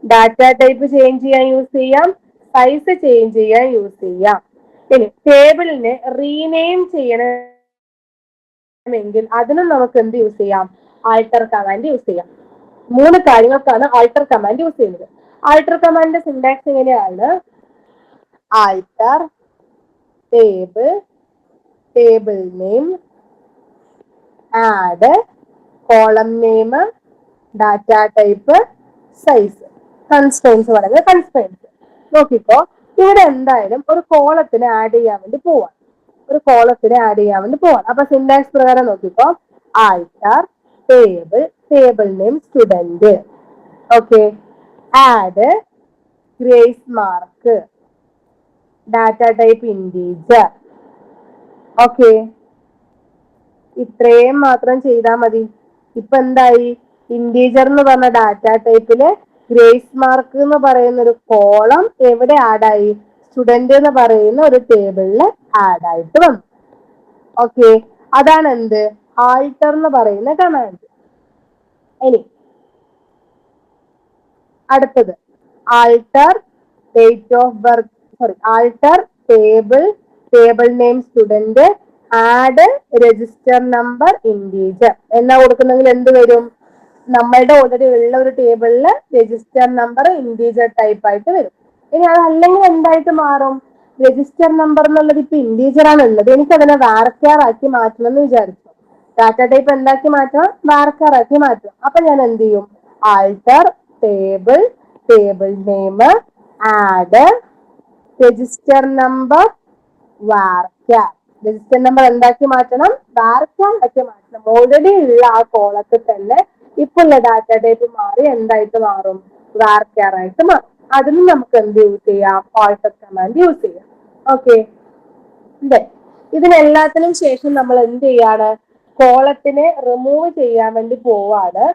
ഡാറ്റ ടൈപ്പ് ചേഞ്ച് ചെയ്യാൻ യൂസ് ചെയ്യാം, സൈസ് ചേഞ്ച് ചെയ്യാൻ യൂസ് ചെയ്യാം. ഇനി ടേബിളിനെ റീനെയിം ചെയ്യണമെങ്കിൽ അതിനും നമുക്ക് എന്ത് യൂസ് ചെയ്യാം? ആൾട്ടർ കമാൻഡ് യൂസ് ചെയ്യാം. 3 കാര്യങ്ങൾക്കാണ് ആൾട്ടർ കമാൻഡ് യൂസ് ചെയ്യുന്നത്. ആൾട്ടർ കമാൻഡിന്റെ സിന്റാക്സ് എങ്ങനെയാണ്? Alter table, table name, add column name, data type, size. Constraints പറയുന്നത് കൺസ്ട്രെയിൻസ്. നോക്കിക്കോ. ഇവിടെ എന്തായാലും ഒരു കോളത്തിന് ആഡ് ചെയ്യാൻ വേണ്ടി പോവാം. അപ്പൊ സിന്റാക്സ് പ്രകാരം നോക്കിക്കോ. Alter table, table name student. Okay. Add grace mark, data type integer. Okay. ഇത്രയും മാത്രം ചെയ്താൽ മതി. ഇപ്പൊ എന്തായി? ഇൻറ്റീജർ എന്ന് പറഞ്ഞ ഡാറ്റ ടൈപ്പില് ഗ്രേസ് മാർക്ക് എന്ന് പറയുന്ന ഒരു കോളം എവിടെ ആഡായി? സ്റ്റുഡന്റ് എന്ന് പറയുന്ന ഒരു ടേബിളിൽ ആഡായിട്ട് വന്നു. ഓക്കെ. അതാണ് എന്ത്? ആൾട്ടർ എന്ന് പറയുന്ന കമാൻഡ്. ഇനി അടുത്തത് alter date of birth, alter table, table name student, add register number integer എന്നാ കൊടുക്കുന്നെങ്കിൽ എന്ത് വരും? നമ്മളുടെ ഓൾറെഡി ഉള്ള ഒരു ടേബിളില് രജിസ്റ്റർ നമ്പർ ഇൻറ്റീജർ ടൈപ്പ് ആയിട്ട് വരും. ഇനി അതല്ലെങ്കിൽ എന്തായിട്ട് മാറും? രജിസ്റ്റർ നമ്പർ എന്നുള്ളത് ഇപ്പൊ ഇൻറ്റീജർ ആണ് ഉള്ളത്, എനിക്ക് അതിനെ വാർക്കാർ ആക്കി മാറ്റണം എന്ന് വിചാരിച്ചു. ഡാറ്റ ടൈപ്പ് എന്താക്കി മാറ്റണം? വാർക്കാർ ആക്കി മാറ്റണം. അപ്പൊ ഞാൻ എന്ത് ചെയ്യും? Alter table, table name, add register number varchar. Register number എന്താക്കി മാറ്റണം? വാർക്കാർ ആക്കി മാറ്റണം. ഓൾറെഡി ഉള്ള ആ കോളത്തിൽ തന്നെ ഇപ്പൊ ഉള്ള ഡാറ്റ ടൈപ്പ് മാറി എന്തായിട്ട് മാറും? വാർക്കാർ ആയിട്ട് മാറും. അതിന് നമുക്ക് എന്ത് യൂസ് ചെയ്യാം? ആൾട്ടർ കമാൻഡ് യൂസ് ചെയ്യാം. ഓക്കെ. ഇതിനെല്ലാത്തിനും ശേഷം നമ്മൾ എന്ത് ചെയ്യാണ്? കോളത്തിനെ റിമൂവ് ചെയ്യാൻ വേണ്ടി പോവാണ്.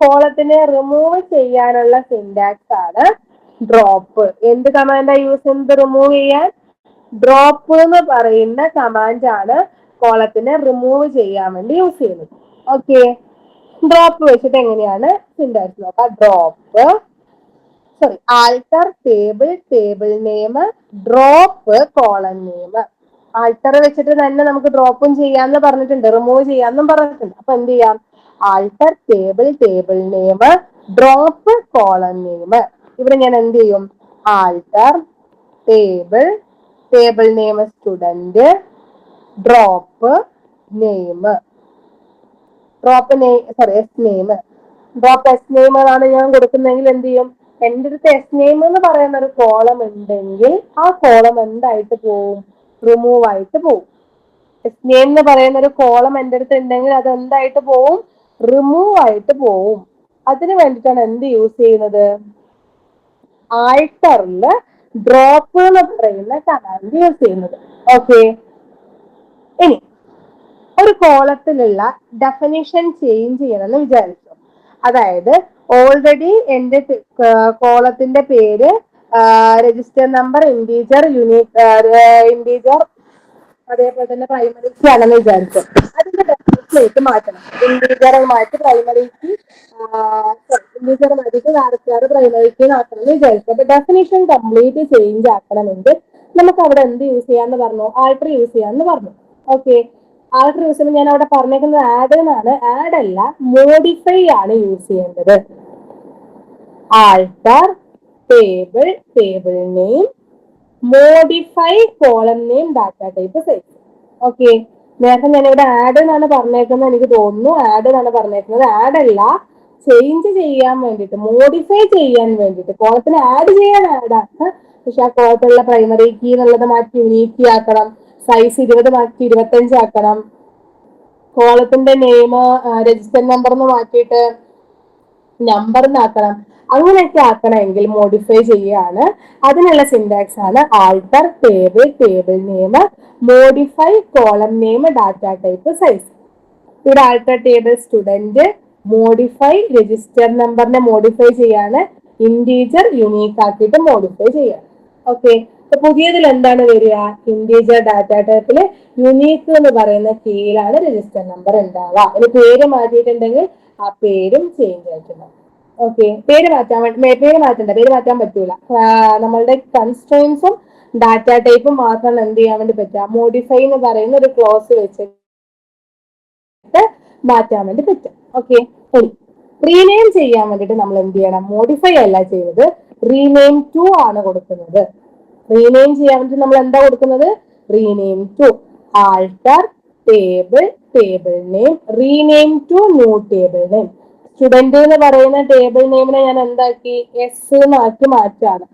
കോളത്തിനെ റിമൂവ് ചെയ്യാനുള്ള സിന്റാക്സ് ആണ് ഡ്രോപ്പ്. എന്ത് കമാൻഡാ യൂസ് ചെയ്യുന്നത് റിമൂവ് ചെയ്യാൻ? ഡ്രോപ്പ് എന്ന് പറയുന്ന കമാൻഡ് ആണ് കോളത്തിനെ റിമൂവ് ചെയ്യാൻ വേണ്ടി യൂസ് ചെയ്യുന്നത്. ഓക്കെ. ഡ്രോപ്പ് വെച്ചിട്ട് എങ്ങനെയാണ് സിന്റാക്സ് നോക്കാം. Drop alter table, table name, drop column name. Alter വെച്ചിട്ട് തന്നെ നമുക്ക് ഡ്രോപ്പും ചെയ്യാന്ന് പറഞ്ഞിട്ടുണ്ട്, റിമൂവ് ചെയ്യാന്നും പറഞ്ഞിട്ടുണ്ട്. അപ്പൊ എന്ത് ചെയ്യാം? Alter table, table name, drop column name. ഇവിടെ ഞാൻ എന്ത് ചെയ്യും? Alter table, table name student, drop name, drop name, sorry S name, drop S name ആണ് ഞാൻ കൊടുക്കുന്നതെങ്കിൽ എന്ത് ചെയ്യും? എൻ്റെ അടുത്ത് എസ് നെയിം എന്ന് പറയുന്ന ഒരു കോളം ഉണ്ടെങ്കിൽ ആ കോളം എന്തായിട്ട് പോവും? റിമൂവ് ആയിട്ട് പോവും. എസ് നെയിം എന്ന് പറയുന്ന ഒരു കോളം എൻ്റെ അടുത്ത് ഉണ്ടെങ്കിൽ അത് എന്തായിട്ട് പോവും? റിമൂവ് ആയിട്ട് പോവും. അതിന് വേണ്ടിയിട്ടാണ് എന്ത് യൂസ് ചെയ്യുന്നത്? ആൾട്ടറില് ഡ്രോപ്പ് എന്ന് പറയുന്ന കമാൻഡ് യൂസ് ചെയ്യുന്നത്. ഓക്കെ, ഇനി ഒരു കോളത്തിലുള്ള ഡെഫിനിഷൻ ചേഞ്ച് ചെയ്യണമെന്ന് വിചാരിച്ചു. അതായത് ഓൾറെഡി എന്റെ കോളത്തിന്റെ പേര് register number, integer, unique, integer, അതേപോലെ തന്നെ പ്രൈമറി കീ ആണെന്ന് വിചാരിച്ചു. അതിന്റെ ഡെഫിനിഷനിലേക്ക് മാറ്റണം. ഇന്റീജർ മാറ്റി പ്രൈമറി കീ, ഇന്റീജർ മാറ്റിയിട്ട് ക്യാരക്ടർ പ്രൈമറി കീ ആക്കണം എന്ന് വിചാരിച്ചു. അപ്പൊ ഡെഫിനിഷൻ കംപ്ലീറ്റ് ചേഞ്ച് ആക്കണമെങ്കിൽ നമുക്ക് അവിടെ എന്ത് യൂസ് ചെയ്യാന്ന് പറഞ്ഞു? ആൾട്ടർ യൂസ് ചെയ്യാന്ന് പറഞ്ഞു. ഓക്കെ, ആൾട്ടർ യൂസ് ചെയ്യുമ്പോൾ ഞാൻ അവിടെ പറഞ്ഞേക്കുന്നത് ആഡ് എന്നാണ്. ആഡ് അല്ല, മോഡിഫൈ ആണ് യൂസ് ചെയ്യേണ്ടത്. Alter table, table name, modify column name, data type size. Okay, നേരത്തെ ഞാൻ ഇവിടെ ആഡ് എന്നാണ് പറഞ്ഞേക്കുന്നത്, എനിക്ക് തോന്നുന്നു ആഡ് എന്നാണ് പറഞ്ഞേക്കുന്നത്. ആഡ് അല്ല, ചേഞ്ച് ചെയ്യാൻ വേണ്ടിയിട്ട്, മോഡിഫൈ ചെയ്യാൻ വേണ്ടിയിട്ട്, കോളത്തിന് ആഡ് ചെയ്യാൻ ആഡാണ്. പക്ഷെ ആ കോളത്തിലുള്ള പ്രൈമറി കീ എന്നുള്ളത് മാറ്റി യൂണീക് കീ ആക്കണം, സൈസ് 20 മാറ്റി 25 ആക്കണം, കോളത്തിന്റെ നെയിം രജിസ്റ്റർ നമ്പർ എന്ന് മാറ്റിയിട്ട് നമ്പർ എന്നാക്കണം. അങ്ങനെയൊക്കെ ആക്കണമെങ്കിൽ മോഡിഫൈ ചെയ്യാണ്. അതിനുള്ള സിന്റാക്സ് ആണ് alter table, table name, modify column name, data type size. ഇവിടെ alter table student, modify register നമ്പറിനെ മോഡിഫൈ ചെയ്യാണ്, ഇന്റീജർ യുണീക്ക് ആക്കിയിട്ട് മോഡിഫൈ ചെയ്യാണ്. ഓക്കെ, അപ്പൊ പുതിയതിൽ എന്താണ് വരിക? ഇന്റീജർ ഡാറ്റ ടൈപ്പില് യുണീക്ക് എന്ന് പറയുന്ന കീയിലാണ് രജിസ്റ്റർ നമ്പർ ഉണ്ടാവുക. ഒരു പേര് മാറ്റിയിട്ടുണ്ടെങ്കിൽ ആ പേരും ചേഞ്ച് ആയിട്ടുണ്ടാവും. ഓക്കെ, പേര് മാറ്റാൻ പേര് മാറ്റാൻ പറ്റൂല. നമ്മളുടെ കൺസ്ട്രെയിൻസും ഡാറ്റ ടൈപ്പും മാത്രമാണ് എന്ത് ചെയ്യാൻ വേണ്ടി പറ്റുക? മോഡിഫൈ എന്ന് പറയുന്ന ഒരു ക്ലോസ് വെച്ചിട്ട് മാറ്റാൻ വേണ്ടി പറ്റും. ഓക്കെ, റീനെയിം ചെയ്യാൻ വേണ്ടിട്ട് നമ്മൾ എന്ത് ചെയ്യണം? മോഡിഫൈ അല്ല ചെയ്യുന്നത്, റീനെയിം ടു ആണ് കൊടുക്കുന്നത്. റീനെയിം ചെയ്യാൻ വേണ്ടി നമ്മൾ എന്താ കൊടുക്കുന്നത്? Rename to, alter table, table name, rename to new table name. Student എന്ന് പറയുന്ന ടേബിൾ നെയിമിനെ ഞാൻ എന്താക്കി? എസ് എന്നാക്കി മാറ്റാണ്,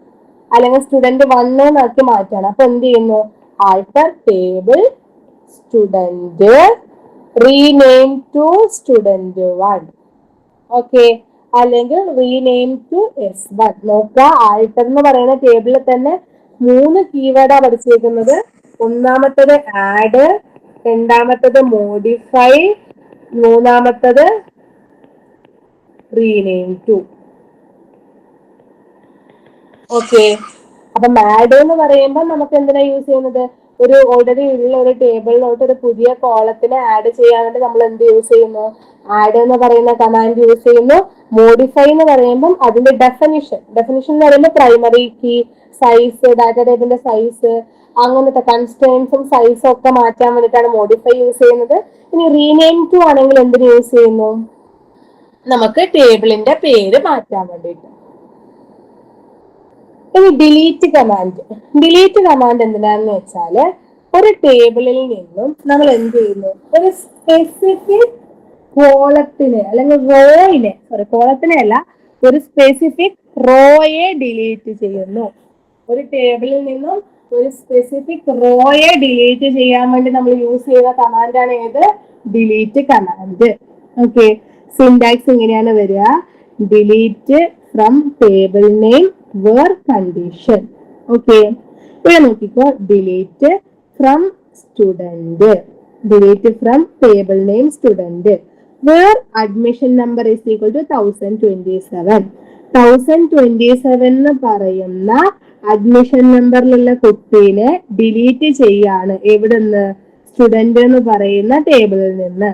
അല്ലെങ്കിൽ സ്റ്റുഡന്റ് 1 എന്നാക്കി മാറ്റാണ്. അപ്പൊ എന്ത് ചെയ്യുന്നു? Alter table student, rename to student 1. Okay, അല്ലെങ്കിൽ റീനെയിം ടു S1. നോക്കുക, ആൾട്ടർ എന്ന് പറയുന്ന ടേബിളിൽ തന്നെ 3 കീവേഡാ പഠിച്ചേക്കുന്നത്. ഒന്നാമത്തത് ആഡ്, രണ്ടാമത്തത് മോഡിഫൈ, മൂന്നാമത്തത് റീനെയിം ടു. ഓക്കെ, അപ്പൊ ആഡ് എന്ന് പറയുമ്പോൾ നമുക്ക് എന്തിനാ യൂസ് ചെയ്യുന്നത്? ഒരു ഓൾറെഡി ഉള്ള ഒരു ടേബിളിലോട്ട് ഒരു പുതിയ കോളത്തിനെ ആഡ് ചെയ്യാൻ വേണ്ടി നമ്മൾ എന്ത് യൂസ് ചെയ്യുന്നു? ആഡ് എന്ന് പറയുന്ന കമാൻഡ് യൂസ് ചെയ്യുന്നു. മോഡിഫൈ എന്ന് പറയുമ്പോൾ അതിന്റെ ഡെഫിനിഷൻ എന്ന് പറയുമ്പോൾ പ്രൈമറി കീ, സൈസ്, ഡാറ്റ ടൈപ്പിന്റെ സൈസ്, അങ്ങനത്തെ കൺസ്ട്രെയിൻസും സൈസും ഒക്കെ മാറ്റാൻ വേണ്ടിയിട്ടാണ് മോഡിഫൈ യൂസ് ചെയ്യുന്നത്. ഇനി റീനെയിം ടു ആണെങ്കിൽ എന്തിനു യൂസ് ചെയ്യുന്നു? നമുക്ക് ടേബിളിന്റെ പേര് മാറ്റാൻ വേണ്ടിയിട്ട്. ഇനി ഡിലീറ്റ് കമാൻഡ് എന്തിനാന്ന് വെച്ചാല് ഒരു ടേബിളിൽ നിന്നും നമ്മൾ എന്ത് ചെയ്യുന്നു? ഒരു സ്പെസിഫിക് കോളത്തിനെ അല്ലെങ്കിൽ കോളത്തിനെ അല്ല, ഒരു സ്പെസിഫിക് റോയെ ഡിലീറ്റ് ചെയ്യുന്നു. ഒരു ടേബിളിൽ നിന്നും ഒരു സ്പെസിഫിക് റോയെ ഡിലീറ്റ് ചെയ്യാൻ വേണ്ടി നമ്മൾ യൂസ് ചെയ്യുന്ന കമാൻഡാണ് ഏത്? Delete command. ഓക്കെ, സിന്റാക്സ് ഇങ്ങനെയാണ് വരിക: delete from table name where condition. Okay, ഇവിടെ നോക്കിക്കോ, delete from student, delete from table name student, where admission number is equal to 1027. 1027 എന്ന് പറയുന്ന അഡ്മിഷൻ നമ്പറിലുള്ള കുട്ടീനെ ഡിലീറ്റ് ചെയ്യാണ്. എവിടുന്ന്? സ്റ്റുഡന്റ് എന്ന് പറയുന്ന ടേബിളിൽ നിന്ന്.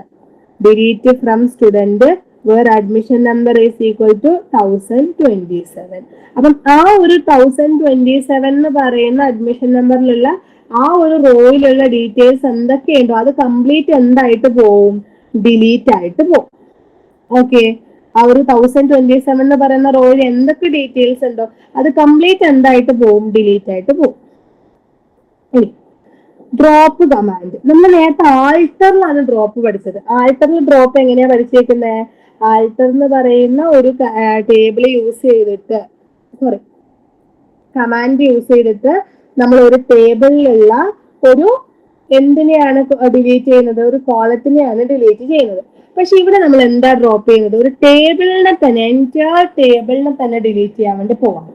Delete from student where admission number is equal to 1027. അപ്പം ആ ഒരു 1027 എന്ന് പറയുന്ന അഡ്മിഷൻ നമ്പറിലുള്ള ആ ഒരു റോയിലുള്ള ഡീറ്റെയിൽസ് എന്തൊക്കെയുണ്ടോ അത് കംപ്ലീറ്റ് എന്തായിട്ട് പോവും? ഡിലീറ്റ് ആയിട്ട് പോവും. ഓക്കെ, ആ ഒരു 1027 എന്ന് പറയുന്ന റോയിൽ എന്തൊക്കെ ഡീറ്റെയിൽസ് ഉണ്ടോ അത് കംപ്ലീറ്റ് എന്തായിട്ട് പോവും? ഡിലീറ്റ് ആയിട്ട് പോവും. Drop command. നമ്മൾ നേരത്തെ ആൾട്ടറിലാണ് ഡ്രോപ്പ് പഠിച്ചത്. ആൾട്ടറിൽ ഡ്രോപ്പ് എങ്ങനെയാ പഠിച്ചേക്കുന്നത്? ആൾട്ടർ എന്ന് പറയുന്ന ഒരു ടേബിൾ യൂസ് ചെയ്തിട്ട്, സോറി, കമാൻഡ് യൂസ് ചെയ്തിട്ട് നമ്മൾ ഒരു ടേബിളിലുള്ള ഒരു എന്തിനെയാണ് ഡിലീറ്റ് ചെയ്യുന്നത്? ഒരു കോളത്തിനെയാണ് ഡിലീറ്റ് ചെയ്യുന്നത്. പക്ഷെ ഇവിടെ നമ്മൾ എന്താ ഡ്രോപ്പ് ചെയ്യുന്നത്? ഒരു ടേബിളിനെ തന്നെ, എൻറ്റയർ ടേബിളിനെ തന്നെ ഡിലീറ്റ് ചെയ്യാൻ വേണ്ടി പോവാം.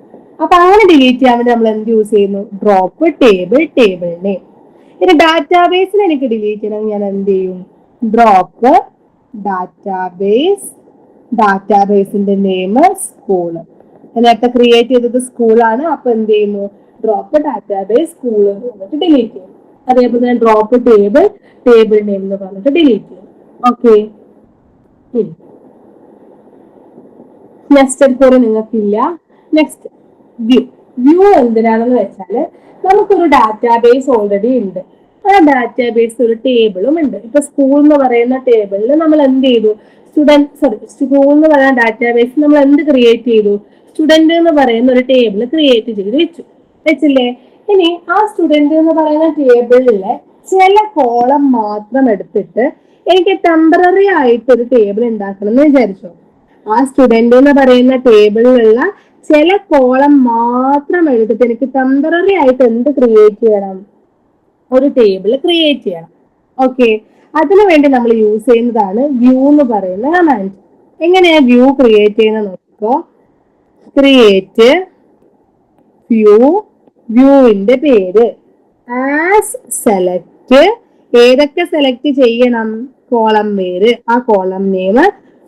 അപ്പൊ അങ്ങനെ ഡിലീറ്റ് ചെയ്യാൻ വേണ്ടി നമ്മൾ എന്ത് യൂസ് ചെയ്യുന്നു? Drop table, table name. ഇനി ഡാറ്റാബേസിൽ എനിക്ക് ഡിലീറ്റ് ചെയ്യണം, ഞാൻ എന്ത് ചെയ്യും? ഡ്രോപ്പ് ഡാറ്റാബേസ്, ഡാറ്റാബേസിന്റെ നെയിം സ്കൂള്. നേരത്തെ ക്രിയേറ്റ് ചെയ്തത് സ്കൂളാണ്. അപ്പൊ എന്ത് ചെയ്യുന്നു? ഡ്രോപ്പ് ഡാറ്റാബേസ് സ്കൂൾ എന്ന് പറഞ്ഞിട്ട് ഡിലീറ്റ് ചെയ്യും. അതേപോലെ തന്നെ ഡ്രോപ്പ് ടേബിൾ, ടേബിൾ നെയിം എന്ന് പറഞ്ഞിട്ട് ഡിലീറ്റ് ചെയ്യും. ഓക്കെ, നെക്സ്റ്റ് ഫോർ നിങ്ങൾക്കില്ല. Next view. വ്യൂ എന്തിനാണെന്ന് വെച്ചാൽ നമുക്കൊരു ഡാറ്റാബേസ് ഓൾറെഡി ഉണ്ട്. ആ ഡാറ്റാബേസ് ഒരു ടേബിളും ഉണ്ട്. ഇപ്പൊ സ്കൂൾ എന്ന് പറയുന്ന ടേബിളിൽ നമ്മൾ എന്ത് ചെയ്തു? സ്കൂൾ എന്ന് പറയുന്ന ഡാറ്റാബേസ് നമ്മൾ എന്ത് ക്രിയേറ്റ് ചെയ്തു? സ്റ്റുഡന്റ് എന്ന് പറയുന്ന ഒരു ടേബിൾ ക്രിയേറ്റ് ചെയ്ത് വെച്ചില്ലേ? ഇനി ആ സ്റ്റുഡന്റ് എന്ന് പറയുന്ന ടേബിളിലെ ചില കോളം മാത്രം എടുത്തിട്ട് എനിക്ക് ടെമ്പററി ആയിട്ട് ഒരു ടേബിൾ ഉണ്ടാക്കണം എന്ന് വിചാരിച്ചോ. ആ സ്റ്റുഡന്റ് എന്ന് പറയുന്ന ടേബിളിലുള്ള ചില കോളം മാത്രം എടുത്തിട്ട് എനിക്ക് ടെമ്പററി ആയിട്ട് എന്ത് ക്രിയേറ്റ് ചെയ്യണം? ഒരു ടേബിൾ ക്രിയേറ്റ് ചെയ്യണം. ഓക്കെ, അതിനു വേണ്ടി നമ്മൾ യൂസ് ചെയ്യുന്നതാണ് വ്യൂ എന്ന് പറയുന്ന കമാൻഡ്. എങ്ങനെയാ വ്യൂ ക്രിയേറ്റ് ചെയ്യുന്നത് നോക്കോ. ക്രിയേറ്റ് വ്യൂ, വ്യൂവിന്റെ പേര് ആസ് സെലക്ട്. ഏതൊക്കെ സെലക്ട് ചെയ്യണം? കോളം പേര്, ആ column name,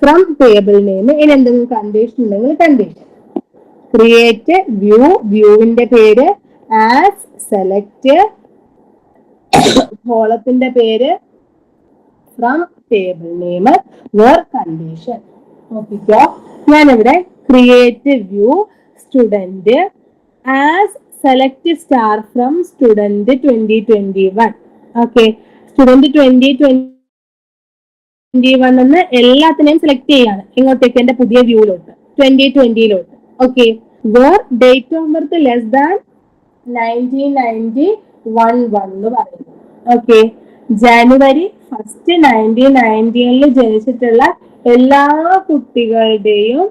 from table name. ഇനി എന്തെങ്കിലും കണ്ടീഷൻ ഉണ്ടെങ്കിൽ കണ്ടീഷൻ. ക്രിയേറ്റ് വ്യൂ, വ്യൂവിന്റെ പേര് ആസ് സെലക്ട്, കോളത്തിന്റെ പേര് from table name, where condition. നോക്കിക്കോ, ഞാനിവിടെ create view student as select star from student 2021. Okay, student 2021 എന്ന് എല്ലാത്തിനെയും സെലക്ട് ചെയ്യാണ്. ഇങ്ങോട്ടേക്ക് എന്റെ പുതിയ വ്യൂയിലോട്ട്, 2020 okay. Where date of birth less than 1991 എന്ന് പറയുന്നു. ഓക്കെ, ജനുവരി 1 1990 ജനിച്ചിട്ടുള്ള എല്ലാ കുട്ടികളുടെയും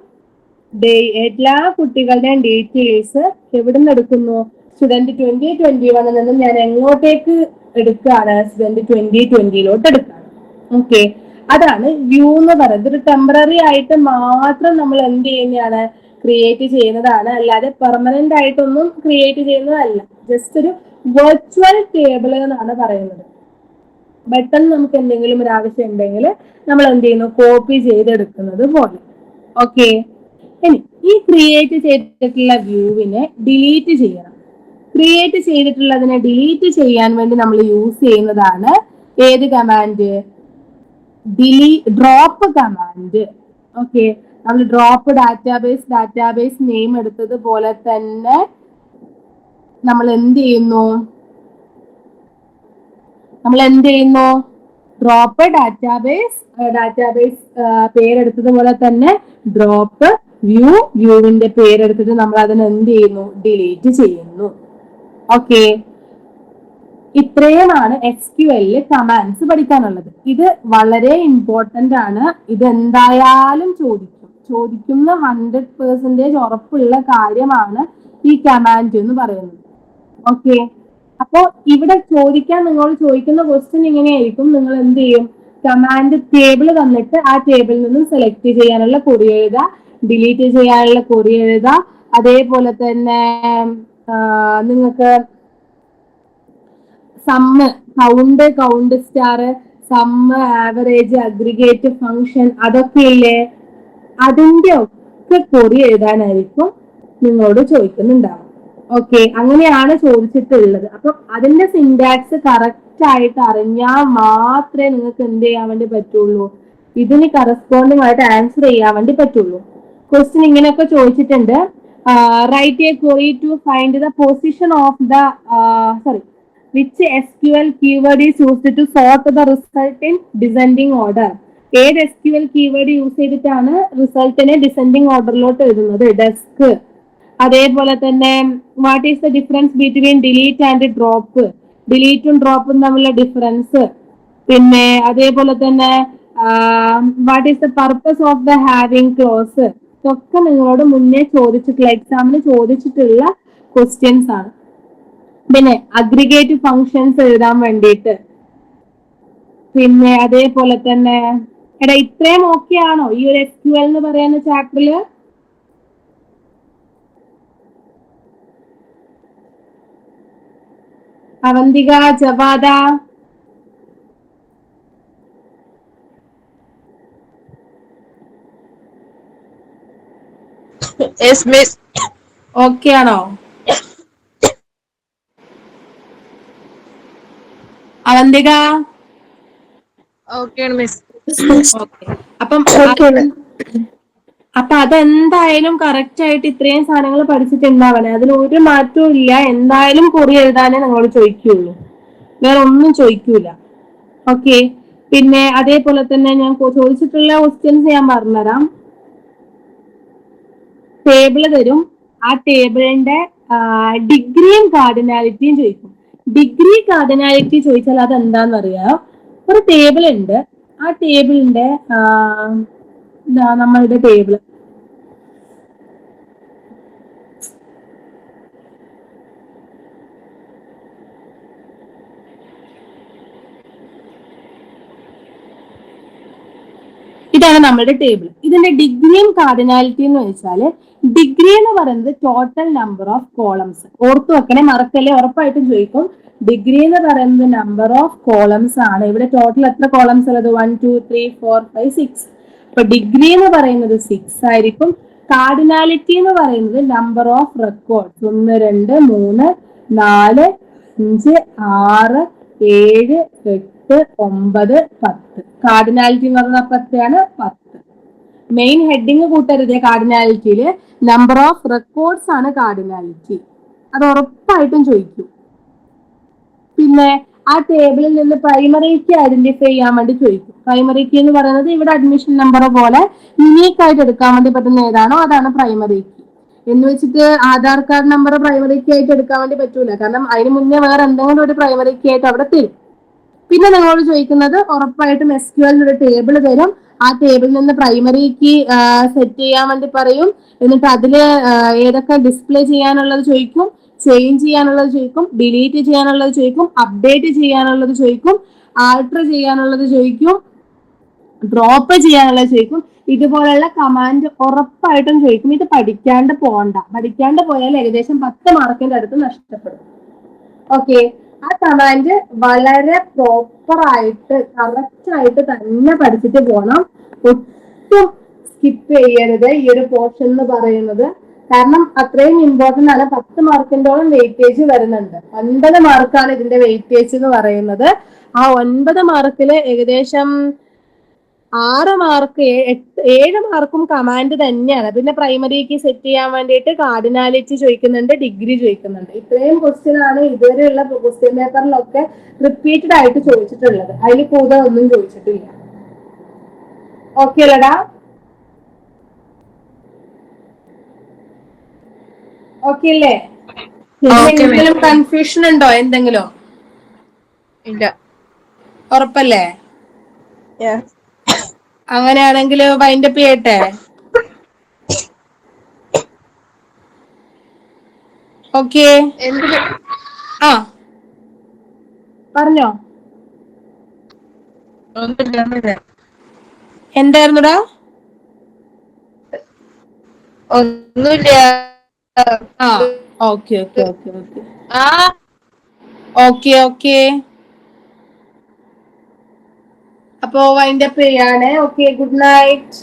ഡീറ്റെയിൽസ് എവിടെ നിന്ന് എടുക്കുന്നു? സ്റ്റുഡന്റ് 2021 നിന്നും ഞാൻ എങ്ങോട്ടേക്ക് എടുക്കുകയാണ്? സ്റ്റുഡന്റ് 2020 എടുക്കുകയാണ്. ഓക്കെ, അതാണ് വ്യൂ എന്ന് പറയുന്നത്. ഒരു ടെമ്പററി ആയിട്ട് മാത്രം നമ്മൾ എന്ത് ചെയ്യുന്നതാണ്? ക്രിയേറ്റ് ചെയ്യുന്നതാണ്. അല്ലാതെ പെർമനന്റ് ആയിട്ടൊന്നും ക്രിയേറ്റ് ചെയ്യുന്നതല്ല. ജസ്റ്റ് ഒരു വെർച്വൽ ടേബിൾ എന്നാണ് പറയുന്നത്. പെട്ടെന്ന് നമുക്ക് എന്തെങ്കിലും ഒരു ആവശ്യം ഉണ്ടെങ്കിൽ നമ്മൾ എന്ത് ചെയ്യുന്നു? കോപ്പി ചെയ്തെടുക്കുന്നത് പോലെ. ഓക്കെ, ഇനി ഈ ക്രിയേറ്റ് ചെയ്തിട്ടുള്ള വ്യൂവിനെ ഡിലീറ്റ് ചെയ്യണം. ക്രിയേറ്റ് ചെയ്തിട്ടുള്ളതിനെ ഡിലീറ്റ് ചെയ്യാൻ വേണ്ടി നമ്മൾ യൂസ് ചെയ്യുന്നതാണ് ഏത് കമാൻഡ്? Drop command. ഓക്കെ, നമ്മൾ ഡ്രോപ്പ് ഡാറ്റാബേസ് നെയിം എടുത്തതുപോലെ തന്നെ നമ്മൾ എന്ത് ചെയ്യുന്നു? ഡ്രോപ്പ് ഡാറ്റാബേസ് പേരെടുത്തതുപോലെ തന്നെ ഡ്രോപ്പ് വ്യൂവിന്റെ പേരെടുത്തിട്ട് നമ്മൾ അതിനെ എന്ത് ചെയ്യുന്നു? ഡിലീറ്റ് ചെയ്യുന്നു. ഓക്കെ, ഇത്രയുമാണ് SQL കമാൻഡ്സ് പഠിക്കാനുള്ളത്. ഇത് വളരെ ഇമ്പോർട്ടന്റ് ആണ്. ഇത് എന്തായാലും ചോദിക്കുന്ന 100% ഉറപ്പുള്ള കാര്യമാണ് ഈ കമാൻഡ് എന്ന് പറയുന്നത്. ഓക്കെ, അപ്പോ ഇവിടെ നിങ്ങൾ ചോദിക്കുന്ന ക്വസ്റ്റ്യൻ ഇങ്ങനെയായിരിക്കും. നിങ്ങൾ എന്ത് ചെയ്യും? കമാൻഡ് ടേബിൾ തന്നിട്ട് ആ ടേബിളിൽ നിന്നും സെലക്ട് ചെയ്യാനുള്ള കുറി എഴുതുക, ഡിലീറ്റ് ചെയ്യാനുള്ള കുറി എഴുതുക. അതേപോലെ തന്നെ നിങ്ങൾക്ക് sum, count star, sum, average, aggregate, function, അതൊക്കെ ഇല്ലേ? അതിന്റെ ഒക്കെ കുറി എഴുതാനായിരിക്കും നിങ്ങളോട് ചോദിക്കുന്നുണ്ടാവും. ഓക്കെ, അങ്ങനെയാണ് ചോദിച്ചിട്ടുള്ളത്. അപ്പൊ അതിന്റെ സിന്റാക്സ് കറക്റ്റ് ആയിട്ട് അറിഞ്ഞാൽ മാത്രമേ നിങ്ങൾക്ക് എന്ത് ചെയ്യാൻ വേണ്ടി പറ്റുള്ളൂ? ഇതിന് കറസ്പോണ്ടിങ് ആയിട്ട് ആൻസർ ചെയ്യാൻ വേണ്ടി പറ്റുള്ളൂ. ക്വസ്റ്റ്യൻ ഇങ്ങനെയൊക്കെ ചോദിച്ചിട്ടുണ്ട്. Write a query to find the position of the which SQL keyword is used to sort the result in descending order. ഏത് SQL keyword യൂസ് ചെയ്തിട്ടാണ് റിസൾട്ടിനെ ഡിസെൻഡിങ് ഓർഡറിലോട്ട് എഴുതുന്നത്? അതേപോലെ തന്നെ what is the difference between delete and drop? ഡിലീറ്റും ഡ്രോപ്പും തമ്മിലുള്ള ഡിഫറൻസ്, പിന്നെ അതേപോലെ തന്നെ what is the purpose of the having clause, ഇതൊക്കെ നിങ്ങളോട് മുന്നേ ചോദിച്ചിട്ടുള്ള എക്സാമിന് ചോദിച്ചിട്ടുള്ള ക്വസ്റ്റ്യൻസ് ആണ്. പിന്നെ അഗ്രിഗേറ്റ് ഫങ്ഷൻസ് എഴുതാൻ വേണ്ടിയിട്ട്, പിന്നെ അതേപോലെ തന്നെ എടാ ഇത്രയും ഓക്കെ ആണോ ഈ ഒരു SQL എന്ന് പറയുന്ന ചാപ്റ്ററില്? അവന്തിക, ജവാദ, ഓക്കെ ആണോ? അവന്തിക അപ്പൊ അതെന്തായാലും കറക്റ്റ് ആയിട്ട് ഇത്രയും സാധനങ്ങൾ പഠിച്ചിട്ടുണ്ടാവണേ, അതിൽ ഒരു മാറ്റവും ഇല്ല. എന്തായാലും കുറി എഴുതാനേ നിങ്ങളോട് ചോദിക്കുള്ളൂ, വേറെ ഒന്നും ചോദിക്കൂല. ഓക്കെ, പിന്നെ അതേപോലെ തന്നെ ഞാൻ ചോദിച്ചിട്ടുള്ള ക്വസ്റ്റ്യൻസ് ഞാൻ പറഞ്ഞുതരാം. ടേബിള് തരും, ആ ടേബിളിന്റെ ഡിഗ്രിയും കാർഡിനാലിറ്റിയും ചോദിക്കും. ഡിഗ്രി കാർഡിനാലിറ്റി ചോദിച്ചാൽ അത് എന്താണെന്നറിയാം. ഒരു ടേബിൾ ഉണ്ട്, ആ ടേബിളിന്റെ നമ്മളുടെ ടേബിള് ഇതാണ് നമ്മുടെ ടേബിൾ. ഇതിന്റെ ഡിഗ്രിയും കാർഡിനാലിറ്റിയും എന്ന് വെച്ചാല്, ഡിഗ്രി എന്ന് പറയുന്നത് ടോട്ടൽ നമ്പർ ഓഫ് കോളംസ്. ഓർത്തു വെക്കണേ, മറക്കല്ലേ, ഉറപ്പായിട്ടും ചോദിക്കും. ഡിഗ്രി എന്ന് പറയുന്നത് നമ്പർ ഓഫ് കോളംസ് ആണ്. ഇവിടെ ടോട്ടൽ എത്ര കോളംസ് ഉള്ളത്? 1 2 3 4 5 6. അപ്പൊ ഡിഗ്രി എന്ന് പറയുന്നത് 6 ആയിരിക്കും. കാർഡിനാലിറ്റി എന്ന് പറയുന്നത് നമ്പർ ഓഫ് റെക്കോർഡ്സ്, 1 2 3 4 5 6 7 8 9 10. കാർഡിനാലിറ്റി എന്ന് പറഞ്ഞാൽ എത്രയാണ്? 10. മെയിൻ ഹെഡിങ് കൂട്ടരുതേ കാർഡിനാലിറ്റിയില്. നമ്പർ ഓഫ് റെക്കോർഡ്സ് ആണ് കാർഡിനാലിറ്റി, അത് ഉറപ്പായിട്ടും ചോദിക്കും. പിന്നെ ആ ടേബിളിൽ നിന്ന് പ്രൈമറി കീ ഐഡന്റിഫൈ ചെയ്യാൻ വേണ്ടി ചോദിക്കും. പ്രൈമറി കീ എന്ന് പറയുന്നത് ഇവിടെ അഡ്മിഷൻ നമ്പർ പോലെ യുണീക്ക് ആയിട്ട് എടുക്കാൻ വേണ്ടി പറ്റുന്ന ഏതാണോ അതാണ് പ്രൈമറി കീ. എന്ന് വെച്ചിട്ട് Aadhaar card number primary key ആയിട്ട് എടുക്കാൻ വേണ്ടി പറ്റൂല, കാരണം അതിന് മുന്നേ വേറെ എന്തെങ്കിലും ഒരു പ്രൈമറി കീ ആയിട്ട് അവിടെ തരും. പിന്നെ നിങ്ങളോട് ചോദിക്കുന്നത് ഉറപ്പായിട്ടും SQL ഒരു ടേബിൾ തരും, ആ ടേബിളിൽ നിന്ന് പ്രൈമറി കീ സെറ്റ് ചെയ്യാൻ വേണ്ടി പറയും. എന്നിട്ട് അതില് ഏതൊക്കെ ഡിസ്പ്ലേ ചെയ്യാനുള്ളത് ചോദിക്കും, ചേഞ്ച് ചെയ്യാനുള്ളത് ചോദിക്കും, ഡിലീറ്റ് ചെയ്യാനുള്ളത് ചോദിക്കും, അപ്ഡേറ്റ് ചെയ്യാനുള്ളത് ചോദിക്കും, ആൾട്ടർ ചെയ്യാനുള്ളത് ചോദിക്കും, ഡ്രോപ്പ് ചെയ്യാനുള്ളത് ചോദിക്കും. ഇതുപോലുള്ള കമാൻഡ് ഉറപ്പായിട്ടും ചോദിക്കും. ഇത് പഠിക്കാണ്ട് പോകണ്ട, പഠിക്കാണ്ട് പോയാൽ ഏകദേശം 10 മാർക്കിന്റെ അടുത്ത് നഷ്ടപ്പെടും. ഓക്കെ, ആ കമാൻഡ് വളരെ പ്രോപ്പർ ആയിട്ട് കറക്റ്റ് ആയിട്ട് തന്നെ പഠിച്ചിട്ട് പോകണം. ഒട്ടും സ്കിപ്പ് ചെയ്യരുത് ഈ ഒരു പോർഷൻ എന്ന് പറയുന്നത്, കാരണം അത്രയും ഇമ്പോർട്ടന്റ് ആണ്. 10 മാർക്കിന്റോളം വെയിറ്റേജ് വരുന്നുണ്ട്. 9 മാർക്കാണ് ഇതിന്റെ വെയിറ്റേജ് എന്ന് പറയുന്നത്. ആ 9 മാർക്കില് ഏകദേശം 6 മാർക്ക് 7 മാർക്കും കമാൻഡ് തന്നെയാണ്. പിന്നെ പ്രൈമറി കീ സെറ്റ് ചെയ്യാൻ വേണ്ടിയിട്ട് കാർഡിനാലിറ്റി ചോദിക്കുന്നുണ്ട്, ഡിഗ്രി ചോദിക്കുന്നുണ്ട്. ഇത്രയും ക്വസ്റ്റ്യൻ ആണ് ഇതുവരെയുള്ള ക്വസ്റ്റ്യൻ പേപ്പറിലൊക്കെ റിപ്പീറ്റഡ് ആയിട്ട് ചോദിച്ചിട്ടുള്ളത്. അതിൽ കൂടുതൽ ഒന്നും ചോദിച്ചിട്ടില്ല. ഓക്കെ അല്ലടാ? ഓക്കെ അല്ലേ? എന്തെങ്കിലും കൺഫ്യൂഷൻ ഉണ്ടോ? എന്തെങ്കിലും? ഇല്ല. ഉറപ്പല്ലേ? അങ്ങനെയാണെങ്കിൽ വൈൻഡപ്പ് ചെയ്യട്ടെ. ഓക്കെ, ആ പറഞ്ഞോ. എന്തായിരുന്നുടാ? ഒന്നുമില്ല. ആ okay okay okay okay okay okay അപ്പോ വൈൻഡപ്പ് ചെയ്യാണ്. Okay, good night.